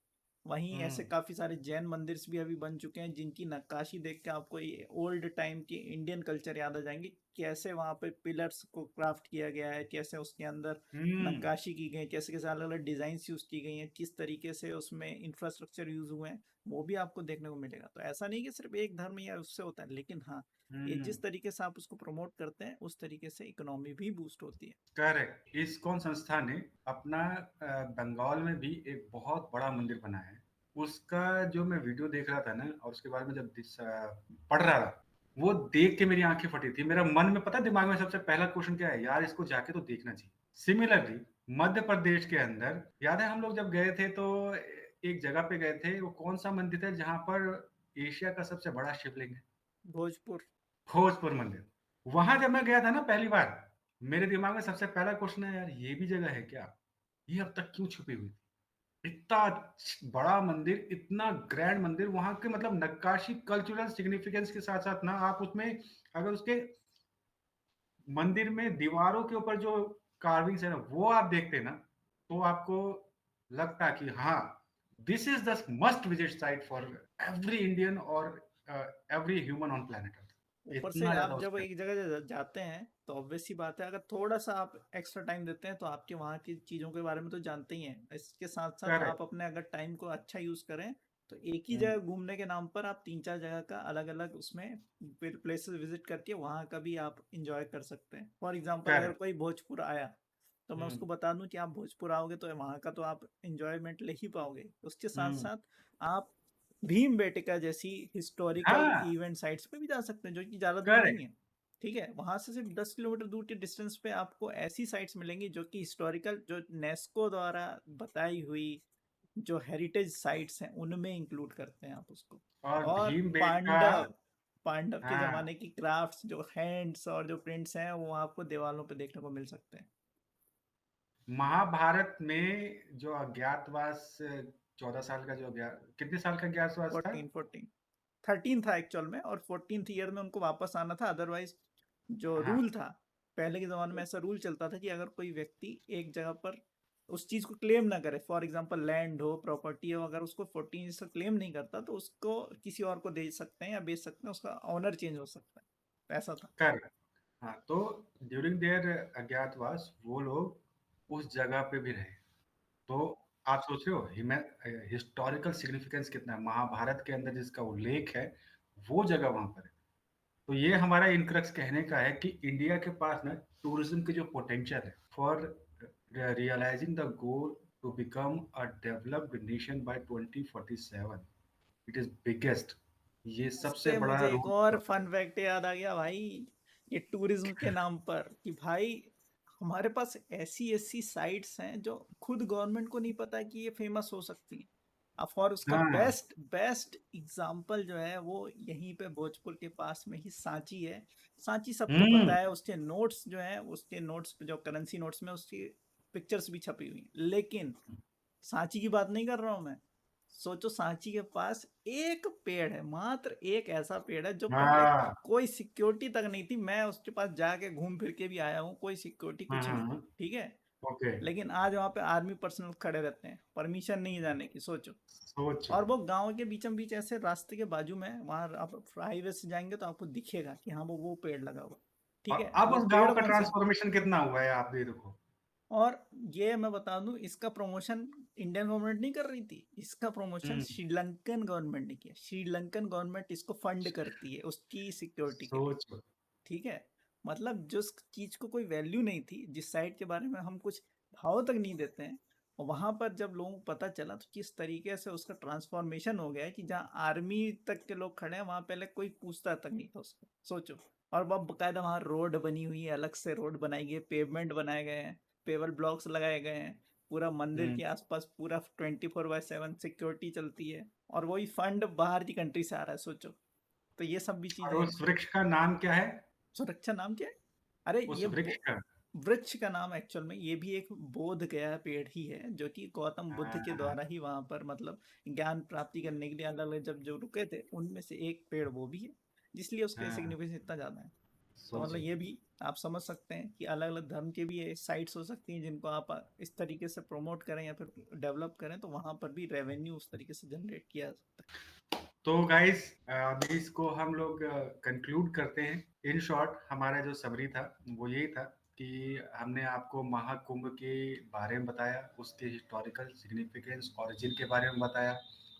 वहीं हुँ, ऐसे काफी सारे जैन मंदिर भी अभी बन चुके हैं जिनकी नक्काशी देख के आपको ये ओल्ड टाइम की इंडियन कल्चर याद आ जाएंगी। कैसे वहां पे पिलर्स को क्राफ्ट किया गया है, कैसे उसके अंदर हुँ, नक्काशी की गई है, कैसे कैसे अलग अलग डिजाइन यूज की गई हैं, किस तरीके से उसमें इंफ्रास्ट्रक्चर यूज हुए हैं, वो भी आपको देखने को मिलेगा। तो ऐसा नहीं कि सिर्फ एक धर्म या उससे होता है, लेकिन हाँ, ये हुँ। जिस तरीके से आप उसको प्रमोट करते हैं उस तरीके से इकोनॉमी भी बूस्ट होती है। करेक्ट। इस्कॉन संस्था ने अपना बंगाल में भी एक बहुत बड़ा मंदिर बनाया है। उसका जो मैं वीडियो देख रहा था ना और उसके बारे में जब पढ़ रहा था, वो देख के मेरी आँखें फटी थी। मेरा मन में पता है दिमाग में सबसे पहला क्वेश्चन क्या है? यार इसको जाके तो देखना चाहिए। सिमिलरली मध्य प्रदेश के अंदर याद है हम लोग जब गए थे तो एक जगह पे गए थे, वो कौन-सा मंदिर था जहाँ पर एशिया का सबसे बड़ा शिवलिंग है? भोजपुर। भोजपुर मंदिर। वहाँ जब मैं गया था ना पहली बार, मेरे दिमाग में सबसे पहला क्वेश्चन है यार ये भी जगह है क्या? ये अब तक क्यों छुपी हुई थी? इतना बड़ा मंदिर, इतना ग्रैंड मंदिर, वहाँ के मतलब नक्काशी कल्चरल सिग्निफिकेंस के साथ-साथ ना आप उसमें अगर उसके मंदिर में दीवारों के ऊपर जो कार्विंग्स है ना, वो आप देखते ना, तो आपको लगता कि हाँ, this is the must visit site for every Indian और एवरी ह्यूमन ऑन प्लैनेट अर्थ। ऊपर से इतना ज़्यादा आप जब उसका एक जगह जाते हैं तो ऑब्वियस सी बात है, अगर थोड़ा सा आप एक्स्ट्रा टाइम देते हैं तो आपके वहाँ की चीज़ों के बारे में तो जानते ही हैं। इसके साथ साथ आप करेक्ट। अपने अगर टाइम को अच्छा यूज़ करें तो एक ही हुँ, जगह घूमने के नाम पर आप तीन चार जगह का अलग अलग उसमें प्लेसेस विजिट करके वहाँ का भी आप इंजॉय कर सकते हैं। फॉर एग्जाम्पल अगर करेक्ट। कोई भोजपुर आया तो मैं हुँ, उसको बता दूं कि आप भोजपुर आओगे तो वहाँ का तो आप इंजॉयमेंट ले ही पाओगे। उसके साथ हुँ। साथ आप भीम बेटिका जैसी हिस्टोरिकल हाँ, इवेंट साइट्स पे भी जा सकते हैं जो कि ज़्यादा दूर नहीं करेक्ट। है। ठीक है, वहां से सिर्फ 10 किलोमीटर दूर के डिस्टेंस पे आपको ऐसी साइट्स मिलेंगी जो कि हिस्टोरिकल, जो नेस्को द्वारा बताई हुई जो हेरिटेज साइट्स हैं उनमें इंक्लूड करते हैं आप उसको। और और भीमबेटका पांडव पांडव के हाँ, जमाने की क्राफ्ट्स जो हैंड्स और जो प्रिंट्स हैं वो आपको दीवारों पे देखने को मिल सकते हैं। महाभारत में जो अज्ञातवास 14 साल का जो अज्ञा कितने साल का अज्ञातवास था? 14 13 था एक्चुअल में, और 14th ईयर में उनको वापस आना था। अदरवाइज जो हाँ, रूल था, पहले के ज़माने में ऐसा रूल चलता था कि अगर कोई व्यक्ति एक जगह पर उस चीज़ को क्लेम ना करे, फॉर एग्जांपल लैंड हो, प्रॉपर्टी हो, अगर उसको 14 ईयर्स तक क्लेम नहीं करता तो उसको किसी और को दे सकते हैं या बेच सकते हैं, उसका ऑनर चेंज हो सकता है। ऐसा था। करेक्ट। हाँ, तो ड्यूरिंग देयर अज्ञातवास वो लोग उस जगह पे भी रहे। तो आप सोच रहे हो हिस्टोरिकल सिग्निफिकेंस कितना है? महाभारत के अंदर जिसका उल्लेख है, वो जगह वहाँ पर है। तो ये हमारा इनक्रक्स कहने का है कि इंडिया के पास ना टूरिज्म की जो पोटेंशियल है for realising the goal to become a developed nation by 2047 it is biggest ये सबसे इससे बड़ा मुझे एक रूल और फॉर फन फैक्ट याद आ गया भाई, ये टूरिज्म के नाम पर कि भाई हमारे पास ऐसी-ऐसी साइट्स हैं जो खुद गवर्नमेंट को नहीं पता कि ये फेमस हो सकती हैं। और उसका हाँ। बेस्ट बेस्ट एग्जाम्पल जो है वो यहीं पे भोजपुर के पास में ही सांची है। सांची सबको हम्म। पता है, उसके नोट्स जो हैं, उसके नोट्स जो करेंसी नोट्स में उसकी पिक्चर्स भी छपी हुई हैं। लेकिन सांची की बात नहीं कर रहा हूँ मैं। सोचो सांची के पास एक पेड़ है, मात्र एक ऐसा पेड़ है जो पहले हाँ। कोई सिक्योरिटी तक नहीं थी। मैं उसके पास जाके घूम फिर के भी आया हूँ, कोई सिक्योरिटी कुछ नहीं थी, ठीक है। ओके। लेकिन आज वहाँ पे आर्मी पर्सनल खड़े रहते हैं, परमिशन नहीं जाने की, सोचो। सोचो। और वो गांव के बीचों बीच ऐसे रास्ते के बाजू में, वहाँ आप हाईवे से जाएंगे तो आपको दिखेगा कि हाँ वो पेड़ लगा हुआ, ठीक और है। अब वो उस पेड़ गांव का कौन सा है? ट्रांसफॉर्मेशन कितना हुआ है आप भी देखो। और ये मैं बता दूं, इसका प्रमोशन इंडियन गवर्नमेंट नहीं कर रही थी, इसका प्रमोशन हम्म। श्रीलंकन गवर्नमेंट ने किया। श्रीलंकन गवर्नमेंट इसको फंड करती है उसकी सिक्योरिटी के लिए, सोचो। ठीक है। मतलब जिस चीज को कोई वैल्यू नहीं थी, जिस साइट के बारे में हम कुछ भाव तक नहीं देते हैं, और वहां पर जब लोगों को पता चला तो किस तरीके से उसका ट्रांसफॉर्मेशन हो गया है कि जहाँ आर्मी तक के लोग खड़े हैं वहां पहले कोई पूछता तक नहीं था उसको, सोचो। और वह बकायदा वहां रोड बनी हुई है, अलग से रोड बनाई गई है, पेवमेंट बनाए गए हैं, पेवर ब्लॉक्स लगाए गए हैं, पूरा मंदिर हम्म। के आसपास पूरा 24/7 सिक्योरिटी चलती है, और वही फंड बाहर की कंट्री से आ रहा है, सोचो। तो ये सब भी और चीजें हैं। उस वृक्ष का नाम क्या है? सुरक्षा नाम क्या है? अरे उस ये वृक्ष का। वृक्ष का नाम एक्चुअल में ये भी एक बोध गया पेड़ ही है, जो कि गौतम बुद्ध के हाँ। द्वारा ही वहां पर मतलब ज्ञान प्राप्ति करने के लिए अलग अलग जब जो रुके थे, उनमें से एक पेड़ वो भी है, जिसलिए उसका हाँ। सिग्निफिकेंस इतना ज्यादा है। तो मतलब सोचो। ये भी आप समझ सकते हैं कि अलग अलग धर्म के भी ये साइट्स हो सकती हैं जिनको आप इस तरीके से प्रमोट करें या फिर डेवलप करें, तो वहां पर भी रेवेन्यू उस तरीके से जनरेट किया जा सकता तो गाइस, अभी इसको हम लोग कंक्लूड करते हैं। इन शॉर्ट हमारा जो समरी था वो यही था कि हमने आपको महाकुंभ के बारे में बताया, उसके हिस्टोरिकल सिग्निफिकेंस ओरिजिन के बारे में बताया,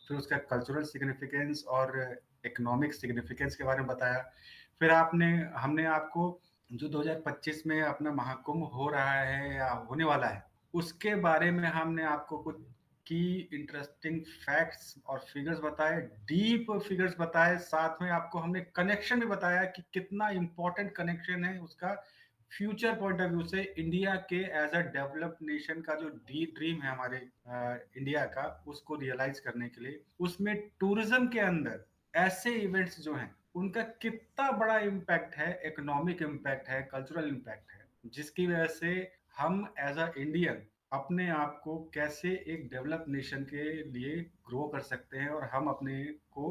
फिर उसका कल्चरल सिग्निफिकेंस और इकोनॉमिक सिग्निफिकेंस के बारे में बताया। फिर आपने हमने आपको जो 2025 में अपना महाकुंभ हो रहा है या होने वाला है उसके बारे में हमने आपको कुछ की इंटरेस्टिंग फैक्ट्स और फिगर्स बताए, डीप फिगर्स बताए। साथ में आपको हमने कनेक्शन भी बताया कि कितना इंपॉर्टेंट कनेक्शन है उसका फ्यूचर पॉइंट ऑफ व्यू से इंडिया के एज अ डेवलप्ड नेशन का जो डी ड्रीम है हमारे इंडिया का, उसको रियलाइज करने के लिए उसमें टूरिज्म के अंदर ऐसे इवेंट्स जो हैं उनका कितना बड़ा इम्पैक्ट है, इकोनॉमिक इम्पैक्ट है, कल्चरल इम्पैक्ट है, जिसकी वजह से हम एज अ इंडियन अपने आप को कैसे एक डेवलप नेशन के लिए ग्रो कर सकते हैं और हम अपने को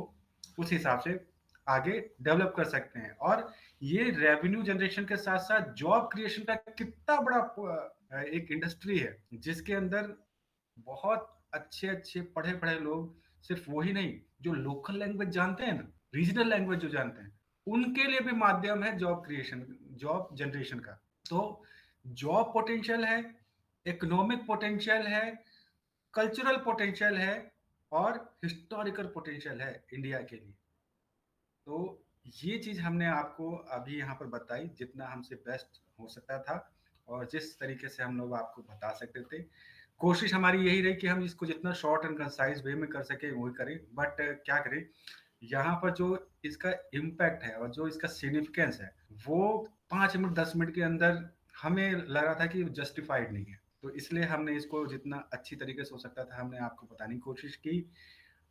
उस हिसाब से आगे डेवलप कर सकते हैं। और ये रेवेन्यू जनरेशन के साथ साथ जॉब क्रिएशन का कितना बड़ा एक इंडस्ट्री है, जिसके अंदर बहुत अच्छे अच्छे पढ़े पढ़े लोग, सिर्फ वही नहीं जो लोकल लैंग्वेज जानते हैं ना, रीजनल लैंग्वेज जो जानते हैं, उनके लिए भी माध्यम है जॉब क्रिएशन, जॉब जनरेशन का। तो जॉब पोटेंशियल है, इकोनॉमिक पोटेंशियल है, कल्चरल पोटेंशियल है, और हिस्टोरिकल पोटेंशियल है इंडिया के लिए। तो ये चीज हमने आपको अभी यहाँ पर बताई जितना हमसे बेस्ट हो सकता था और जिस तरीके से हम लोग आपको बता सकते थे। कोशिश हमारी यही रही कि हम इसको जितना शॉर्ट एंड कंसाइज वे में कर सके वही करें, बट क्या करें, यहाँ पर जो इसका इम्पैक्ट है और जो इसका सिग्निफिकेंस है वो 5 मिनट 10 मिनट के अंदर हमें लग रहा था कि जस्टिफाइड नहीं है। तो इसलिए हमने इसको जितना अच्छी तरीके से हो सकता था हमने आपको बताने की कोशिश की।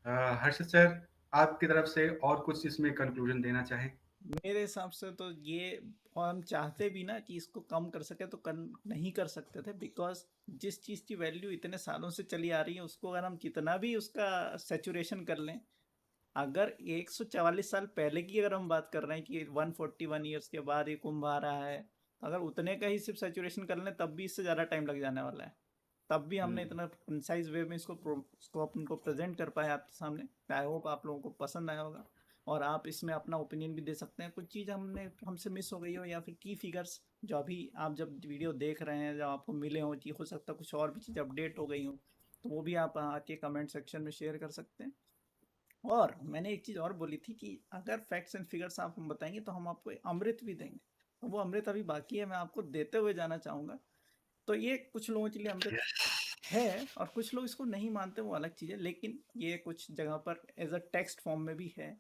हर्षद सर, आपकी तरफ से और कुछ इसमें कंक्लूजन देना चाहें? है। मेरे हिसाब से तो ये, और हम चाहते भी ना कि इसको कम कर सके तो नहीं कर सकते थे, बिकॉज जिस चीज़ की वैल्यू इतने सालों से चली आ रही है उसको अगर हम कितना भी उसका सेचुरेशन कर लें, अगर 144 साल पहले की अगर हम बात कर रहे हैं कि 141 ईयर्स के बाद ये कुंभ आ रहा है, तो अगर उतने का ही सिर्फ सेचुरेशन कर लें तब भी इससे ज़्यादा टाइम लग जाने वाला है। तब भी हमने हम्म। इतना कंसाइज वे में इसको अपन को प्रेजेंट कर पाया आपके सामने। आई होप आप लोगों को पसंद आया होगा, और आप इसमें अपना ओपिनियन भी दे सकते हैं, कुछ चीज़ हमने हमसे मिस हो गई हो या फिर की फिगर्स जो अभी आप जब वीडियो देख रहे हैं जब आपको मिले हो, कि हो सकता है कुछ और भी चीज़ अपडेट हो गई हो, तो वो भी आप आके कमेंट सेक्शन में शेयर कर सकते हैं। और मैंने एक चीज़ और बोली थी कि अगर फैक्ट्स एंड फिगर्स आप हम बताएंगे तो हम आपको अमृत भी देंगे, तो वो अमृत अभी बाकी है, मैं आपको देते हुए जाना चाहूँगा। तो ये कुछ लोगों के लिए अमृत है, और कुछ लोग इसको नहीं मानते, वो अलग चीज़ है, लेकिन ये कुछ जगह पर एज अ टेक्स्ट फॉर्म में भी है।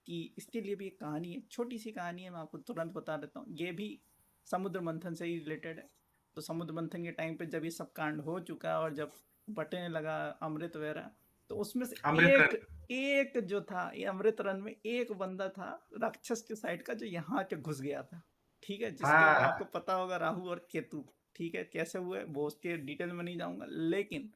कि इसके लिए भी एक कहानी है, छोटी सी कहानी है, मैं आपको तुरंत बता देता हूँ, ये भी समुद्र मंथन से ही रिलेटेड है। तो समुद्र मंथन के टाइम पे जब ये सब कांड हो चुका और जब बंटने लगा अमृत वगैरह, तो उसमें से अमृत। एक एक जो था, ये अमृत रन में एक बंदा था राक्षस के साइड का जो यहाँ के घुस गया था, ठीक है, जिसके हाँ आपको हाँ। पता होगा राहु और केतु, ठीक है, कैसे हुए वो उसके डिटेल में नहीं जाऊंगा, लेकिन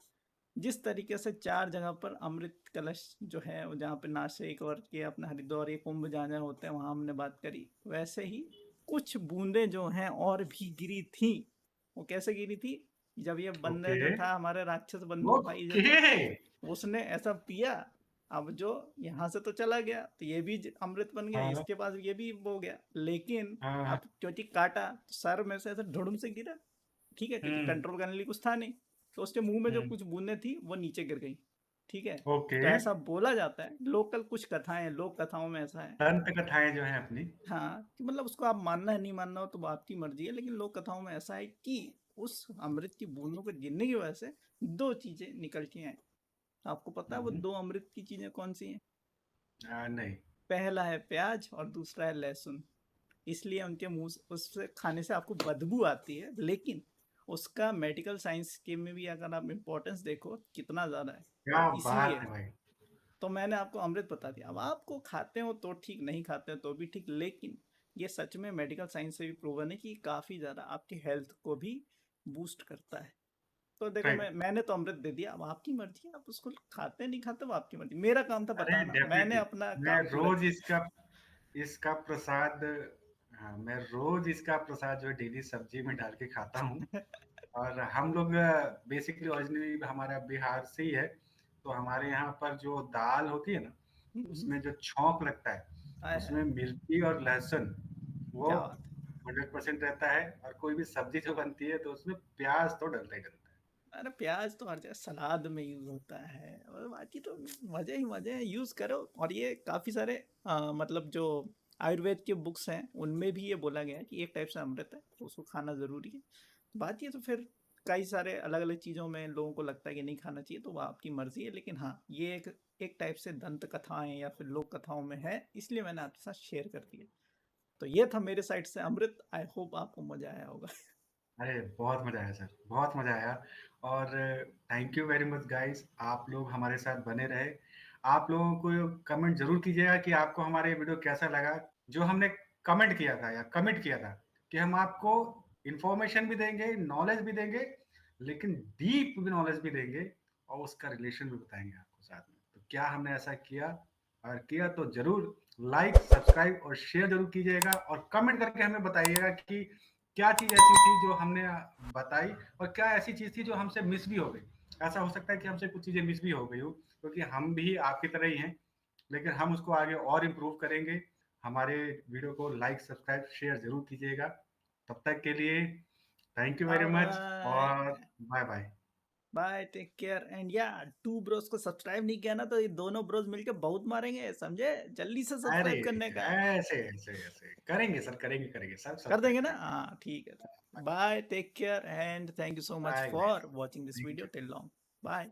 जिस तरीके से 4 जगह पर अमृत कलश जो है, वो जहाँ पे नासिक और ये अपना हरिद्वार, ये कुंभ जहाँ-जहाँ होते हैं, वहाँ हमने बात करी। वैसे ही कुछ बूंदें जो हैं और भी गिरी थीं। वो कैसे गिरी थी? जब ये बंदर ओके जो था, हमारे राक्षस बंदूक भाई जो ओके। थे, उसने ऐसा पिया, अब जो यहाँ से तो चला गया, तो ये भी अमृत बन गया, हाँ इसके पास ये भी वो हो गया, लेकिन हाँ हाँ। अब क्योंकि काटा, तो सर में से ऐसे धुड़ुम से गिरा, ठीक है, क्योंकि हम्म कंट्रोल करने के लिए कुछ था नहीं, तो उसके मुंह में जो हम्म। कुछ बूंदें थी वो नीचे गिर गई, ठीक है। ओके। तो ऐसा बोला जाता है, लोकल कुछ कथाएं, लोक कथाओं में ऐसा है, दंत कथाएं जो है अपनी। हाँ, कि मतलब उसको आप मानना है नहीं मानना हो तो वो आपकी मर्जी है, लेकिन लोक कथाओं में ऐसा है कि उस अमृत की बूंदों को गिरने की वजह से 2 चीजें निकल के आए। आपको पता है वो हम्म। 2 अमृत की चीजें कौन सी हैं? नहीं। पहला है प्याज और दूसरा है लहसुन। इसलिए उनके मुंह से, उससे खाने से आपको बदबू आती है, लेकिन उसका मेडिकल साइंस के में भी अगर आप इम्पोर्टेंस देखो कितना ज़्यादा है, क्या बात इसलिए है भाई। तो मैंने आपको अमृत बता दिया। अब आपको खाते हो तो ठीक, नहीं खाते हो तो भी ठीक, लेकिन ये सच में मेडिकल साइंस से भी प्रूवन है कि काफ़ी ज़्यादा आपकी हेल्थ को भी बूस्ट करता है। तो देखो, राइट। मैंने तो अमृत दे दिया, अब आपकी मर्जी है, आप उसको खाते नहीं खाते वो आपकी मर्जी, मेरा काम था अरे बताना, मैंने डेफिनेटली। अपना मैं काम पूरा रोज किया। इसका इसका प्रसाद, हाँ, मैं रोज इसका प्रसाद जो है डेली सब्जी में डाल के खाता हूँ। और हम लोग बेसिकली ओरिजिनली हमारा बिहार से ही है, तो हमारे यहाँ पर जो दाल होती है ना, उसमें जो छौंक लगता है, आय उसमें हाय, मिर्ची और लहसुन वो क्या बात है। 100% रहता है। और कोई भी सब्जी जो बनती है तो उसमें प्याज तो डलता ही डलता अरे प्याज तो हर जगह सलाद में यूज होता है, और बाकी तो मजे ही मजे हैं, यूज करो। और ये काफी सारे मतलब जो आयुर्वेद के बुक्स हैं उनमें भी ये बोला गया है कि एक टाइप से अमृत है, तो उसको खाना जरूरी है। बात ये तो फिर कई सारे अलग अलग चीज़ों में लोगों को लगता है कि नहीं खाना चाहिए, तो वो आपकी मर्जी है, लेकिन हाँ, ये एक एक टाइप से दंत कथाएं या फिर लोक कथाओं में है, इसलिए मैंने आपके साथ शेयर कर दिया। तो ये था मेरे साइड से अमृत, आई होप आपको मजा आया होगा। है। अरे बहुत मजा आया सर, बहुत मजा आया। और thank you very much guys, आप लोग हमारे साथ बने रहे। आप लोगों को कमेंट जरूर कीजिएगा कि आपको हमारे वीडियो कैसा लगा। जो हमने कमेंट किया था या कमिट किया था कि हम आपको इंफॉर्मेशन भी देंगे, नॉलेज भी देंगे, लेकिन डीप भी नॉलेज भी देंगे, और उसका रिलेशन भी बताएंगे आपको साथ में। तो क्या हमने ऐसा किया? और किया तो जरूर लाइक, सब्सक्राइब और शेयर जरूर कीजिएगा, और कमेंट करके हमें बताइएगा कि क्या चीज ऐसी थी जो हमने बताई, और क्या ऐसी चीज थी जो हमसे मिस भी हो गई। ऐसा हो सकता है कि हमसे कुछ चीजें मिस भी हो गई हो, क्योंकि हम भी आपकी तरह ही हैं, लेकिन हम उसको आगे और इम्प्रूव करेंगे। हमारे वीडियो को लाइक, सब्सक्राइब, शेयर जरूर कीजिएगा। तब तक के लिए thank you very much, bye और bye bye. Bye, take care, and या 2 ब्रोस को सब्सक्राइब नहीं किया ना, तो ये दोनों ब्रोस मिलके बहुत मारेंगे, समझे, जल्दी से अरे सब्सक्राइब करने का। ऐसे ऐसे ऐसे करेंगे सर, करेंगे करेंगे, सब कर सब्सक्राइब देंगे ना, करेंगे। हाँ ठीक है। Bye, take care, and thank you so much bye bye. For watching this thank video you. Till long. Bye.